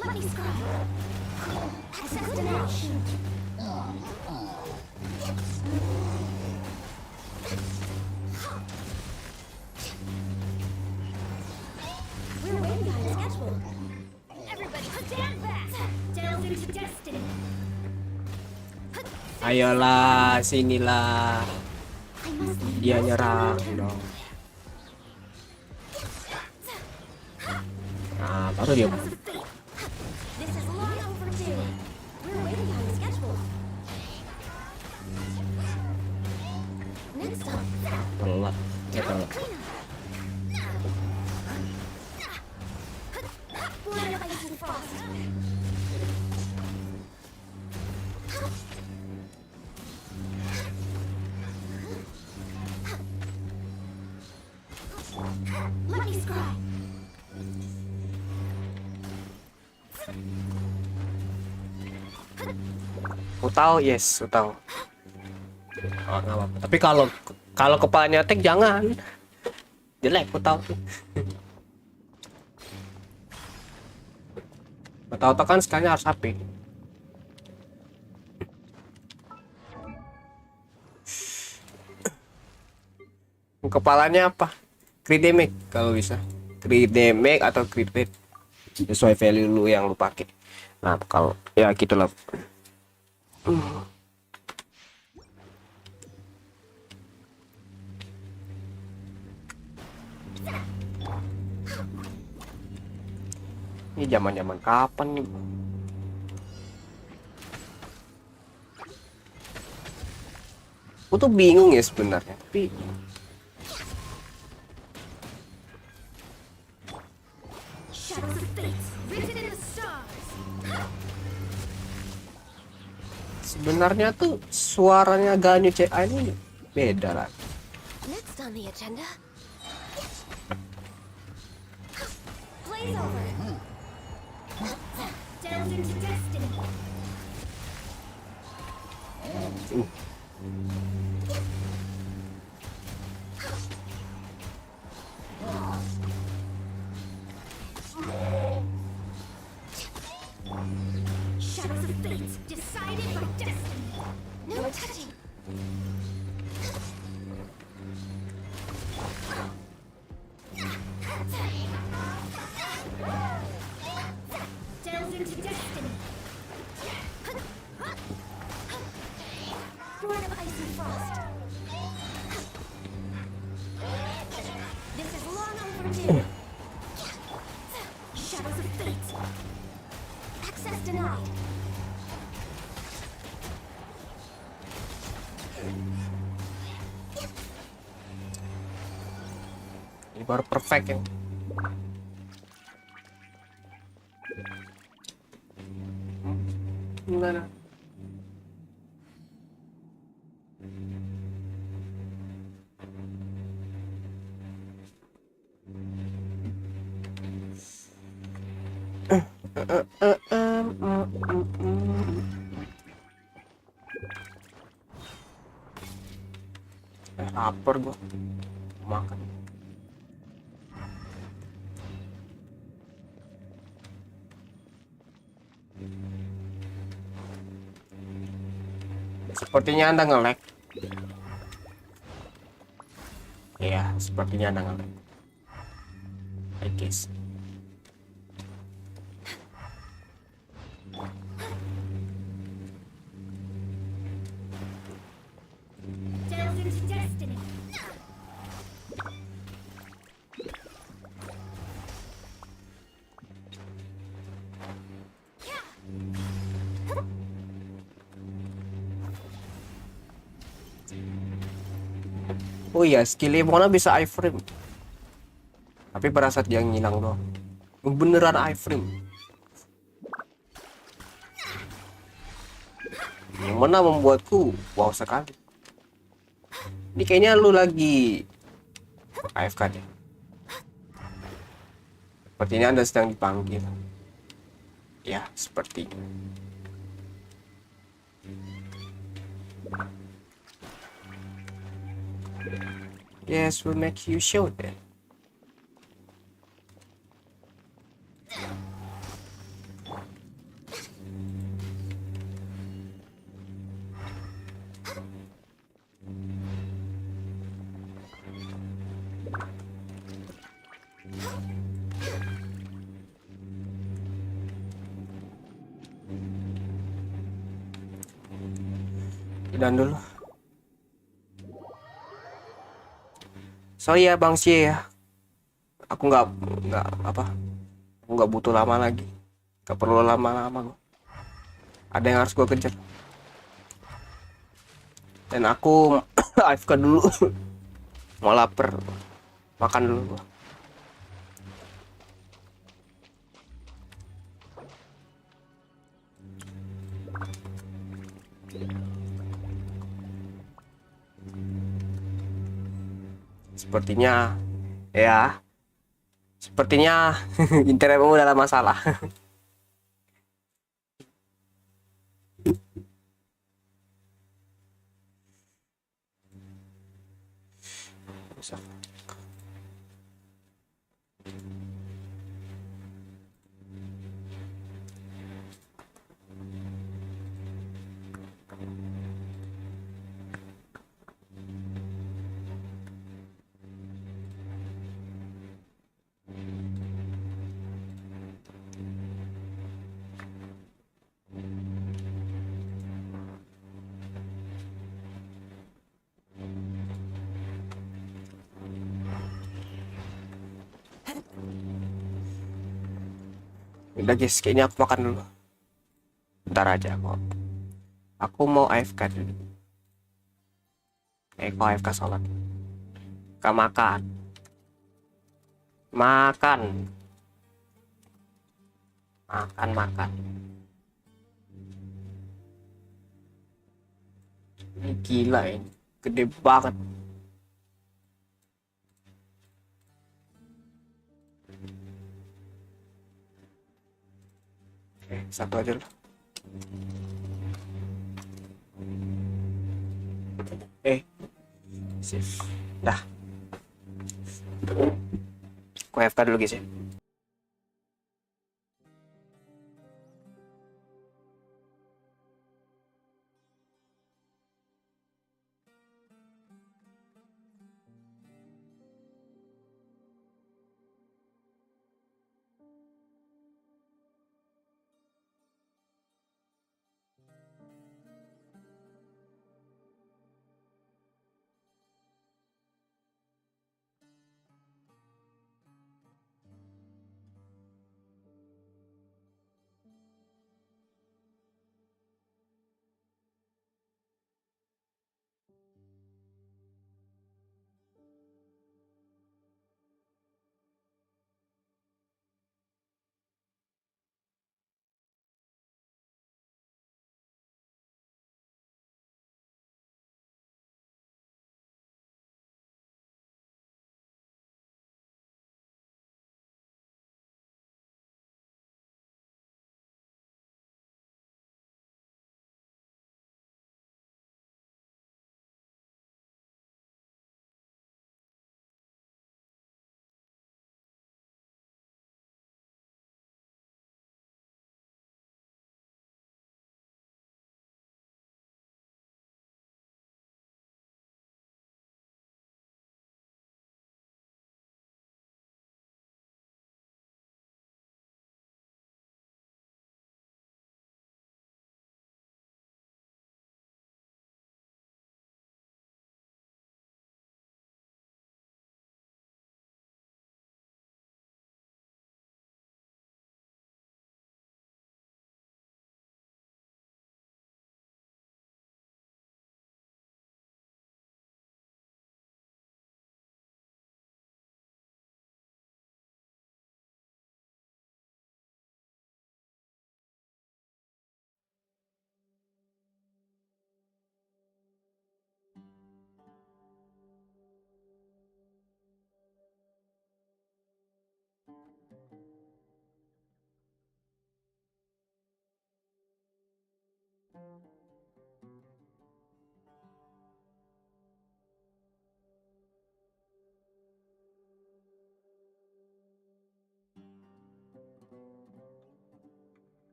Let me scry. Access denied. We're way behind schedule. Everybody stand back. Delve into destiny. Ayolah, sinilah. I must leave Dia no nyerang stone dong. unturned. Nah, baru dia. Shadows of fate. This is long overdue. We're way behind schedule. Next up. Telat. Ya Time telat. to clean up. Born of ice and frost. Let me scry. Utau, yes, utau. Oh, nggak apa-apa. Tapi kalau kepalanya attack jangan. Jelek utau. Utau kan sekalinya harus HP. Kepalanya apa? Crit damage kalau bisa. Crit damage atau crit rate. Sesuai value lu yang lu pakai. Nah, kalau ya gitulah. Ini zaman-zaman kapan nih? Aku tuh bingung ya sebenarnya, tapi Shadows of fate. Written in the stars. sebenarnya tuh suaranya Ganyu CA ini beda lah. Next on the agenda. Blaze over. Delve into destiny. Shadows of fate. Decided by destiny. No touching. Delves into destiny. Born of ice and frost. This is long overdue. Shadows of fate. Access denied. Ini baru perfect ya. Gimana? Lapar gua. Makan. Sepertinya Anda nge-lag. Iya, sepertinya Anda nge-lag. I guess. Delve into destiny. Oh iya, skill Mona bisa iframe. Tapi pada saat dia ngilang doang. Beneran iframe. Yang mana membuatku wow sekali. Ini kayaknya lu lagi AFK deh. Sepertinya Anda sedang dipanggil. Ya, sepertinya. Yes, we'll make you show that. Dan dulu. Sorry ya Bang Cie ya. Aku nggak apa. Aku nggak butuh lama lagi. Gak perlu lama-lama gua. Ada yang harus gua kejar. Dan aku AFK dulu. Mau lapar. Makan dulu gua. Sepertinya ya. Sepertinya internetmu dalam masalah. Udah guys, kayaknya aku makan dulu. Bentar aja kok. Aku mau AFK dulu. Kok AFK sholat. Kak makan. Makan. Makan. Ini gila ini. Gede banget. Satu aja lah. Sip. Dah. Aku AFK dulu guys ya.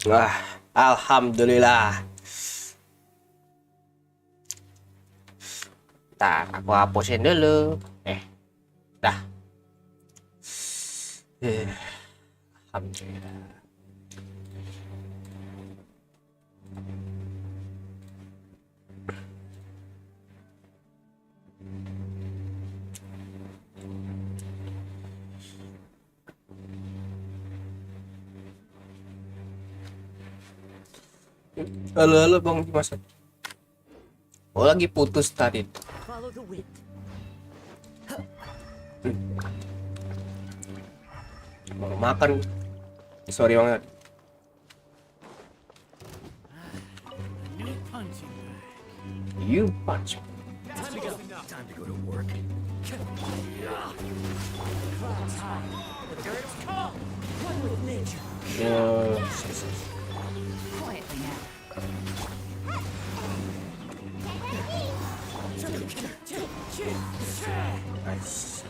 Wah, alhamdulillah. Ntar aku hapusin dulu. Dah. Alhamdulillah. Halo Bang Dimas. Oh lagi putus tadi. Follow the wind. Mau makan. Sorry banget. New punching bag. You punch. Time to go to work. Clouds high. The dirt is cold. One with nature. Quietly now. Nice.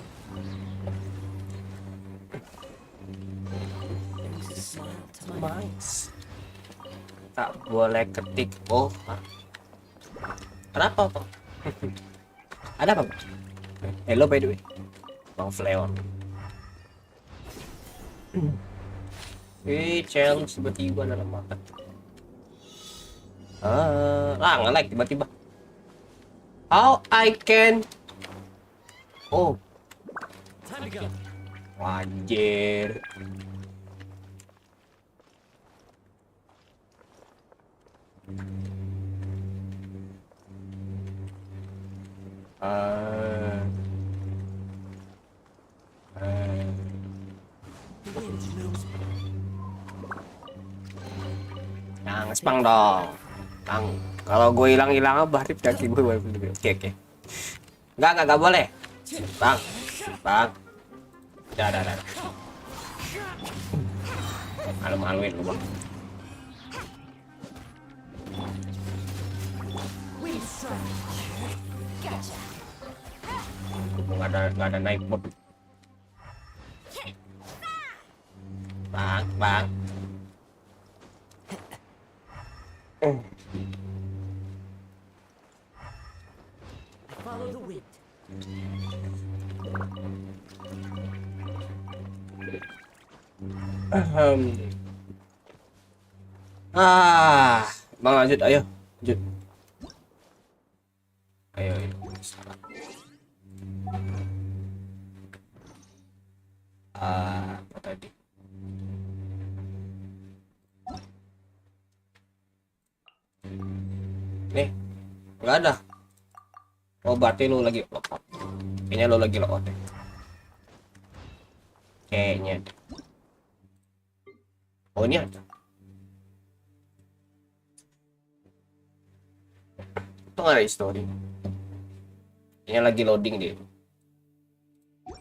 Brings a smile to my Nice. Tak boleh ketik. Oh. Kenapa Pak? Ada apa Pak? Hello by the way. Bang Fleon. Challenge tiba-tiba dalam makan. Nge-lag tiba-tiba. How I can? Oh. Time to go. Anjir. Nah, ngespang dong. Bang, kalau gue hilang berarti kaki gue. Oke. Enggak boleh. Bang. Dah. Malu-maluin lu, Bang. Nggak ada naik bot. Bang. follow the wind. Bang lanjut, ayo. Lanjut. Ayo. Apa tadi? Nih, nggak ada. Oh, berarti lu lagi logout. Kayaknya lu lagi logout deh. Kayaknya. Oh, ini ada. Itu nggak ada history. Kayaknya lagi loading deh.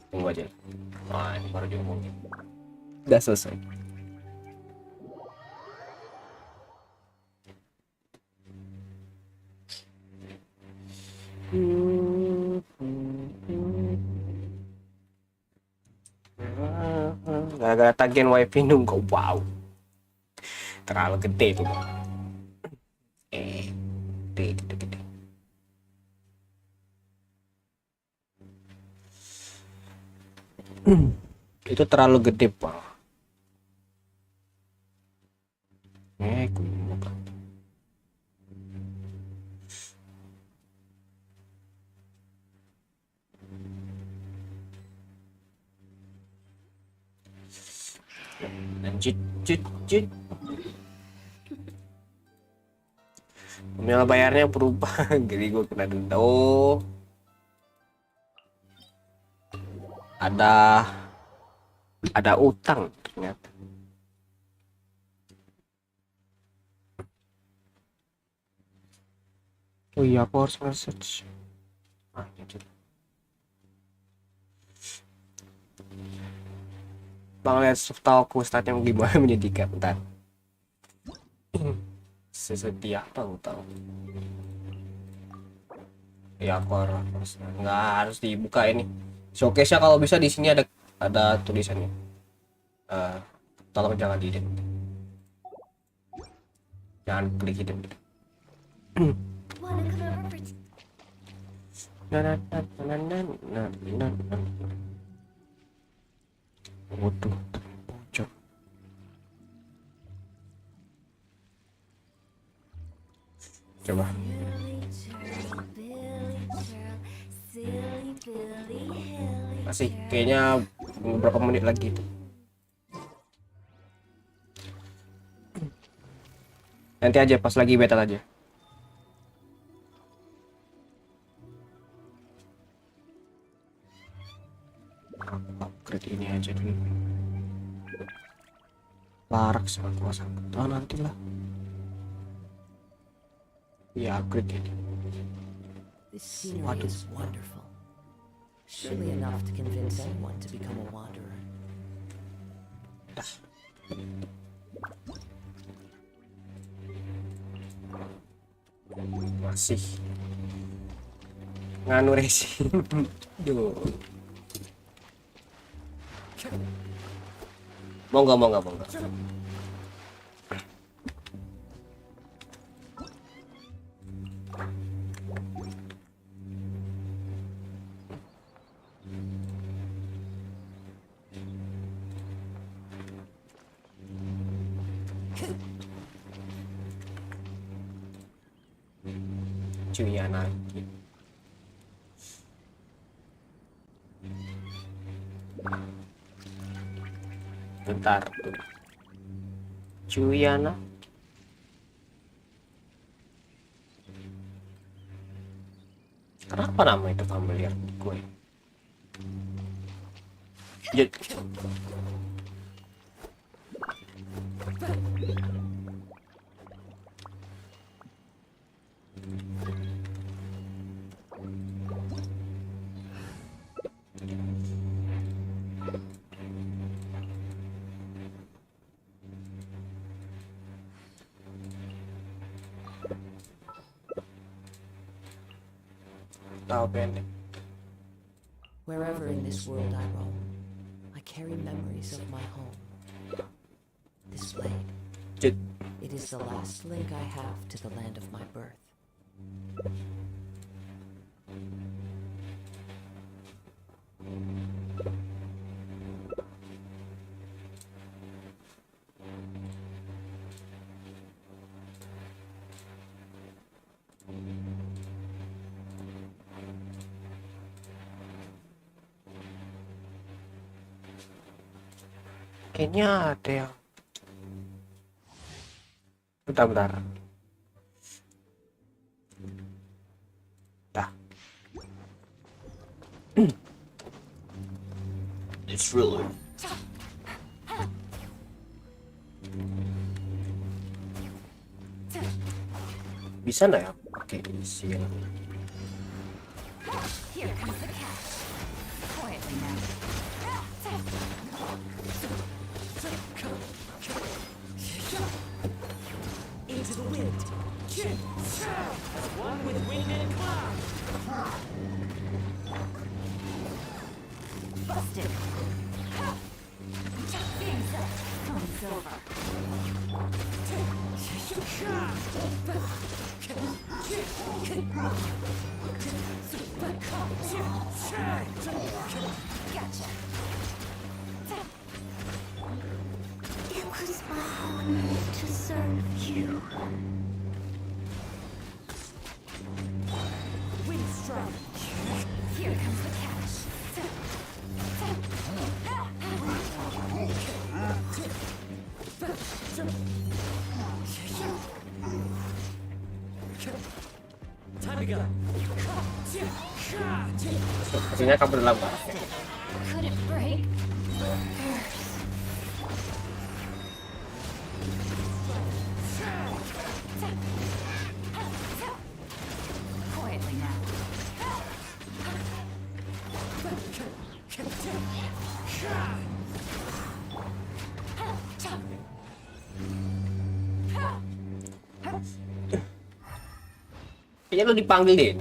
Tunggu aja. Nah, ini baru diomongin. Udah selesai. Gara-gara tagihan wifi nunggu. Wow, terlalu gede tuh. Gede. Itu terlalu gede, Pak. Lanjut. Nominal bayarnya berubah. Jadi gue kena denda. Oh, ada utang ternyata. Oh iya, aku harus nge-search. Bang, lihat tahu aku statnya gimana menyedihkan. Bentar. Sesedih apa aku tahu. Ya, aku harus nggak harus dibuka ini. Showcase-nya kalau bisa di sini ada tulisannya. Tolong jangan di-delete. Jangan klik itu. Wanna come over for Waduh, bocor. Coba. Masih kayaknya beberapa menit lagi itu. Nanti aja pas lagi beta aja. Upgrade ini aja dulu. Larak sama kuasa. Oh nantilah. Ya upgrade ini. This scenery is wonderful. Surely enough to convince anyone to become a wanderer. Dah. Masih nganu resin. Duh. Monggo. Cuy anak. Bentar tuh. Cuyana. Kenapa nama itu familiar gue? Jadi tahu pendek. Wherever in this world I roam, I carry memories of my home. This blade, it is the last link I have to the land of my birth. Kayaknya ada yang bentar. Dah. It's really bisa nggak ya pakai isi yang Here comes the cash. Quietly now. Into the wind. One with wind and cloud. Busted. Being set. Come silver. Gotcha. It was my honor to serve you. Wind strike. Here comes the cash. Time to go. sepertinya kabur lambat. Could it break? Quietly now. Kayaknya lu dipanggil deh.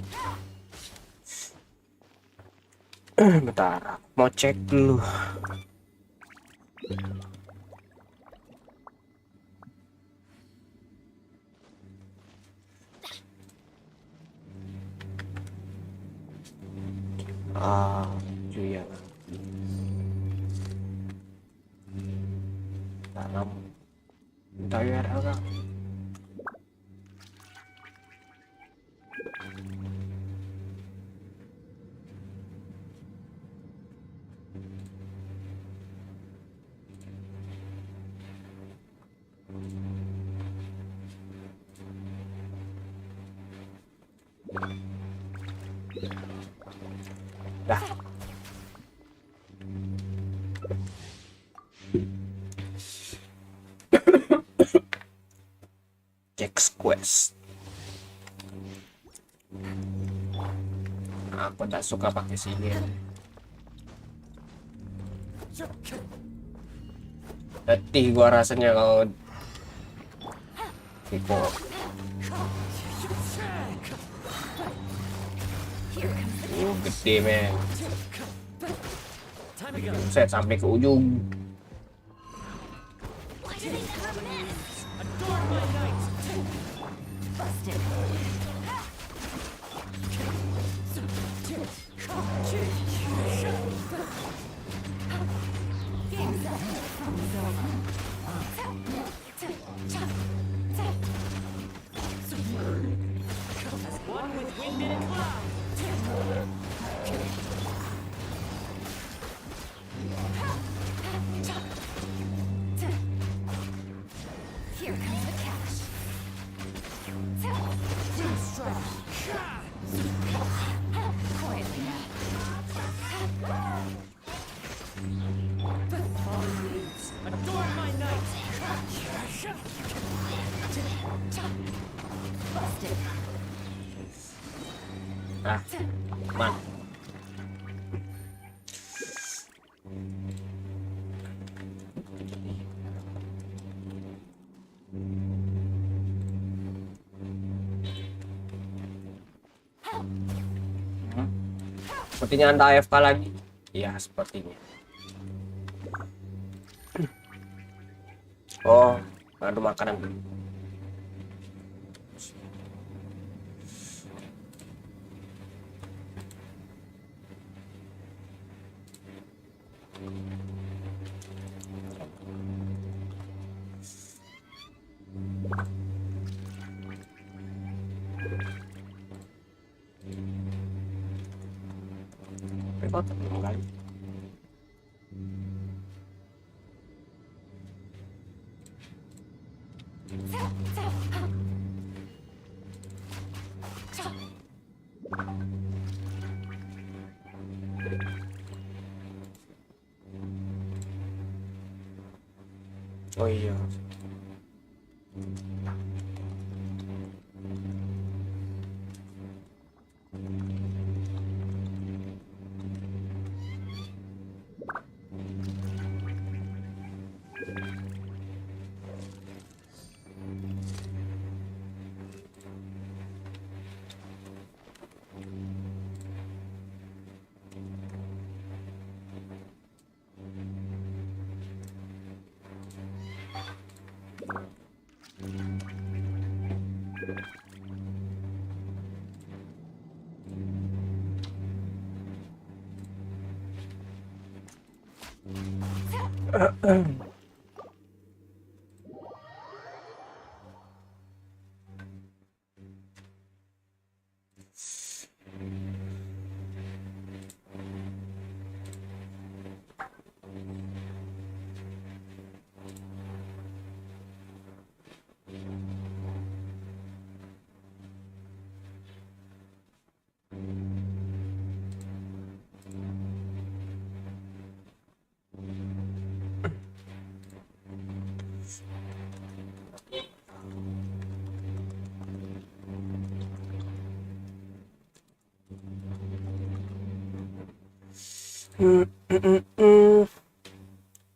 Bentar, mau cek dulu. cuy ya. Dalam bayar enggak? Dah. Jack's Quest. Aku tak suka pakai sihir. Letih gua rasanya kalau Kiko. Gede men. Set sampai ke ujung. Man. Sepertinya Anda AFK lagi. Iya, sepertinya. Oh, ada makanan dulu. Oh iya.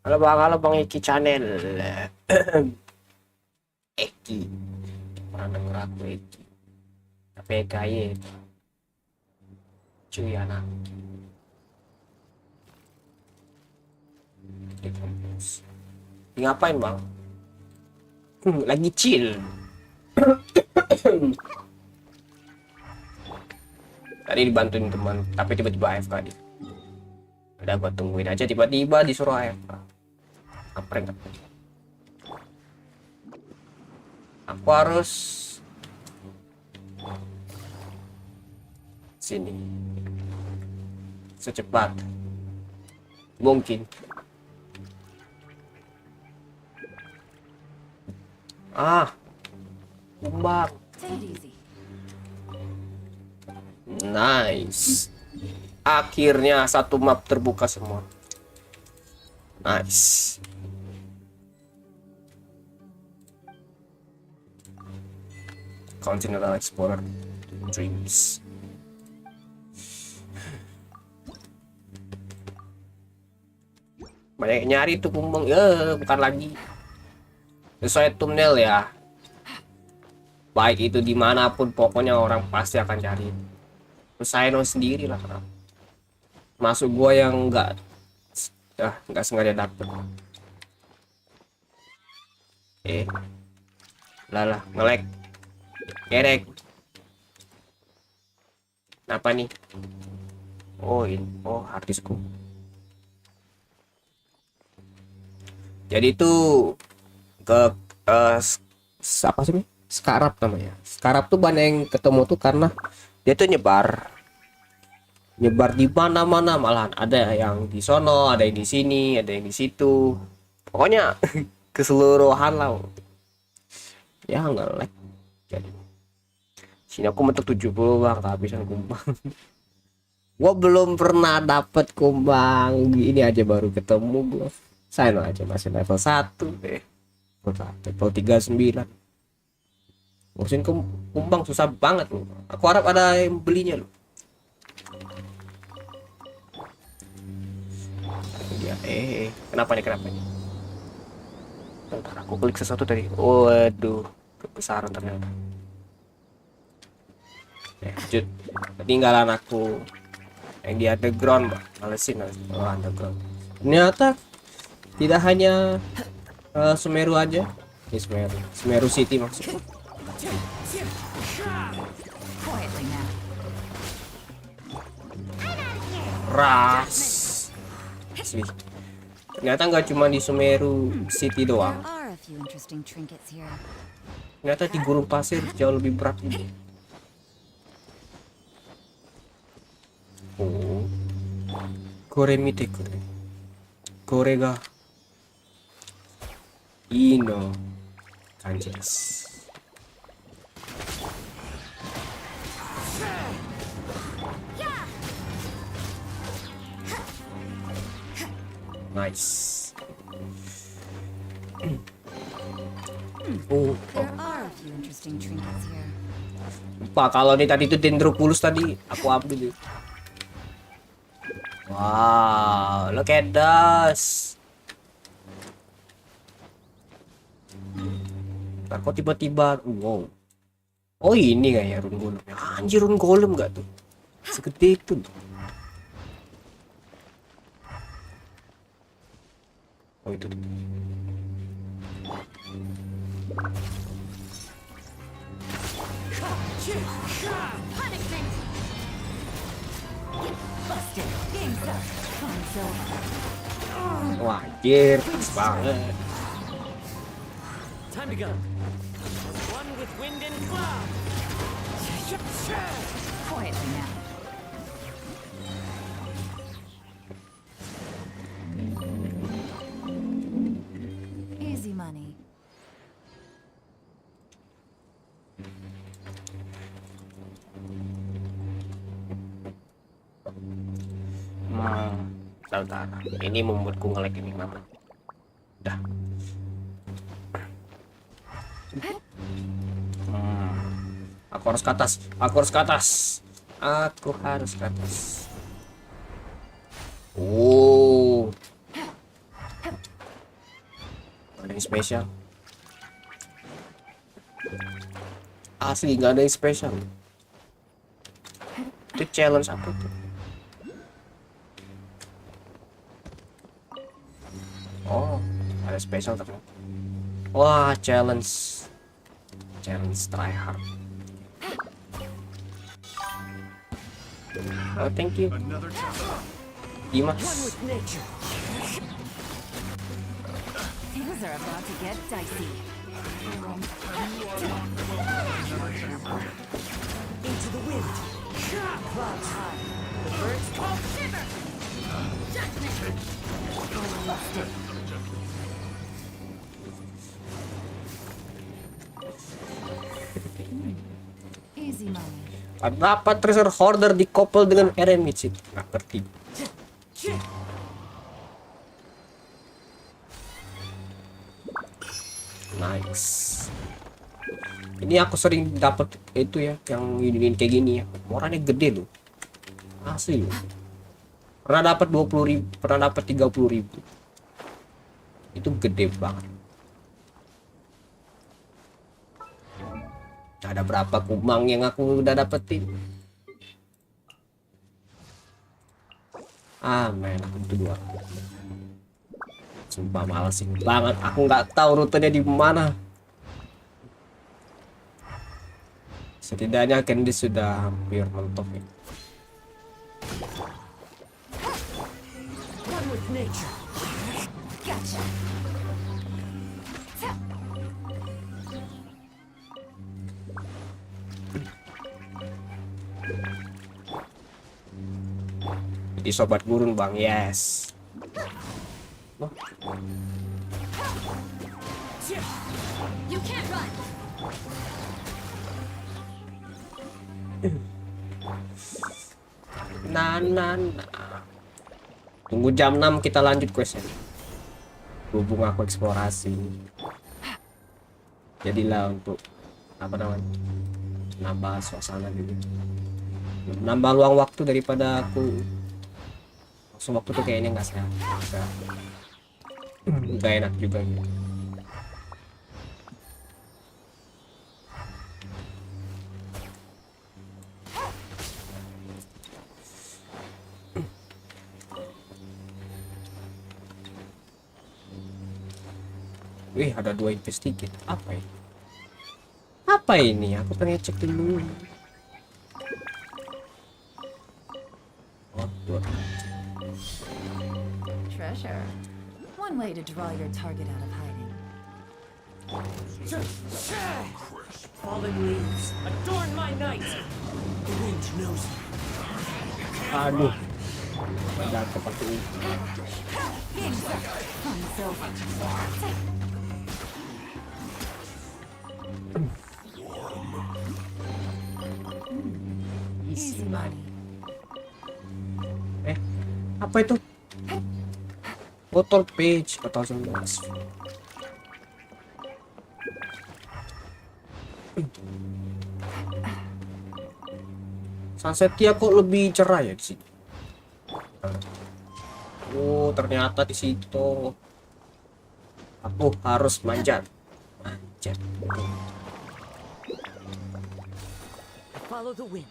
Halo bang Eki channel. Eki pernah denger aku Eki tapi EKY cuy anak di kampus. Ngapain bang? Lagi chill. Tadi dibantuin teman, tapi tiba-tiba AFK dia. Udah gua tungguin aja, tiba-tiba disuruh AFK. Prank. Aku harus sini secepat mungkin. Kumbang. Nice. Akhirnya satu map terbuka semua. Nice. Continental Explorer Dreams. Banyak nyari tuh kumbang, bukan lagi sesuai thumbnail ya. Baik itu dimanapun, pokoknya orang pasti akan cari. Terus saya sendiri lah, masuk gua yang nggak sengaja dapet. Lah ngelek, kerek. Apa nih? Harddiskku. Jadi itu apa sih? Scarab namanya. Scarab tuh banyak yang ketemu tuh karena dia tuh nyebar di mana-mana, malahan ada yang di sono, ada yang di sini, ada yang di situ. Pokoknya keseluruhan lah. Ya nge-lag. Jadi sini aku mentok 70 bang, kehabisan kumbang. Gua belum pernah dapet kumbang ini aja, baru ketemu gua. Saya aja masih level 1 deh. Level 39. Ngurusin kumbang susah banget loh. Aku harap ada yang belinya loh. Ya, kenapa nih? Bentar, aku klik sesuatu tadi. Waduh, kebesaran ternyata. Lanjut. Ketinggalan aku yang di underground, Mbak. Malesin underground. Ternyata tidak hanya Semeru aja. Ini Semeru City maksudnya. Ras. Ternyata nggak cuma di Semeru City doang. Ternyata di gurun pasir jauh lebih berat ini. Koremite Korega Ino Kanjis. Nice. Lupa kalau nih tadi itu Dendroculus tadi aku ambil. Wow, look at this. Ntar kok tiba-tiba, wow. Oh ini kayak rune golem. Anjir, rune golem gak tuh? Segede itu. Oh itu. Wah, anjir, pas banget. Time to go. One with wind and cloud. Quietly now. Easy money. Bentar. Ini membuatku nge-lag ini kenapa? Udah. Aku harus ke atas. Oh. Ada yang spesial. Asli nggak ada yang spesial. Itu challenge apa tuh? Oh, ada spesial ternyata. Wah, challenge try hard. Oh, thank you. Another time. Dimas. Things are about to get dicey. Into the wind. Clouds high. The birds all shiver. Easy money. Apa treasure hoarder dikoppel dengan eremit sih? Nggak ngerti. Nice. Ini aku sering dapat itu ya, yang ini kayak gini ya. Orangnya gede loh. Asli loh. Pernah dapat 20.000, pernah dapat 30.000. Itu gede banget. Ada berapa kumang yang aku udah dapetin? Men, aku butuh 2. Sumpah malesin banget. Aku nggak tahu rutenya di mana. Setidaknya Candice sudah hampir mentok ya. One with nature. Gotcha. Jadi sobat gurun bang, yes. Oh. You can't run. Nah. Tunggu jam 6 kita lanjut questnya. Hubung aku eksplorasi. Jadilah untuk apa namanya? Nambah suasana gitu. Nambah luang waktu daripada aku langsung waktu tuh kayaknya nggak sehat. Nggak enak juga gitu. Wih, ada 2 investigate. Apa ini? Apa ini? Aku pengen cek dulu. Oh, 2. Treasure. One way to draw your target out of hiding. Fallen leaves adorn my night. The wind knows me. Aduh. Ada tempat ini. Fun silver. Easy money. Apa itu? Botol page 4011. Sunsetnya kok lebih cerah ya di sini. Oh, ternyata di situ aku harus manjat. Follow the wind.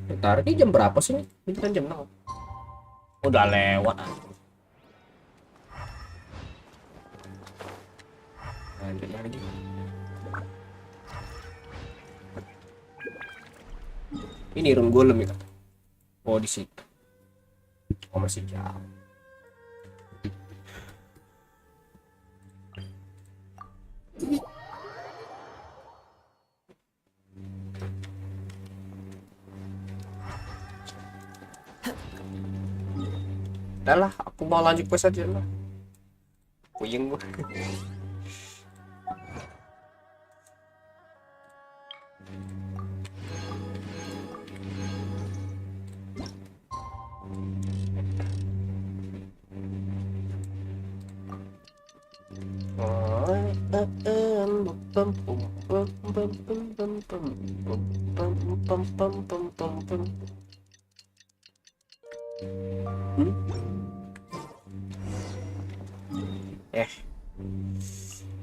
Bentar, ini jam berapa sih nih? Ini kan jam 6. Udah lewat. Lanjut lagi. Ini rune golem ya. Oh, di situ. Oh, masih jauh. Udah lah, aku mau lanjut quest aja lah. Puyeng gua.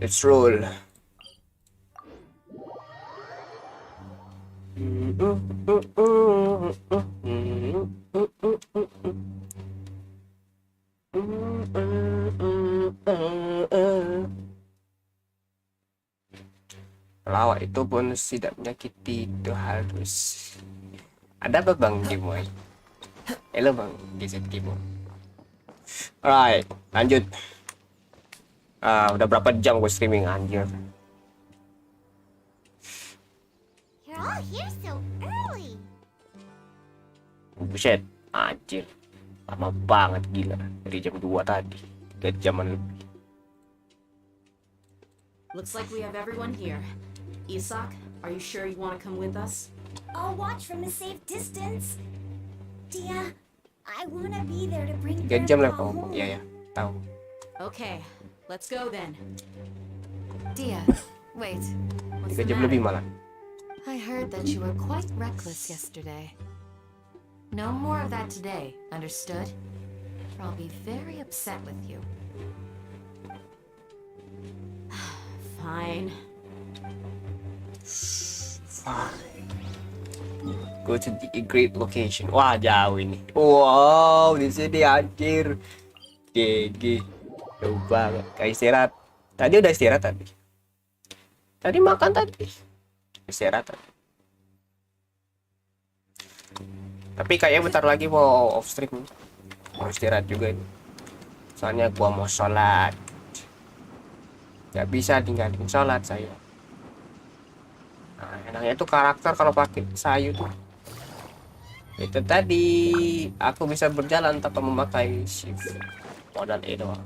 Let's roll. Pelawak itu bonus tidak menyakiti, itu harus. Ada apa bang Gimoy? Halo bang GZ Gimoy. Alright, lanjut. Udah berapa jam gue streaming anjir. You're all here so early. Buset, anjir. Lama banget gila. Dari jam 2 tadi. 3 jaman lebih. Looks like we have everyone here. Isak, are you sure you want to come with us? I'll watch from a safe distance. Dia, I wanna be there to bring 3 jam lah Grandpa kamu. home. Iya ya, tahu. Okay, let's go then. Dia, wait. What's 3 the jam lebih matter? malah. I heard that you were quite reckless yesterday. No more of that today, understood? Or I'll be very upset with you. Fine. Go to the great location. Wah, jauh ini. Wow, di sini anjir. GG. Jauh banget. Kayak istirahat. Tadi udah istirahat tadi. Tadi makan tadi. Istirahat tadi. Tapi kayaknya bentar lagi mau off stream. Mau istirahat juga ini. Soalnya gua mau sholat. Gak bisa tinggalin sholat saya. Nah, enaknya tuh karakter kalau pakai sayu tuh. Itu tadi aku bisa berjalan tanpa memakai shift. Modal E doang.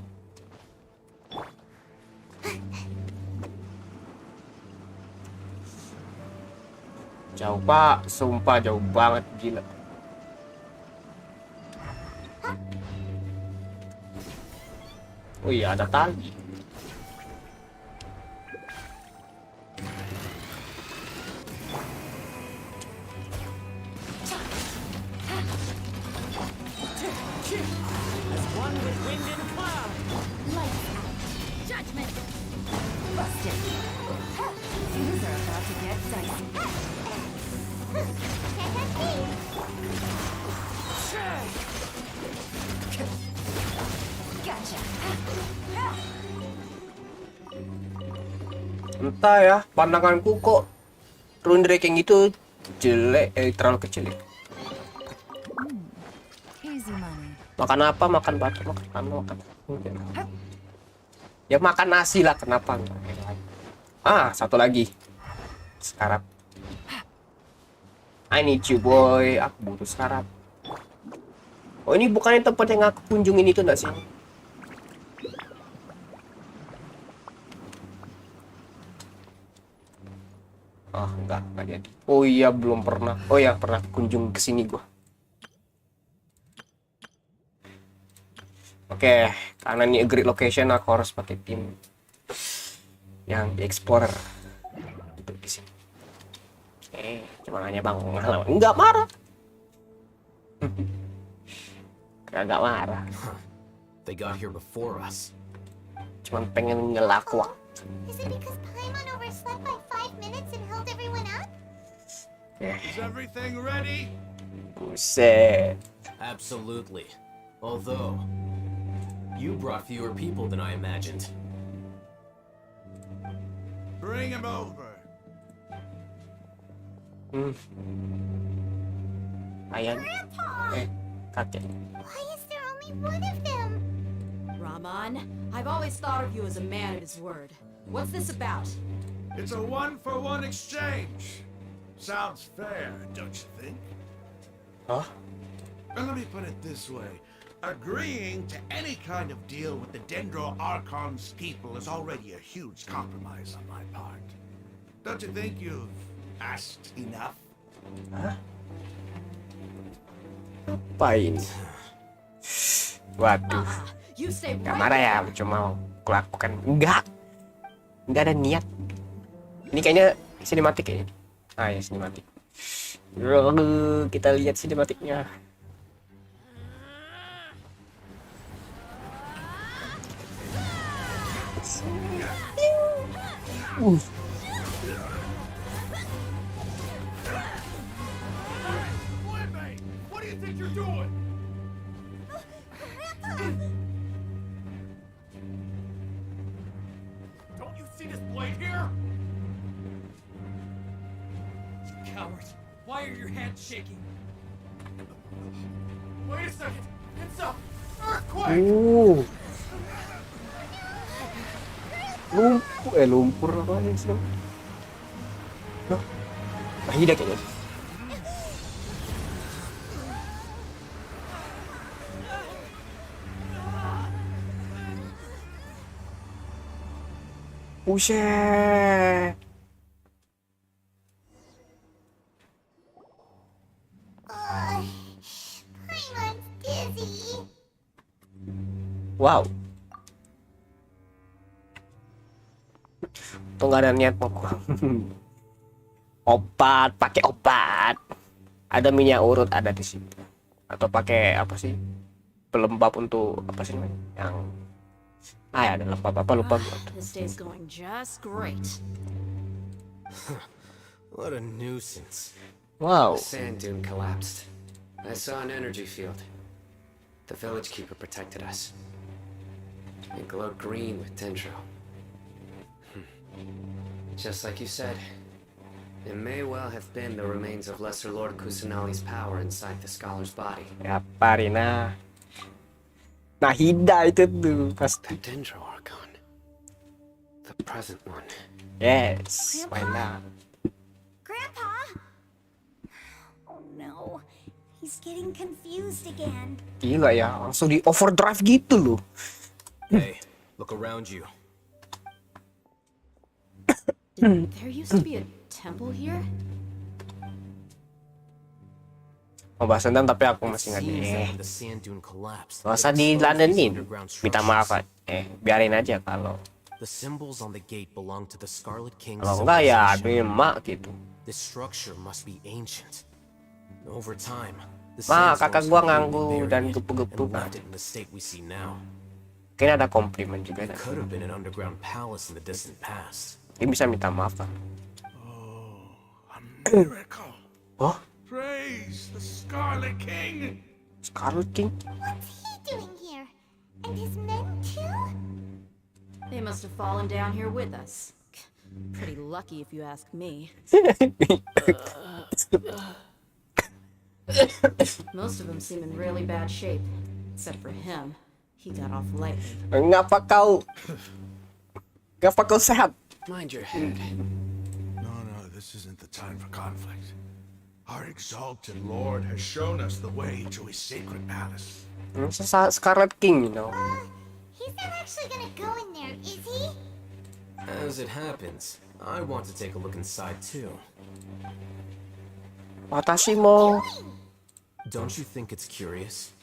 Jauh pak, sumpah jauh banget gila. Oh iya ada tali. As one with wind and cloud. Lights out. Judgment. Busted. Things are about to get dicey. Gotcha. Entah ya, pandanganku kok rune ranking itu jelek, terlalu kecil ya. Easy money. Makan apa? Makan batu, makan. Ya makan nasi lah, kenapa enggak? Satu lagi. Skarab. I need you boy, aku butuh skarab. Oh ini bukannya tempat yang aku kunjungin itu enggak sih? Enggak jadi. Oh iya belum pernah. Oh ya pernah kunjung ke sini gua. Oke, karena ini a great location aku harus pakai tim yang di explorer untuk di sini. Cuma nanya bang, enggak marah. Enggak marah. They got here before us. Cuman pengen ngelaku. Is it because Paimon overslept by 5 minutes and held everyone up? Is everything ready? Buset. Absolutely. Although, you brought fewer people than I imagined. Bring him over. Ayah. Kakek. Why is there only one of them? Rahman, I've always thought of you as a man of his word. What's this about? It's a 1-for-1 exchange. Sounds fair, don't you think? Huh? And let me put it this way. Agreeing to any kind of deal with the Dendro Archon's people is already a huge compromise on my part. Don't you think you've asked enough? Hah? Apain? Waduh. Gak marah ya, cuma kulakukan. Enggak ada niat. Ini kayaknya sinematik kayaknya. Ya sinematik. Kita lihat sinematiknya. What do you think you're doing? Don't you see this blade here? coward. Why are your hands shaking? Wait a second. It's a earthquake. Lumpur apa sih? Hah? Tidak kayaknya. Buset. Paimon's dizzy. Wow. Tuh nggak ada niat mau obat, pakai obat. Ada minyak urut ada di sini. Atau pakai apa sih? Pelembab untuk apa sih namanya? Yang ya ada lembab apa lupa gua. This day's going just great. What a nuisance. Wow. The sand dune collapsed. I saw an energy field. The village keeper protected us. It glowed green with dendro. Just like you said, it may well have been the remains of Lesser Lord Kusanali's power inside the scholar's body. Ya Parina. Nahida itu tuh pasti. The dendro archon. The present one. Yes, why not? Grandpa? Oh no. He's getting confused again. Gila ya, langsung di overdrive gitu loh. Hey, look around you. There used to be a temple here? Mau bahas tentang tapi aku masih nggak Seems that when the sand dune collapsed, Gak it usah exposed these diladenin. underground Minta maaf structures. biarin aja kalau The symbols on the gate belong to the Scarlet King's kalau enggak ya civilization. aduin mak gitu. This structure must be ancient. Over time, the Ma, sandstorms kakak gua completely nganggu buried dan it gepu-gepu and kan. left it in the state we see now. Mungkin ada komplimen juga It kan. could have been an underground palace in the distant past. Dia bisa minta maaf kan. Miracle. Oh, Praise the Scarlet King. Scarlet King? What's he doing here? And his men too? They must have fallen down here with us. Pretty lucky if you ask me. Most of them seem in really bad shape. Except for him. He got off lightly. Ngapa kau sehat? Mind your head. No, this isn't the time for conflict. Our exalted Lord has shown us the way to his sacred palace. Scarlet King, you know. He's not actually gonna go in there, is he? As it happens, I want to take a look inside too. Watashi mo. Don't you think it's curious?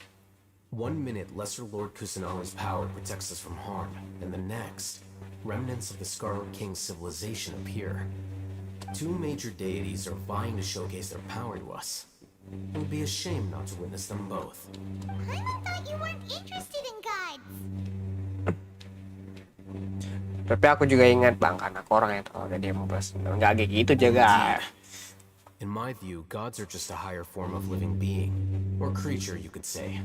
1 minute, Lesser Lord Kusanali's power protects us from harm, and the next, remnants of the Scarlet King's civilization appear. Two major deities are vying to showcase their power to us. It would be a shame not to witness them both. I thought you weren't interested in guides. Tapi aku juga ingat bang, karena aku orang yang tahu dia mau bahas nggak kayak gitu juga. In my view, gods are just a higher form of living being, or creature, you could say.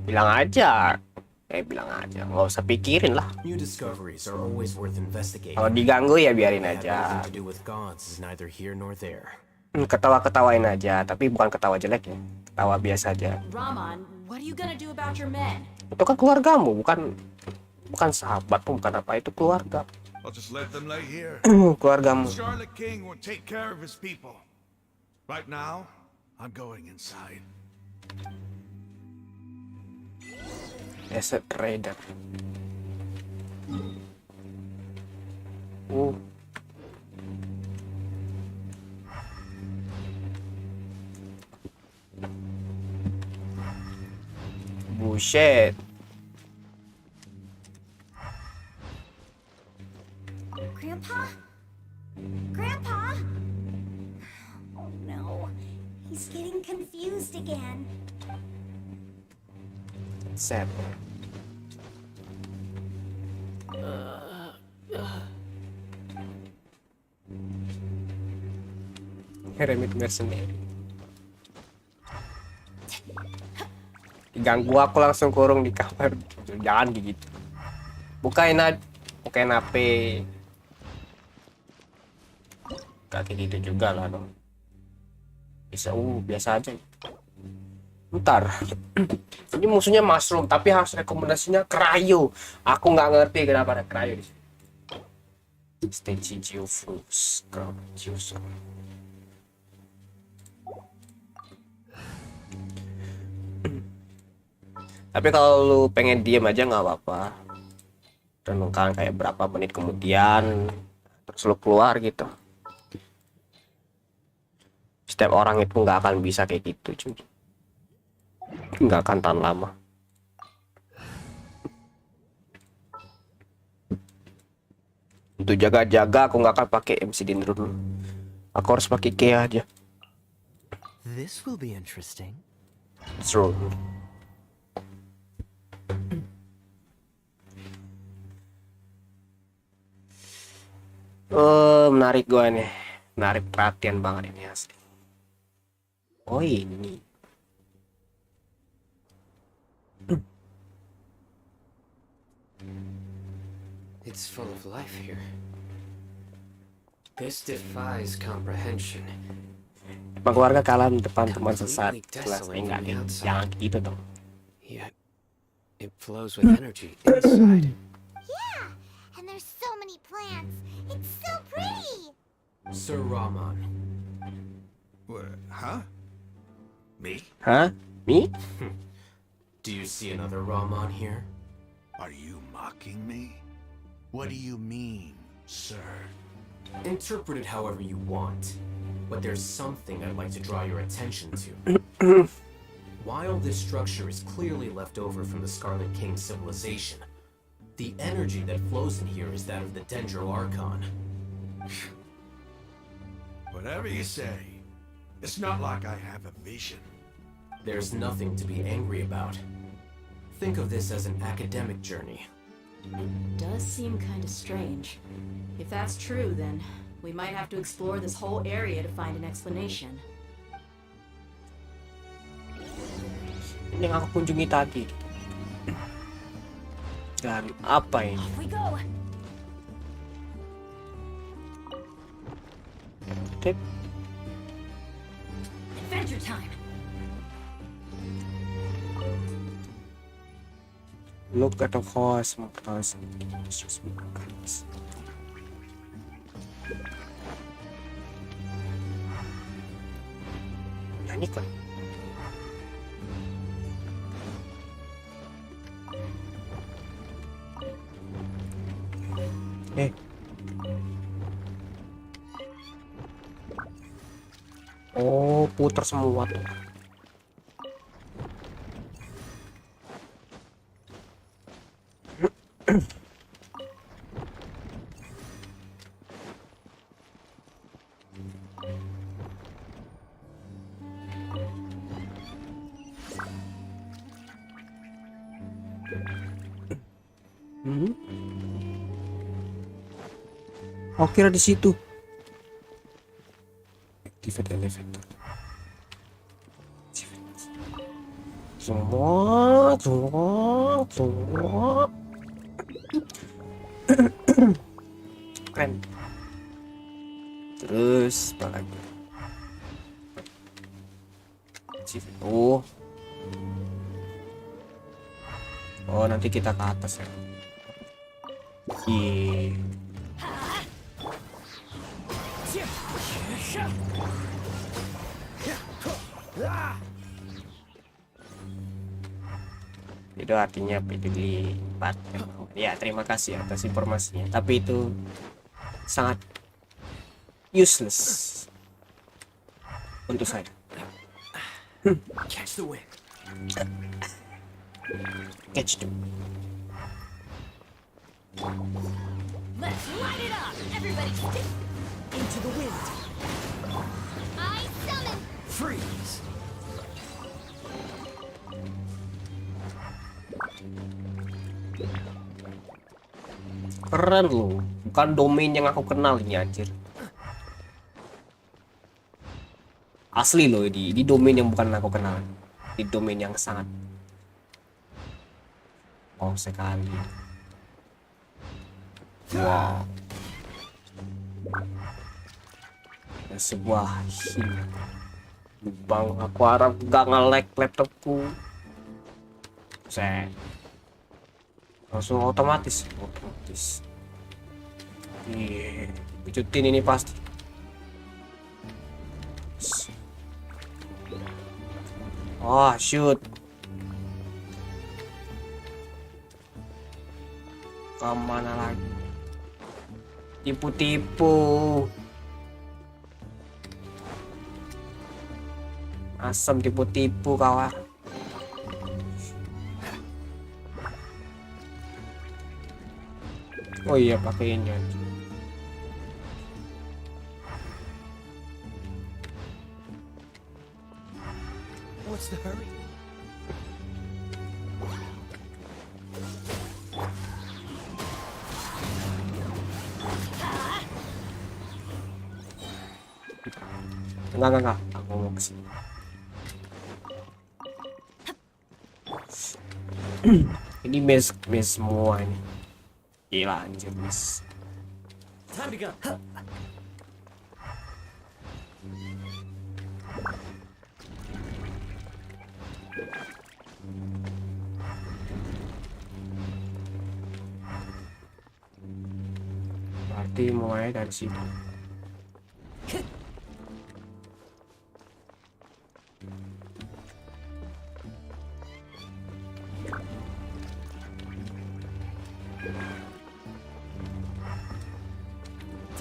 Bilang aja, nggak usah pikirin lah. New discoveries are always worth investigating. Kalau diganggu ya biarin They have aja. nothing to do with gods is neither here nor there. Ketawa-ketawain aja, tapi bukan ketawa jelek ya, ketawa biasa aja. Raman, what are you gonna do about your men? Itu kan keluargamu, bukan sahabatmu, bukan apa, itu keluarga. I'll just let them lay here. Keluargamu. The Scarlet King will take care of his people. Right now, I'm going inside. Asset Raider. Buset. Grandpa? Grandpa? Oh no. He's getting confused again. Set. Remit mercenary. Diganggu aku langsung kurung di kamar. Jangan gitu. Bukain HP. Gak kayak gitu juga lah dong. Bisa biasa aja. Ntar ini musuhnya mushroom tapi harus rekomendasinya cryo. Aku nggak ngerti kenapa ada cryo di sini. Stage Geofruits Cryo. Tapi kalau lu pengen diem aja nggak apa-apa, renungkan kayak berapa menit kemudian terus lu keluar gitu. Setiap orang itu nggak akan bisa kayak gitu cuy, nggak akan tahan lama. Untuk jaga-jaga aku nggak akan pakai MCD dulu, aku harus pakai Kea aja. This will be interesting. True. Menarik gua nih, menarik perhatian banget ini asli. Oh ini. It's full of life here. This defies comprehension. Keluarga kalian depan teman sesat. Jelas enggak nih, jangan gitu dong. Yet, it flows with energy inside. Yeah, and there's so many plants. It's so pretty. Sir Rahman. What? Huh? Me? Hah? Me? Do you see another Rahman here? Are you mocking me? What do you mean, sir? Interpret it however you want, but there's something I'd like to draw your attention to. While this structure is clearly left over from the Scarlet King civilization, the energy that flows in here is that of the Dendro Archon. Whatever you say, it's not like I have a vision. There's nothing to be angry about. Think of this as an academic journey. It does seem kind of strange. If that's true, then we might have to explore this whole area to find an explanation. Ini yang aku kunjungi tadi. Dan apa ini? Off we go. Tip. Adventure time. Look at the horse. Nyanyi kan? Oh, putar semua tuh. Oh, kira di situ. Activate elevator. Semua. Keren. Terus apa lagi? Oh. Oh, nanti kita ke atas ya. Itu artinya PDG 4. Ya, terima kasih atas informasinya. Tapi itu sangat useless untuk saya. Catch the wind. Catch the Let's light it up. Everybody stick Into the wind. I summon. Freeze. keren loh. Bukan domain yang aku kenal ini anjir. Asli loh di domain yang bukan aku kenal. Di domain yang sangat sekali. Wow. Sebuah Bang, aku harap gak nge-lag laptopku. Set. Langsung otomatis. Iya, picutin ini pasti. Oh, shoot. Kemana lagi? Tipu-tipu. Asam tipu-tipu kawan. Oh iya, pakai ini aja. What's the hurry? Enggak. Aku mau kesini. Ini mes semua ini. Gila anjir mes. Time to go. Berarti mulai dari situ.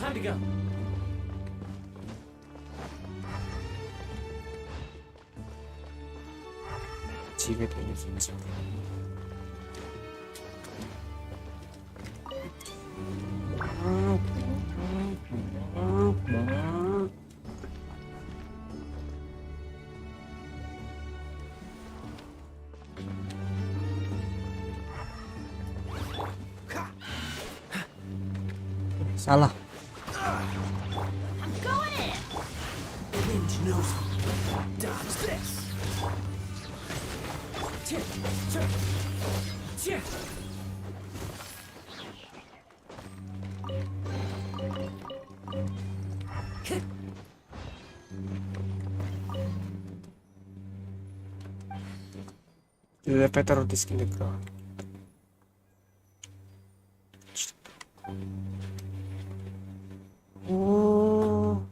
Time to go. Civet ini susah. Salah. I'm going in. Wind knows me. Dodge this. The elevator disk in the ground. Oh.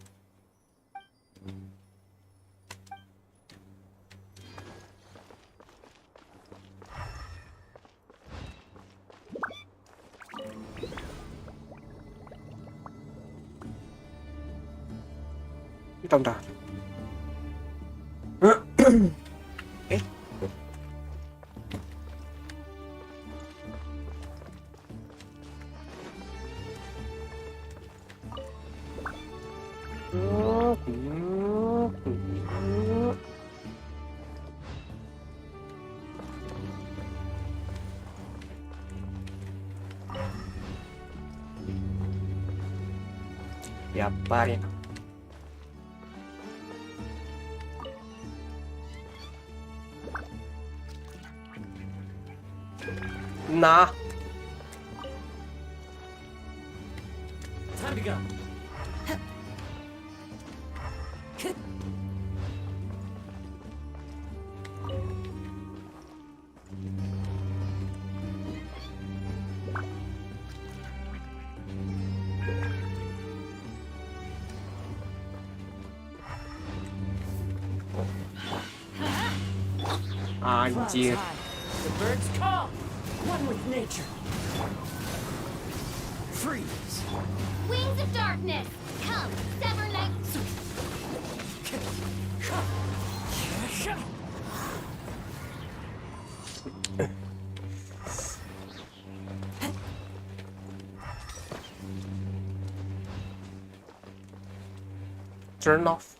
Bentar. Eh. Diapain? Nah. Time to go. Anjir. The birds call. One with nature. Freeze. Wings of darkness, come, sever night. Turn off.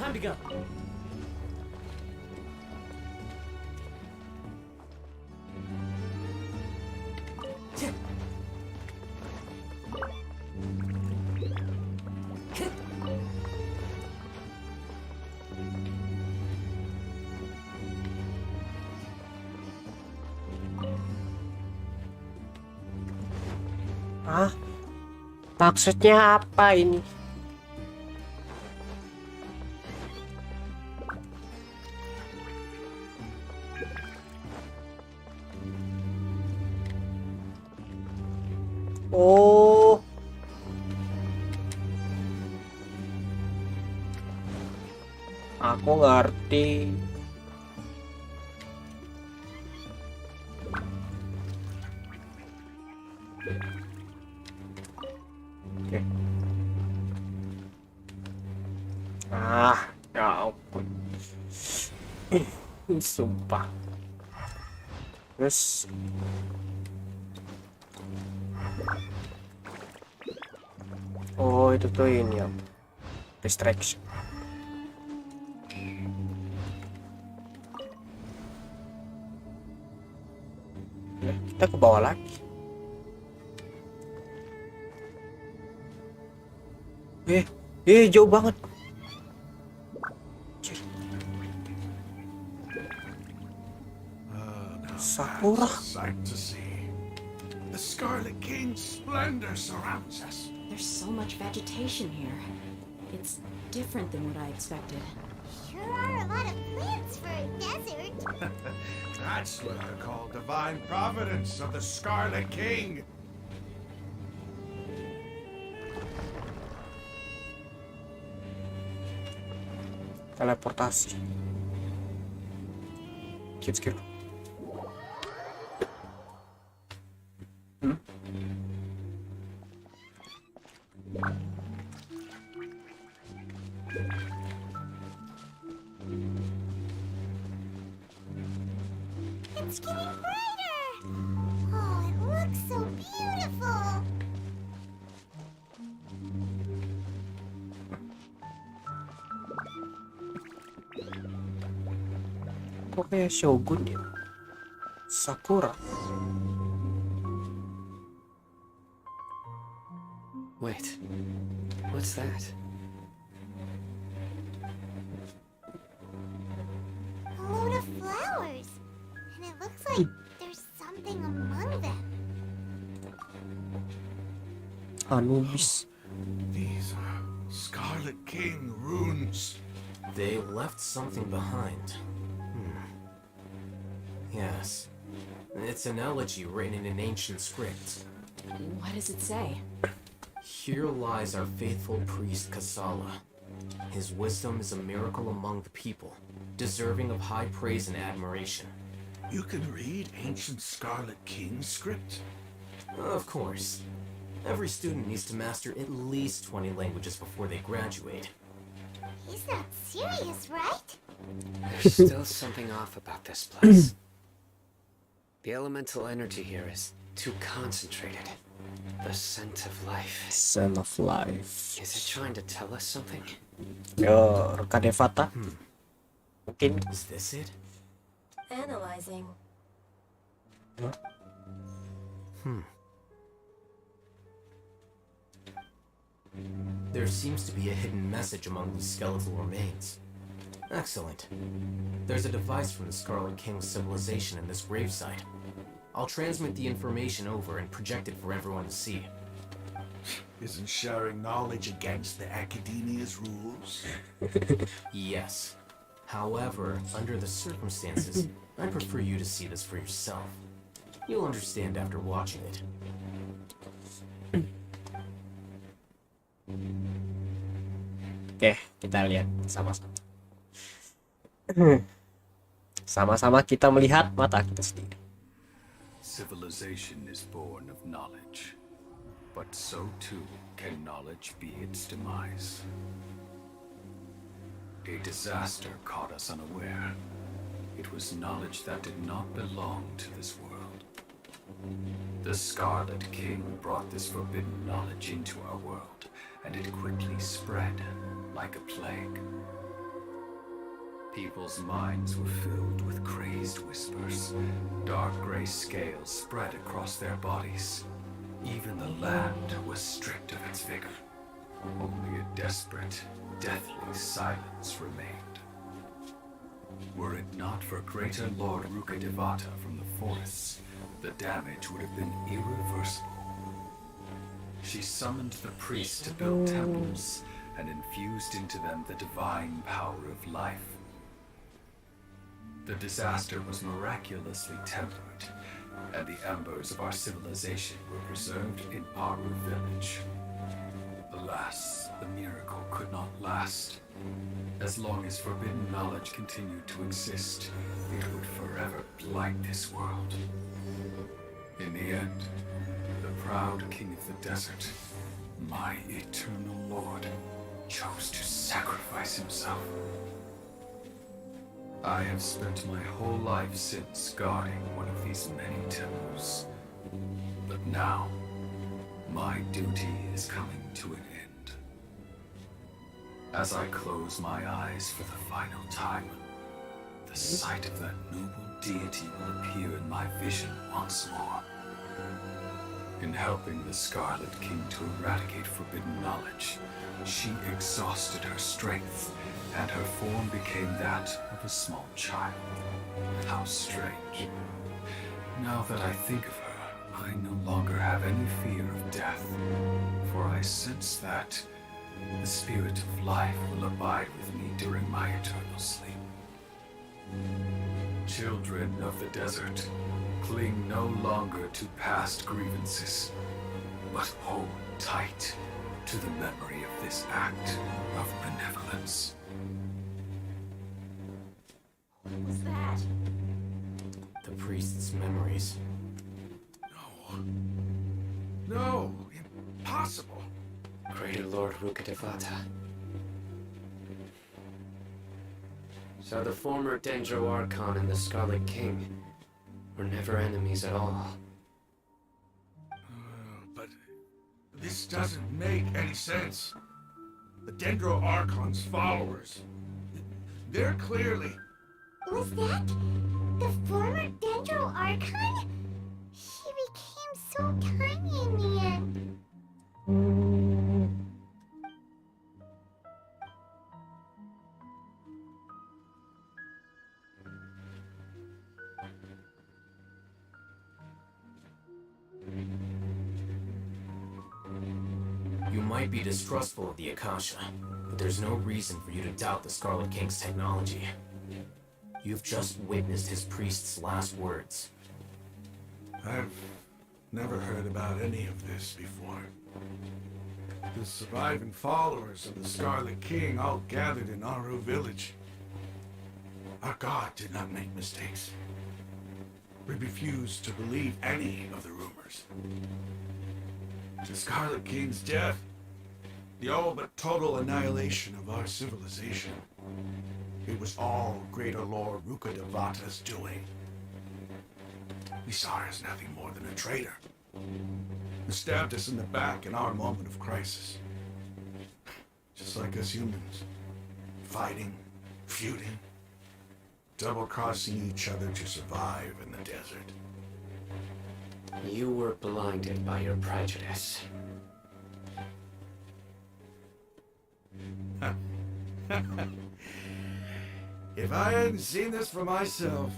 Time to go. Hah? Maksudnya apa ini? Oh. Aku ngerti. Oke. Ya ampun. Sumpah. Terus oh, itu tuh ini ya. Distraction. Nah, kita ke bawah lagi. Jauh banget. Sakura. Sight to see. The Scarlet King's splendor surrounds us. There's so much vegetation here. It's different than what I expected. Sure are a lot of plants for a desert. That's what I call divine providence of the Scarlet King. Teleportasi. Skip. It's getting brighter. Oh, it looks so beautiful. Kok kayak Shogun ya? Sakura. Wait, what's that? A load of flowers. And it looks like there's something among them. Anubis. These are Scarlet King runes. They left something behind. Yes. It's an elegy written in an ancient script. What does it say? Here lies our faithful priest Kasala. His wisdom is a miracle among the people, deserving of high praise and admiration. You can read ancient Scarlet King script? Of course. Every student needs to master at least 20 languages before they graduate. He's not serious, right? There's still something off about this place. The elemental energy here is too concentrated. The scent of life. Scent of life. Is it trying to tell us something? Yo, Rukadevata. Mungkin. Is this it? Analyzing. There seems to be a hidden message among these skeletal remains. Excellent. There's a device from the Scarlet King's civilization in this gravesite. I'll transmit the information over and project it for everyone to see. Isn't sharing knowledge against the Academia's rules? Yes. However, under the circumstances, I prefer you to see this for yourself. You'll understand after watching it. Oke, kita lihat sama-sama. Sama-sama kita melihat mata kita sendiri. Civilization is born of knowledge, but so too can knowledge be its demise. A disaster caught us unaware. It was knowledge that did not belong to this world. The Scarlet King brought this forbidden knowledge into our world, and it quickly spread like a plague. People's minds were filled with crazed whispers. Dark gray scales spread across their bodies. Even the land was stripped of its vigor. Only a desperate, deathly silence remained. Were it not for greater Lord Rukkhadevata from the forests, the damage would have been irreversible. She summoned the priests to build temples and infused into them the divine power of life. The disaster was miraculously tempered, and the embers of our civilization were preserved in Aru village. Alas, the miracle could not last. As long as forbidden knowledge continued to exist, it would forever blight this world. In the end, the proud king of the desert, my eternal lord, chose to sacrifice himself. I have spent my whole life since guarding one of these many temples. But now, my duty is coming to an end. As I close my eyes for the final time, the sight of that noble deity will appear in my vision once more. In helping the Scarlet King to eradicate forbidden knowledge, she exhausted her strength, and her form became that of a small child. How strange. Now that I think of her, I no longer have any fear of death, for I sense that the spirit of life will abide with me during my eternal sleep. Children of the desert, cling no longer to past grievances, but hold tight to the memory of this act of benevolence. What was that? The priest's memories. No, impossible. Greater Lord Rukkhadevata. So the former Dendro Archon and the Scarlet King were never enemies at all. But this doesn't make any sense. The Dendro Archon's followers, they're clearly... Was that the former Dendro Archon? He became so tiny in the end. You might be distrustful of the Akasha, but there's no reason for you to doubt the Scarlet King's technology. You've just witnessed his priest's last words. I've never heard about any of this before. The surviving followers of the Scarlet King all gathered in Aru village. Our god did not make mistakes. We refused to believe any of the rumors. The Scarlet King's death, the all but total annihilation of our civilization, it was all Greater Lord Rukkhadevata's doing. We saw her as nothing more than a traitor, who stabbed us in the back in our moment of crisis. Just like us humans, fighting, feuding, double-crossing each other to survive in the desert. You were blinded by your prejudice. If I hadn't seen this for myself,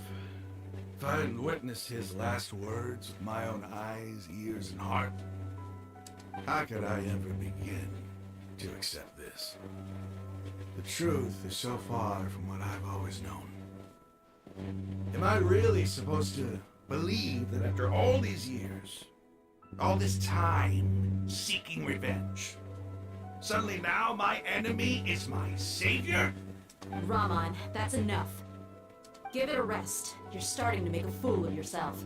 if I hadn't witnessed his last words with my own eyes, ears, and heart, how could I ever begin to accept this? The truth is so far from what I've always known. Am I really supposed to believe that after all these years, all this time seeking revenge, suddenly now my enemy is my savior? Raman, that's enough. Give it a rest. You're starting to make a fool of yourself.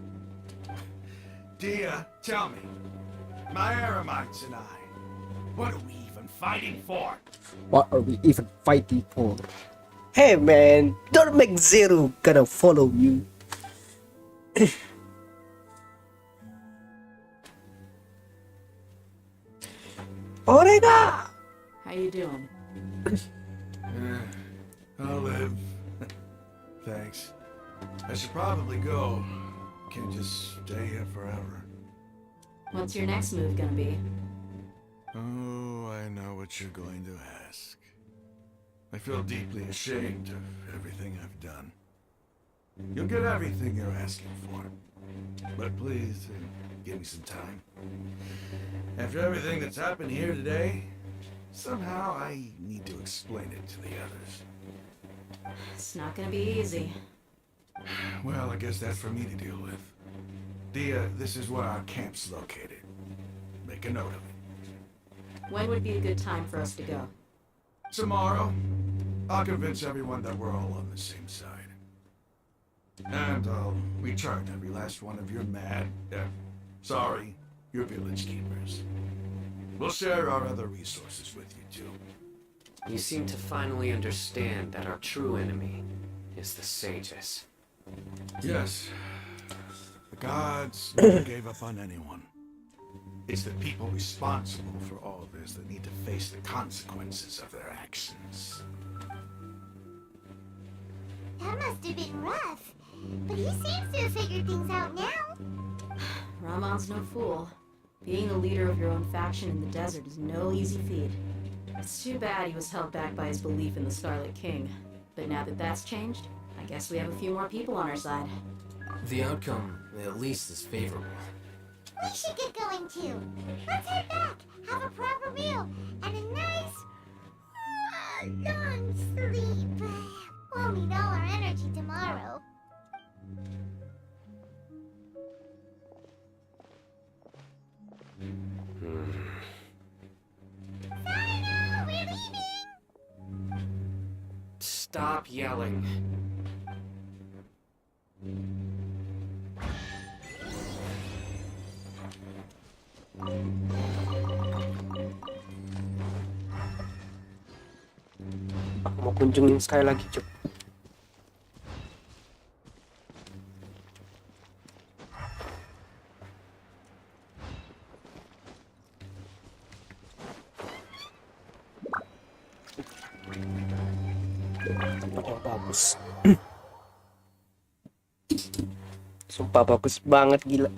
Dia, tell me, my Aramites and I, what are we even fighting for? What are we even fighting for? Hey man, don't make Zero gonna follow you. Orega! How you doing? I'll live. Thanks. I should probably go. Can't just stay here forever. What's your next move gonna be? Oh, I know what you're going to ask. I feel deeply ashamed of everything I've done. You'll get everything you're asking for. But please, give me some time. After everything that's happened here today, somehow I need to explain it to the others. It's not gonna be easy. Well, I guess that's for me to deal with. Dia, this is where our camp's located. Make a note of it. When would be a good time for us to go? Tomorrow, I'll convince everyone that we're all on the same side. And I'll return every last one of your your village keepers. We'll share our other resources with you too. You seem to finally understand that our true enemy is the sages. Yes. The gods never gave up on anyone. It's the people responsible for all this that need to face the consequences of their actions. That must have been rough. But he seems to have figured things out now. Ramon's no fool. Being the leader of your own faction in the desert is no easy feat. It's too bad he was held back by his belief in the Scarlet King. But now that that's changed, I guess we have a few more people on our side. The outcome, at least, is favorable. We should get going too. Let's head back, have a proper meal, and a nice, long sleep. We'll need all our energy tomorrow. Sayonara, we're leaving! Stop yelling. Aku mau kunjungin sekali lagi, Cuk. Tempat yang bagus. Sumpah bagus banget, gila.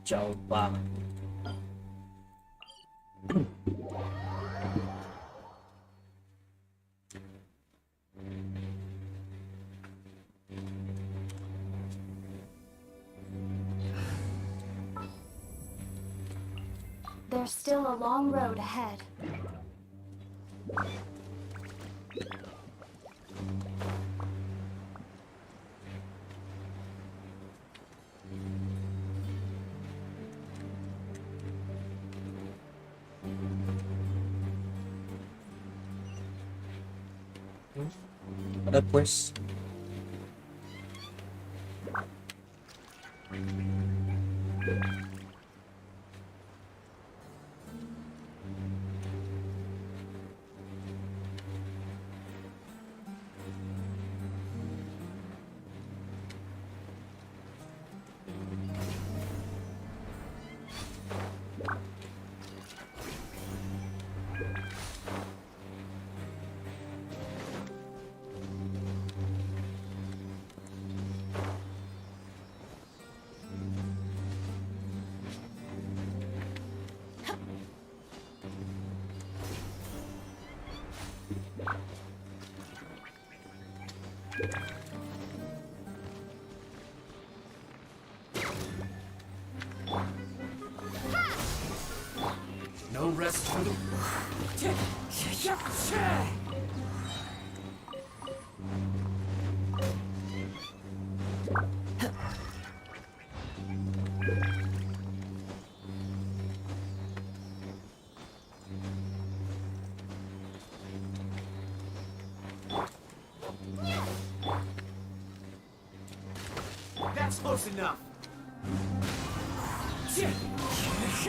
Jauh banget. There's still a long road ahead. Ada quest. No rest for the... That's close enough. A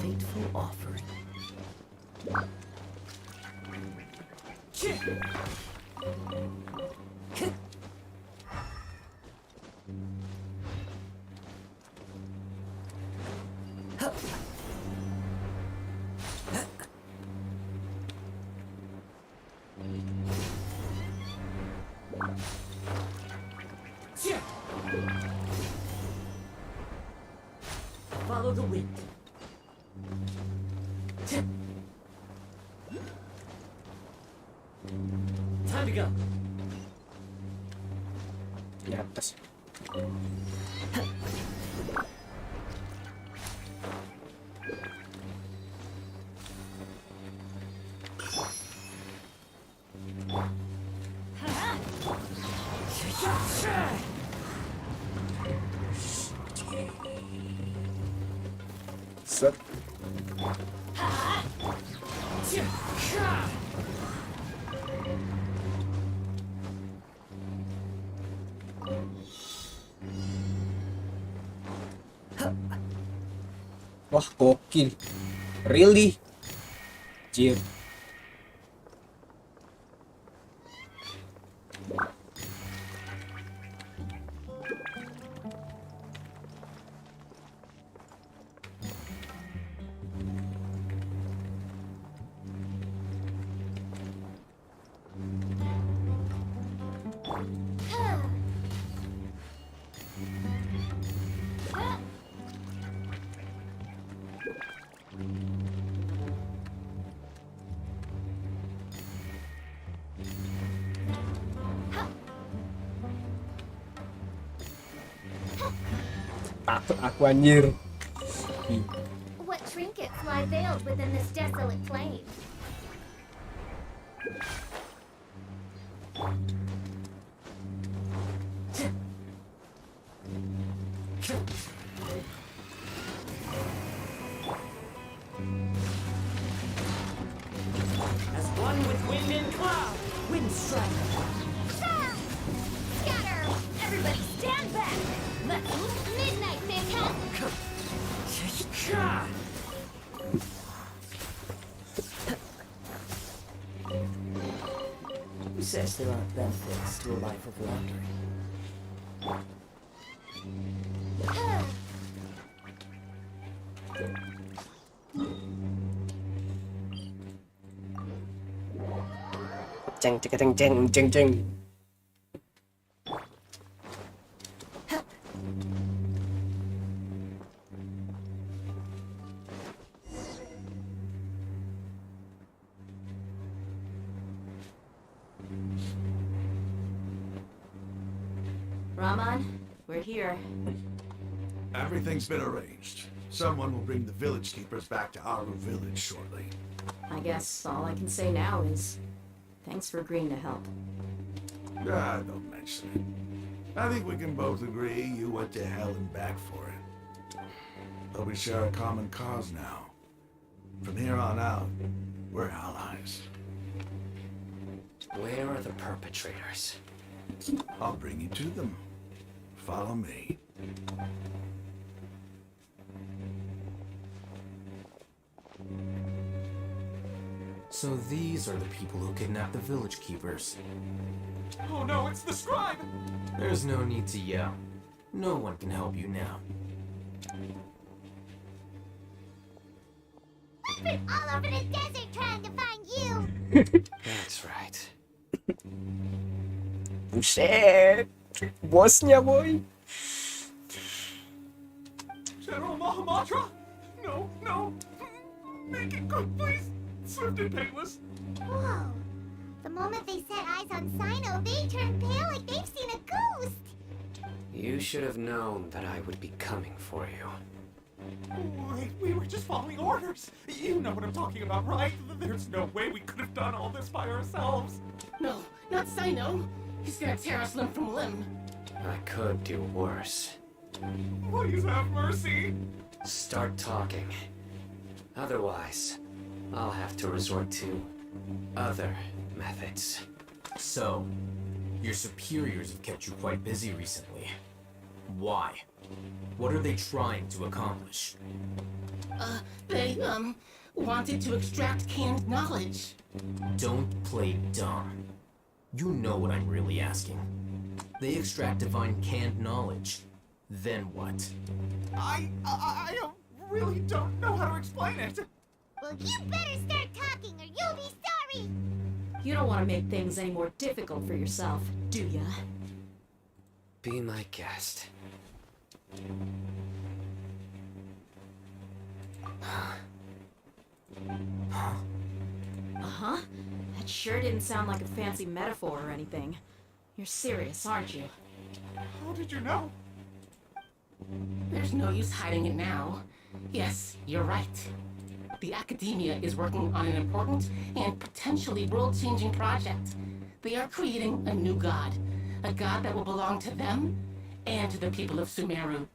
fateful offering. Follow the wind. Time to go. Di atas. Set. Wah, gokil. Really? Jir. Takut aku anjir. What trinkets lie veiled within this desolate plain? As one with wind and cloud, wind strike. Scatter! Everybody stand back! Let's midnight fantastic! Who says there aren't benefits to a life of wandering? Ceng ceng ceng ceng ceng. Rahman, we're here. Everything's been arranged. Someone will bring the village keepers back to our village shortly. I guess all I can say now is thanks for agreeing to help. Ah, don't mention it. I think we can both agree you went to hell and back for it. But we share a common cause now. From here on out, we're allies. Where are the perpetrators? I'll bring you to them. Follow me. So these are the people who kidnapped the village keepers. Oh no, it's the scribe! There's no need to yell. No one can help you now. I've been all over the desert trying to find you! That's right. Buset. Bosnya, boy. General Mahamatra? No, no! Make it good, please! Swift and painless! Whoa! The moment they set eyes on Sino, they turned pale like they've seen a ghost! You should have known that I would be coming for you. Wait, we were just following orders! You know what I'm talking about, right? There's no way we could have done all this by ourselves! No, not Sino! He's gonna tear us limb from limb! I could do worse. Please have mercy. Start talking. Otherwise, I'll have to resort to other methods. So, your superiors have kept you quite busy recently. Why? What are they trying to accomplish? They, wanted to extract canned knowledge. Don't play dumb. You know what I'm really asking. They extract divine canned knowledge. Then what? I really don't know how to explain it. Well, you better start talking or you'll be sorry. You don't want to make things any more difficult for yourself, do ya? Be my guest. Uh-huh. That sure didn't sound like a fancy metaphor or anything. You're serious, aren't you? How did you know? There's no use hiding it now. Yes, you're right. The academia is working on an important and potentially world-changing project. They are creating a new god. A god that will belong to them and to the people of Sumeru.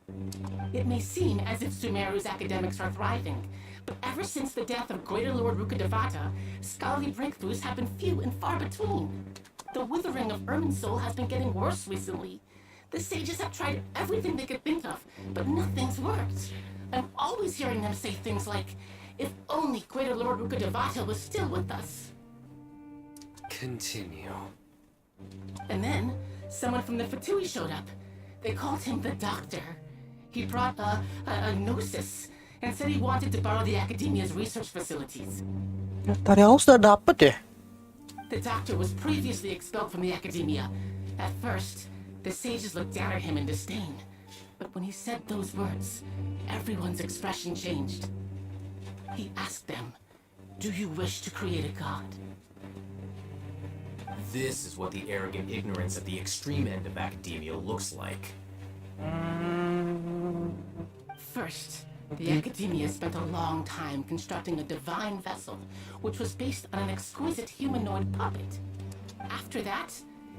It may seem as if Sumeru's academics are thriving, but ever since the death of Greater Lord Rukkhadevata, scholarly breakthroughs have been few and far between. The withering of Irminsul has been getting worse recently. The sages have tried everything they could think of, but nothing's worked. I'm always hearing them say things like, if only Greater Lord Rukkhadevata was still with us. Continue. And then, someone from the Fatui showed up. They called him the Doctor. He brought a gnosis and said he wanted to borrow the Academia's research facilities. Tadi aku sudah dapet ya. The Doctor was previously expelled from the Academia. At first, the sages looked down at him in disdain. But when he said those words, everyone's expression changed. He asked them, do you wish to create a god? This is what the arrogant ignorance at the extreme end of academia looks like. First, the Academia spent a long time constructing a divine vessel, which was based on an exquisite humanoid puppet. After that,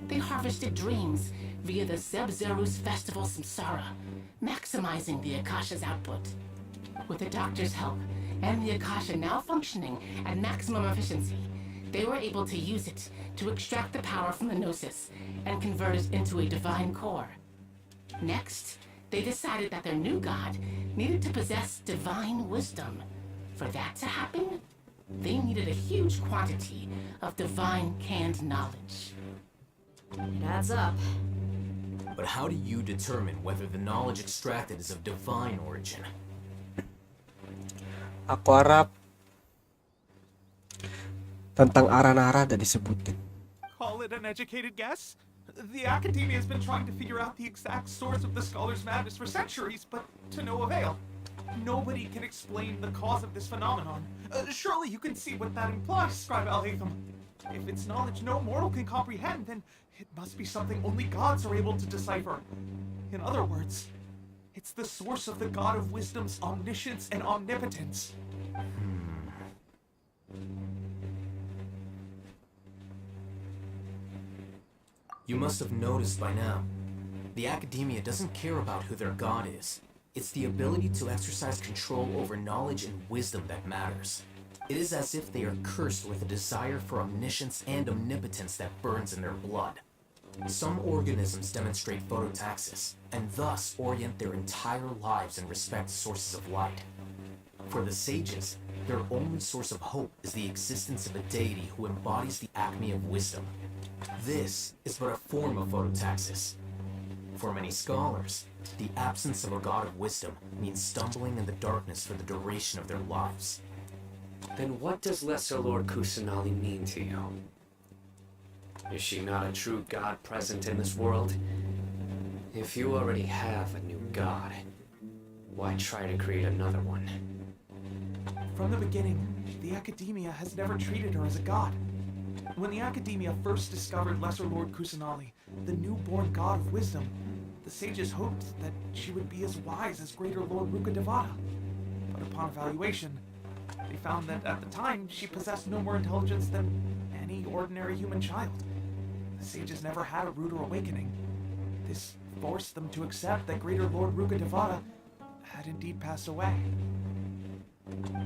they harvested dreams via the Zeb-Zerus Festival Samsara, maximizing the Akasha's output. With the Doctor's help, and the Akasha now functioning at maximum efficiency, they were able to use it to extract the power from the Gnosis and convert it into a divine core. Next, they decided that their new god needed to possess divine wisdom. For that to happen, they needed a huge quantity of divine canned knowledge. It adds up. But how do you determine whether the knowledge extracted is of divine origin? Aku harap tentang Aranara udah disebutin. Call it an educated guess? The Academia has been trying to figure out the exact source of the Scholar's Madness for centuries, but to no avail. Nobody can explain the cause of this phenomenon. Surely you can see what that implies, Scribe Al-Haytham. If it's knowledge no mortal can comprehend, then it must be something only gods are able to decipher. In other words, it's the source of the God of Wisdom's omniscience and omnipotence. You must have noticed by now. The Academia doesn't care about who their god is. It's the ability to exercise control over knowledge and wisdom that matters. It is as if they are cursed with a desire for omniscience and omnipotence that burns in their blood. Some organisms demonstrate phototaxis, and thus orient their entire lives in respect to sources of light. For the sages, their only source of hope is the existence of a deity who embodies the acme of wisdom. This is but a form of phototaxis. For many scholars, the absence of a god of wisdom means stumbling in the darkness for the duration of their lives. Then what does Lesser Lord Kusanali mean to you? Is she not a true god present in this world? If you already have a new god, why try to create another one? From the beginning, the Academia has never treated her as a god. When the Academia first discovered Lesser Lord Kusanali, the newborn god of wisdom, the sages hoped that she would be as wise as Greater Lord Rukkhadevata. But upon evaluation, they found that at the time she possessed no more intelligence than any ordinary human child. The sages never had a ruder awakening. This forced them to accept that Greater Lord Rukkhadevata had indeed passed away.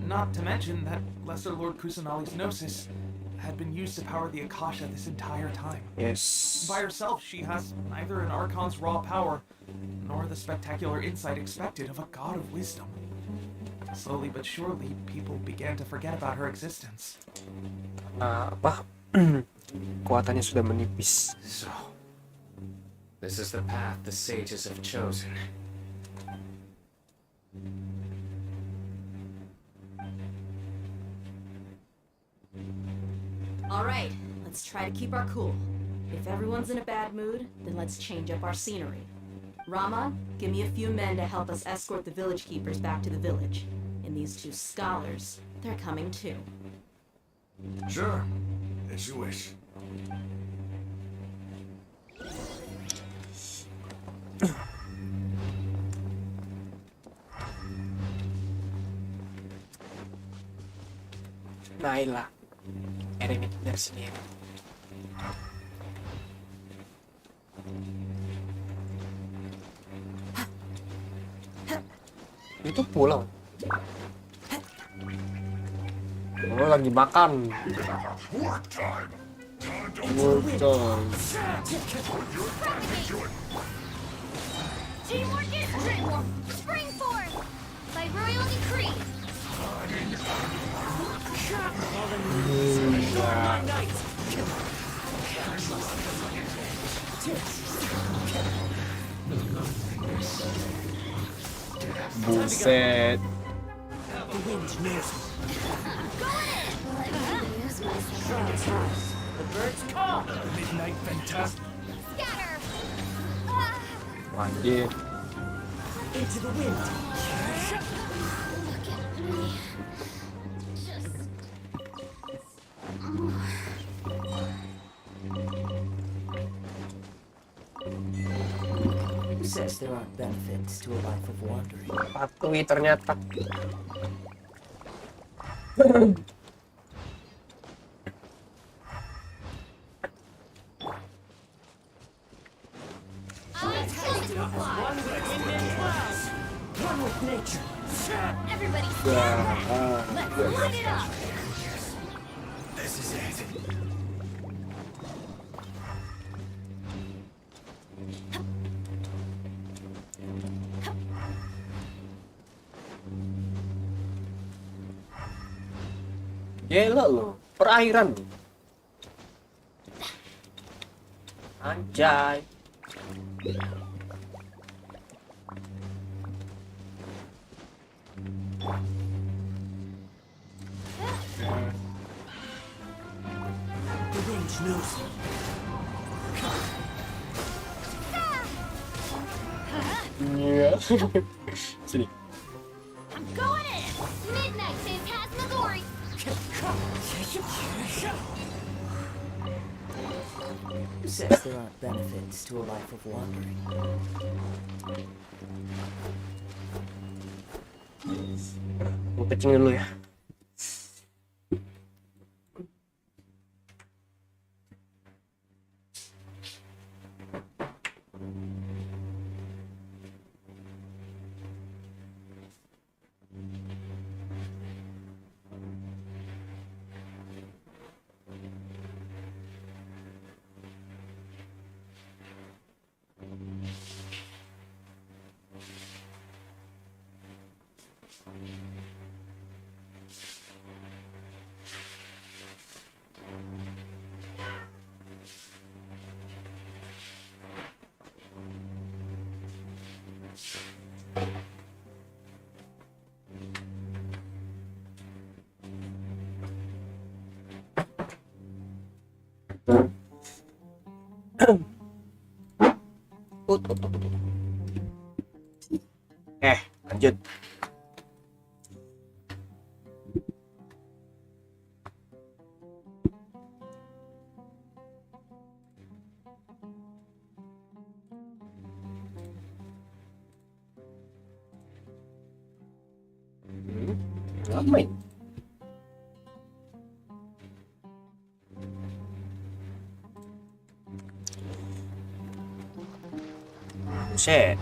Not to mention that Lesser Lord Kusanali's gnosis had been used to power the Akasha this entire time. Yes. By herself, she has neither an Archon's raw power, nor the spectacular insight expected of a god of wisdom. Slowly but surely, people began to forget about her existence. Kekuatannya sudah menipis. So, this is the path the sages have chosen. Alright, let's try to keep our cool. If everyone's in a bad mood, then let's change up our scenery. Rama, give me a few men to help us escort the village keepers back to the village. And these two scholars, they're coming too. Sure, as you wish. Naila, eremit dari sini. Itu pulang. Oh, lagi makan. Work time. Teamwork is dreamwork. Spring forth by royal decree. Buset. The birds call. Midnight fantastic. Scatter. Anjir. Into the wind. Look at me. Just. Who says there aren't benefits to a life of wandering? Patuhi ternyata. One with nature. Everybody stand. Let's light it up. This is it. Gila lo, perairan. Anjay. The range knows. Iya. Sini. I'm going in. Midnight Phantasmagory. Who says there aren't benefits to a life of wandering? Gue kencing dulu ya. Lanjut. Ngapain? Buset.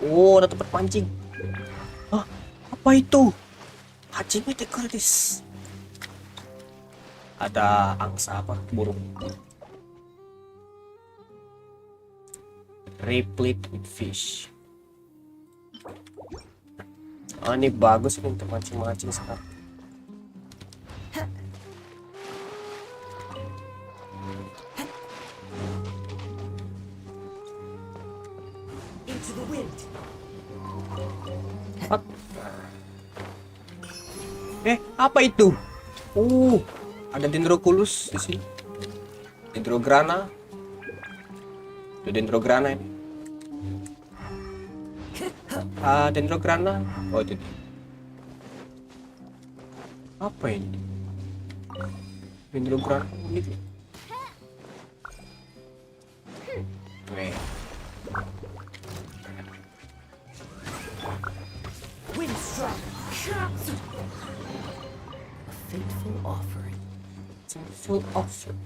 Oh, ada tempat pancing. Hah? Apa itu? Hajime dekoratis. Ada angsa apa? Burung. Replete with fish. Oh, ini bagus nih untuk mancing-mancing sekarang. Into the wind. What? Apa itu? Ada dendroculus di sini. Dendrograna. Itu dendrograna ini. Dendrograna. Oh, itu dia. Apa ini? Dendrograna gitu. Wind strike. A fateful offering. Fateful offering.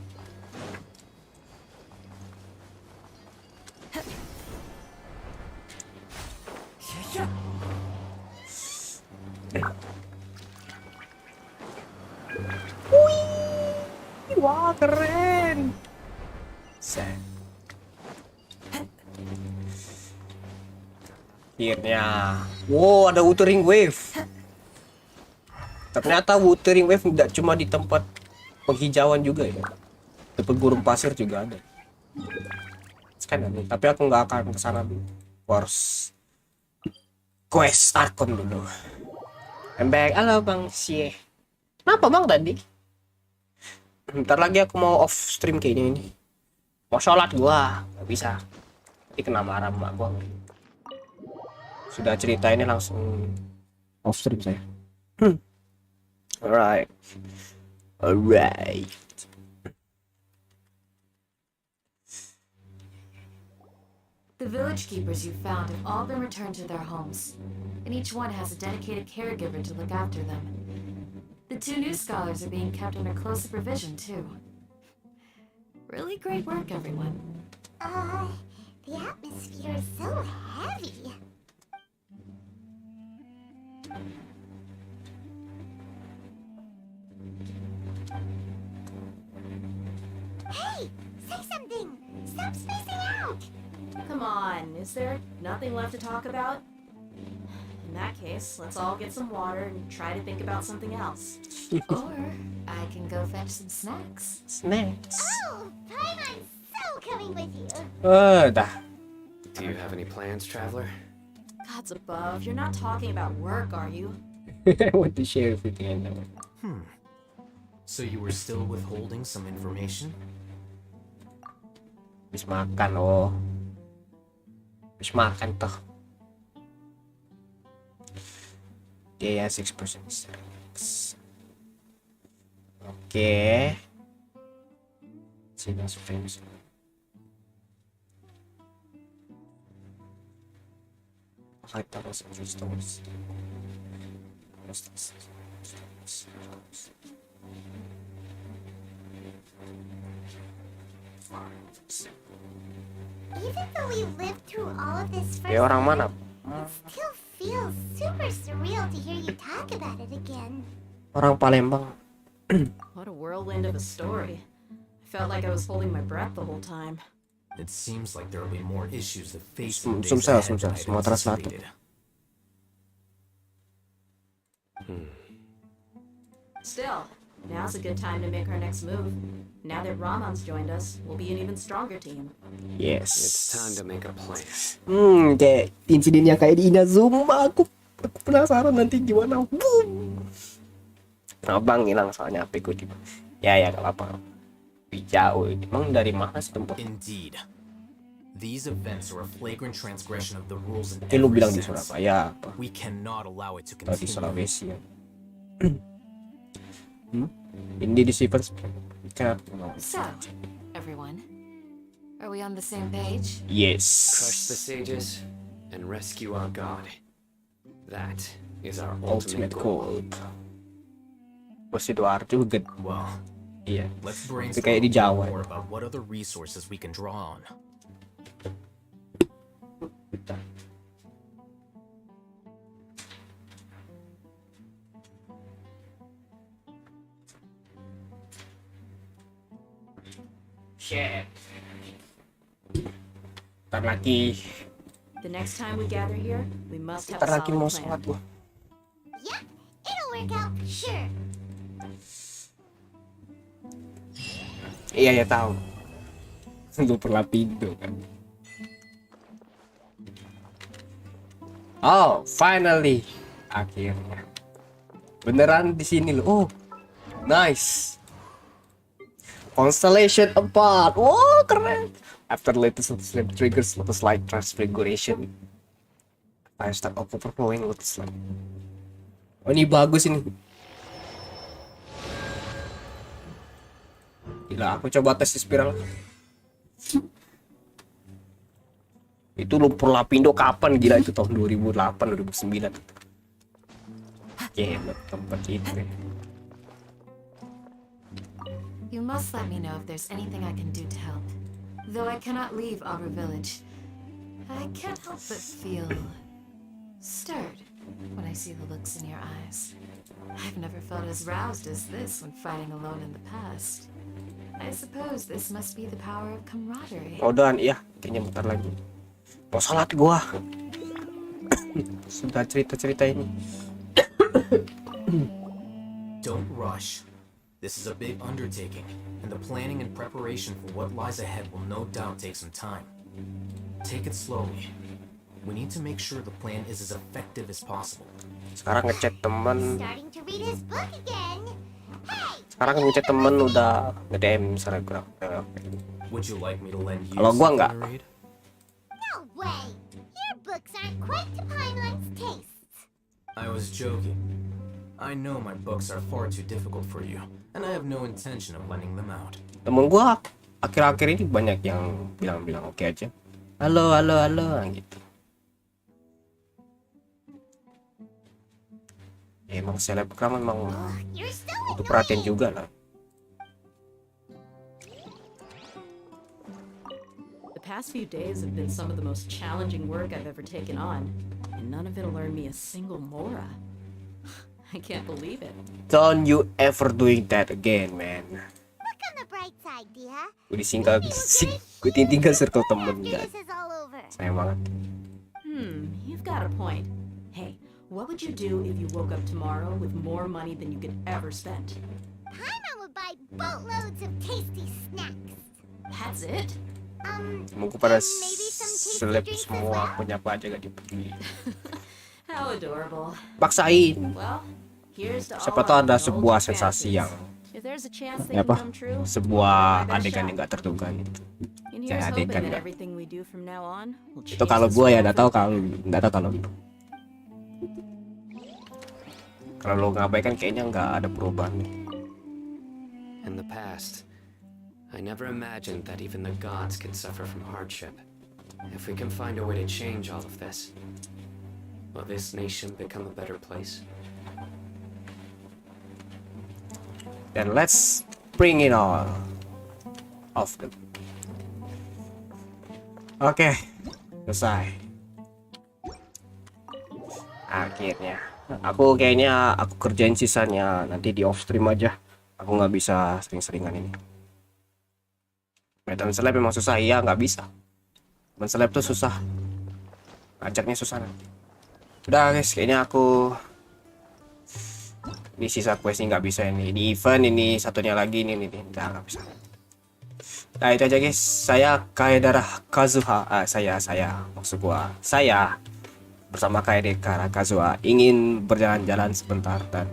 Wah, keren. Akhirnya. Wow, ada wuthering wave. Ternyata wuthering wave tidak cuma di tempat penghijauan juga ya. Tempat gurun pasir juga ada. Sekarang nih, tapi aku nggak akan ke sana dulu. Harus quest Arkon dulu. Embek, halo Bang Cie. Kenapa Bang tadi? Bentar lagi aku mau off stream kayaknya ini. Mau sholat gua, nggak bisa. Nanti kena marah mbak gua. Sudah cerita ini langsung off stream saya. Alright. The village keepers you found have all been returned to their homes, and each one has a dedicated caregiver to look after them. The 2 new scholars are being kept under close supervision, too. Really great work, everyone. The atmosphere is so heavy. Hey! Say something! Stop spacing out! Come on, is there nothing left to talk about? In that case, let's all get some water and try to think about something else. Or I can go fetch some snacks. Snacks. Oh, Paimon's so coming with you. Dah. Do you have any plans, traveler? Gods above, you're not talking about work, are you? I want to share everything I know. So you were still withholding some information? Habis makan, oh. Habis makan toh. Dia 6% sex. Oke. Sini frames. Kita harus stories. Even though we lived through all of this first Orang mana? it still feels super surreal to hear you talk about it again. Orang Palembang. What a whirlwind of a story. I felt like I was holding my breath the whole time. It seems like there will be more issues to face. Sumsel, Sumatera Selatan. Still, now's a good time to make our next move. Now that Ramon's joined us, we'll be an even stronger team. Yes. It's time to make a plan. Kayak insiden yang kayak di Inazuma, aku penasaran nanti gimana. Boom. Abang hilang soalnya HP gue di. Ya gak apa-apa. Jauh. Emang dari mana sih tempat? Indeed. These events are a flagrant transgression of the rules in Lu every bilang di sense. Surabaya apa? We cannot allow it to Atau di continue. Sulawesi ya. Ini di Sivers. So, everyone, are we on the same page? Yes. Crush the sages and rescue our god. That is our Ultimate goal. Bos itu arti good. Well, Iya. Let's Itu brainstorm kayak di Jawa. more about what other resources we can draw on. Shit. Ntar lagi. The next time we gather here, we must have Ntar a lagi mau solid sholat plan. gua. Yep, it'll work out for sure. Iya ya tahu. Lu perlapindo kan. Oh, finally. Akhirnya. Beneran di sini loh. Oh. Nice. Constellation 4. Wow, keren. After latest sleep triggers Lotus Light Transfiguration. I start overflowing Lotus Light. Oh, ini bagus ini. Gila, aku coba tes spiral. Itu lu perlapindo kapan gila itu tahun 2008 2009. Tempat itu. You must let me know if there's anything I can do to help. Though I cannot leave our village, I can't help but feel stirred when I see the looks in your eyes. I've never felt as roused as this when fighting alone in the past. I suppose this must be the power of camaraderie. Udahan, iya, kayaknya bentar lagi. Mau salat gua. Sudah cerita-cerita ini. Don't rush. This is a big undertaking, and the planning and preparation for what lies ahead will no doubt take some time. Take it slowly. We need to make sure the plan is as effective as possible. Sekarang ngechat teman. Starting to read his book again. Sekarang ngechat teman udah nge-DM Instagram. Would you like me to lend you Kalau gua something enggak. to read? No way. Your books aren't quite to Pineland's tastes. I was joking. I know my books are far too difficult for you, and I have no intention of lending them out. Temen gua akhir-akhir ini banyak yang bilang-bilang oke aja. Halo gitu. Emang selebgram memang itu perhatian juga lah. The past few days have been some of the most challenging work I've ever taken on, and none of it'll earn me a single mora. I can't believe it. Don't you ever doing that again, man. Look on the bright side, dear. Gue disingkat, gue tinggal circle temen After kan. this is all over. Sayang banget. You've got a point. Hey, what would you do if you woke up tomorrow with more money than you could ever spend? Paimon would buy boatloads of tasty snacks. That's it? Mungkin pada seleb semua punya apa aja gak dipeduli. How adorable. Paksain. Well, here's to Siapa all tahu our ada indulgent sebuah sensasi fantasies. yang If there's a chance they ya can apa? come true, Sebuah we'll give it a adegan shot. yang gak terduga gitu. And Saya here's adegan hoping that gak. everything we do from now on will Itu change kalau this gua ya world nggak tahu for kalau nggak tahu kalau lo ngabaikan kayaknya nggak ada perubahan nih. In the past, I never imagined that even the gods could suffer from hardship. If we can find a way to change all of this, will this nation become a better place? Then let's bring it on. Off the. Oke, selesai. Akhirnya, aku kerjain sisanya nanti di off stream aja. Aku nggak bisa sering-seringan ini. Medan seleb memang susah, iya nggak bisa. Medan seleb tuh susah. Ajaknya susah nanti. Udah guys, kayaknya aku ini sisa quest ini nggak bisa ini. Di event ini satunya lagi ini nggak bisa. Nah itu aja guys. Saya Kaedara Kazuha. Saya maksud gua saya bersama Kaedara Kazuha ingin berjalan-jalan sebentar dan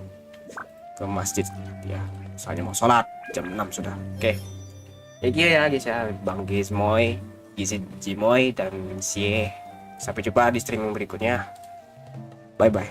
ke masjid ya. Soalnya mau sholat jam 6 sudah. Oke. Ya guys ya, Bang Gizmoy, Gizmoy dan Sie. Sampai jumpa di streaming berikutnya. Bye bye.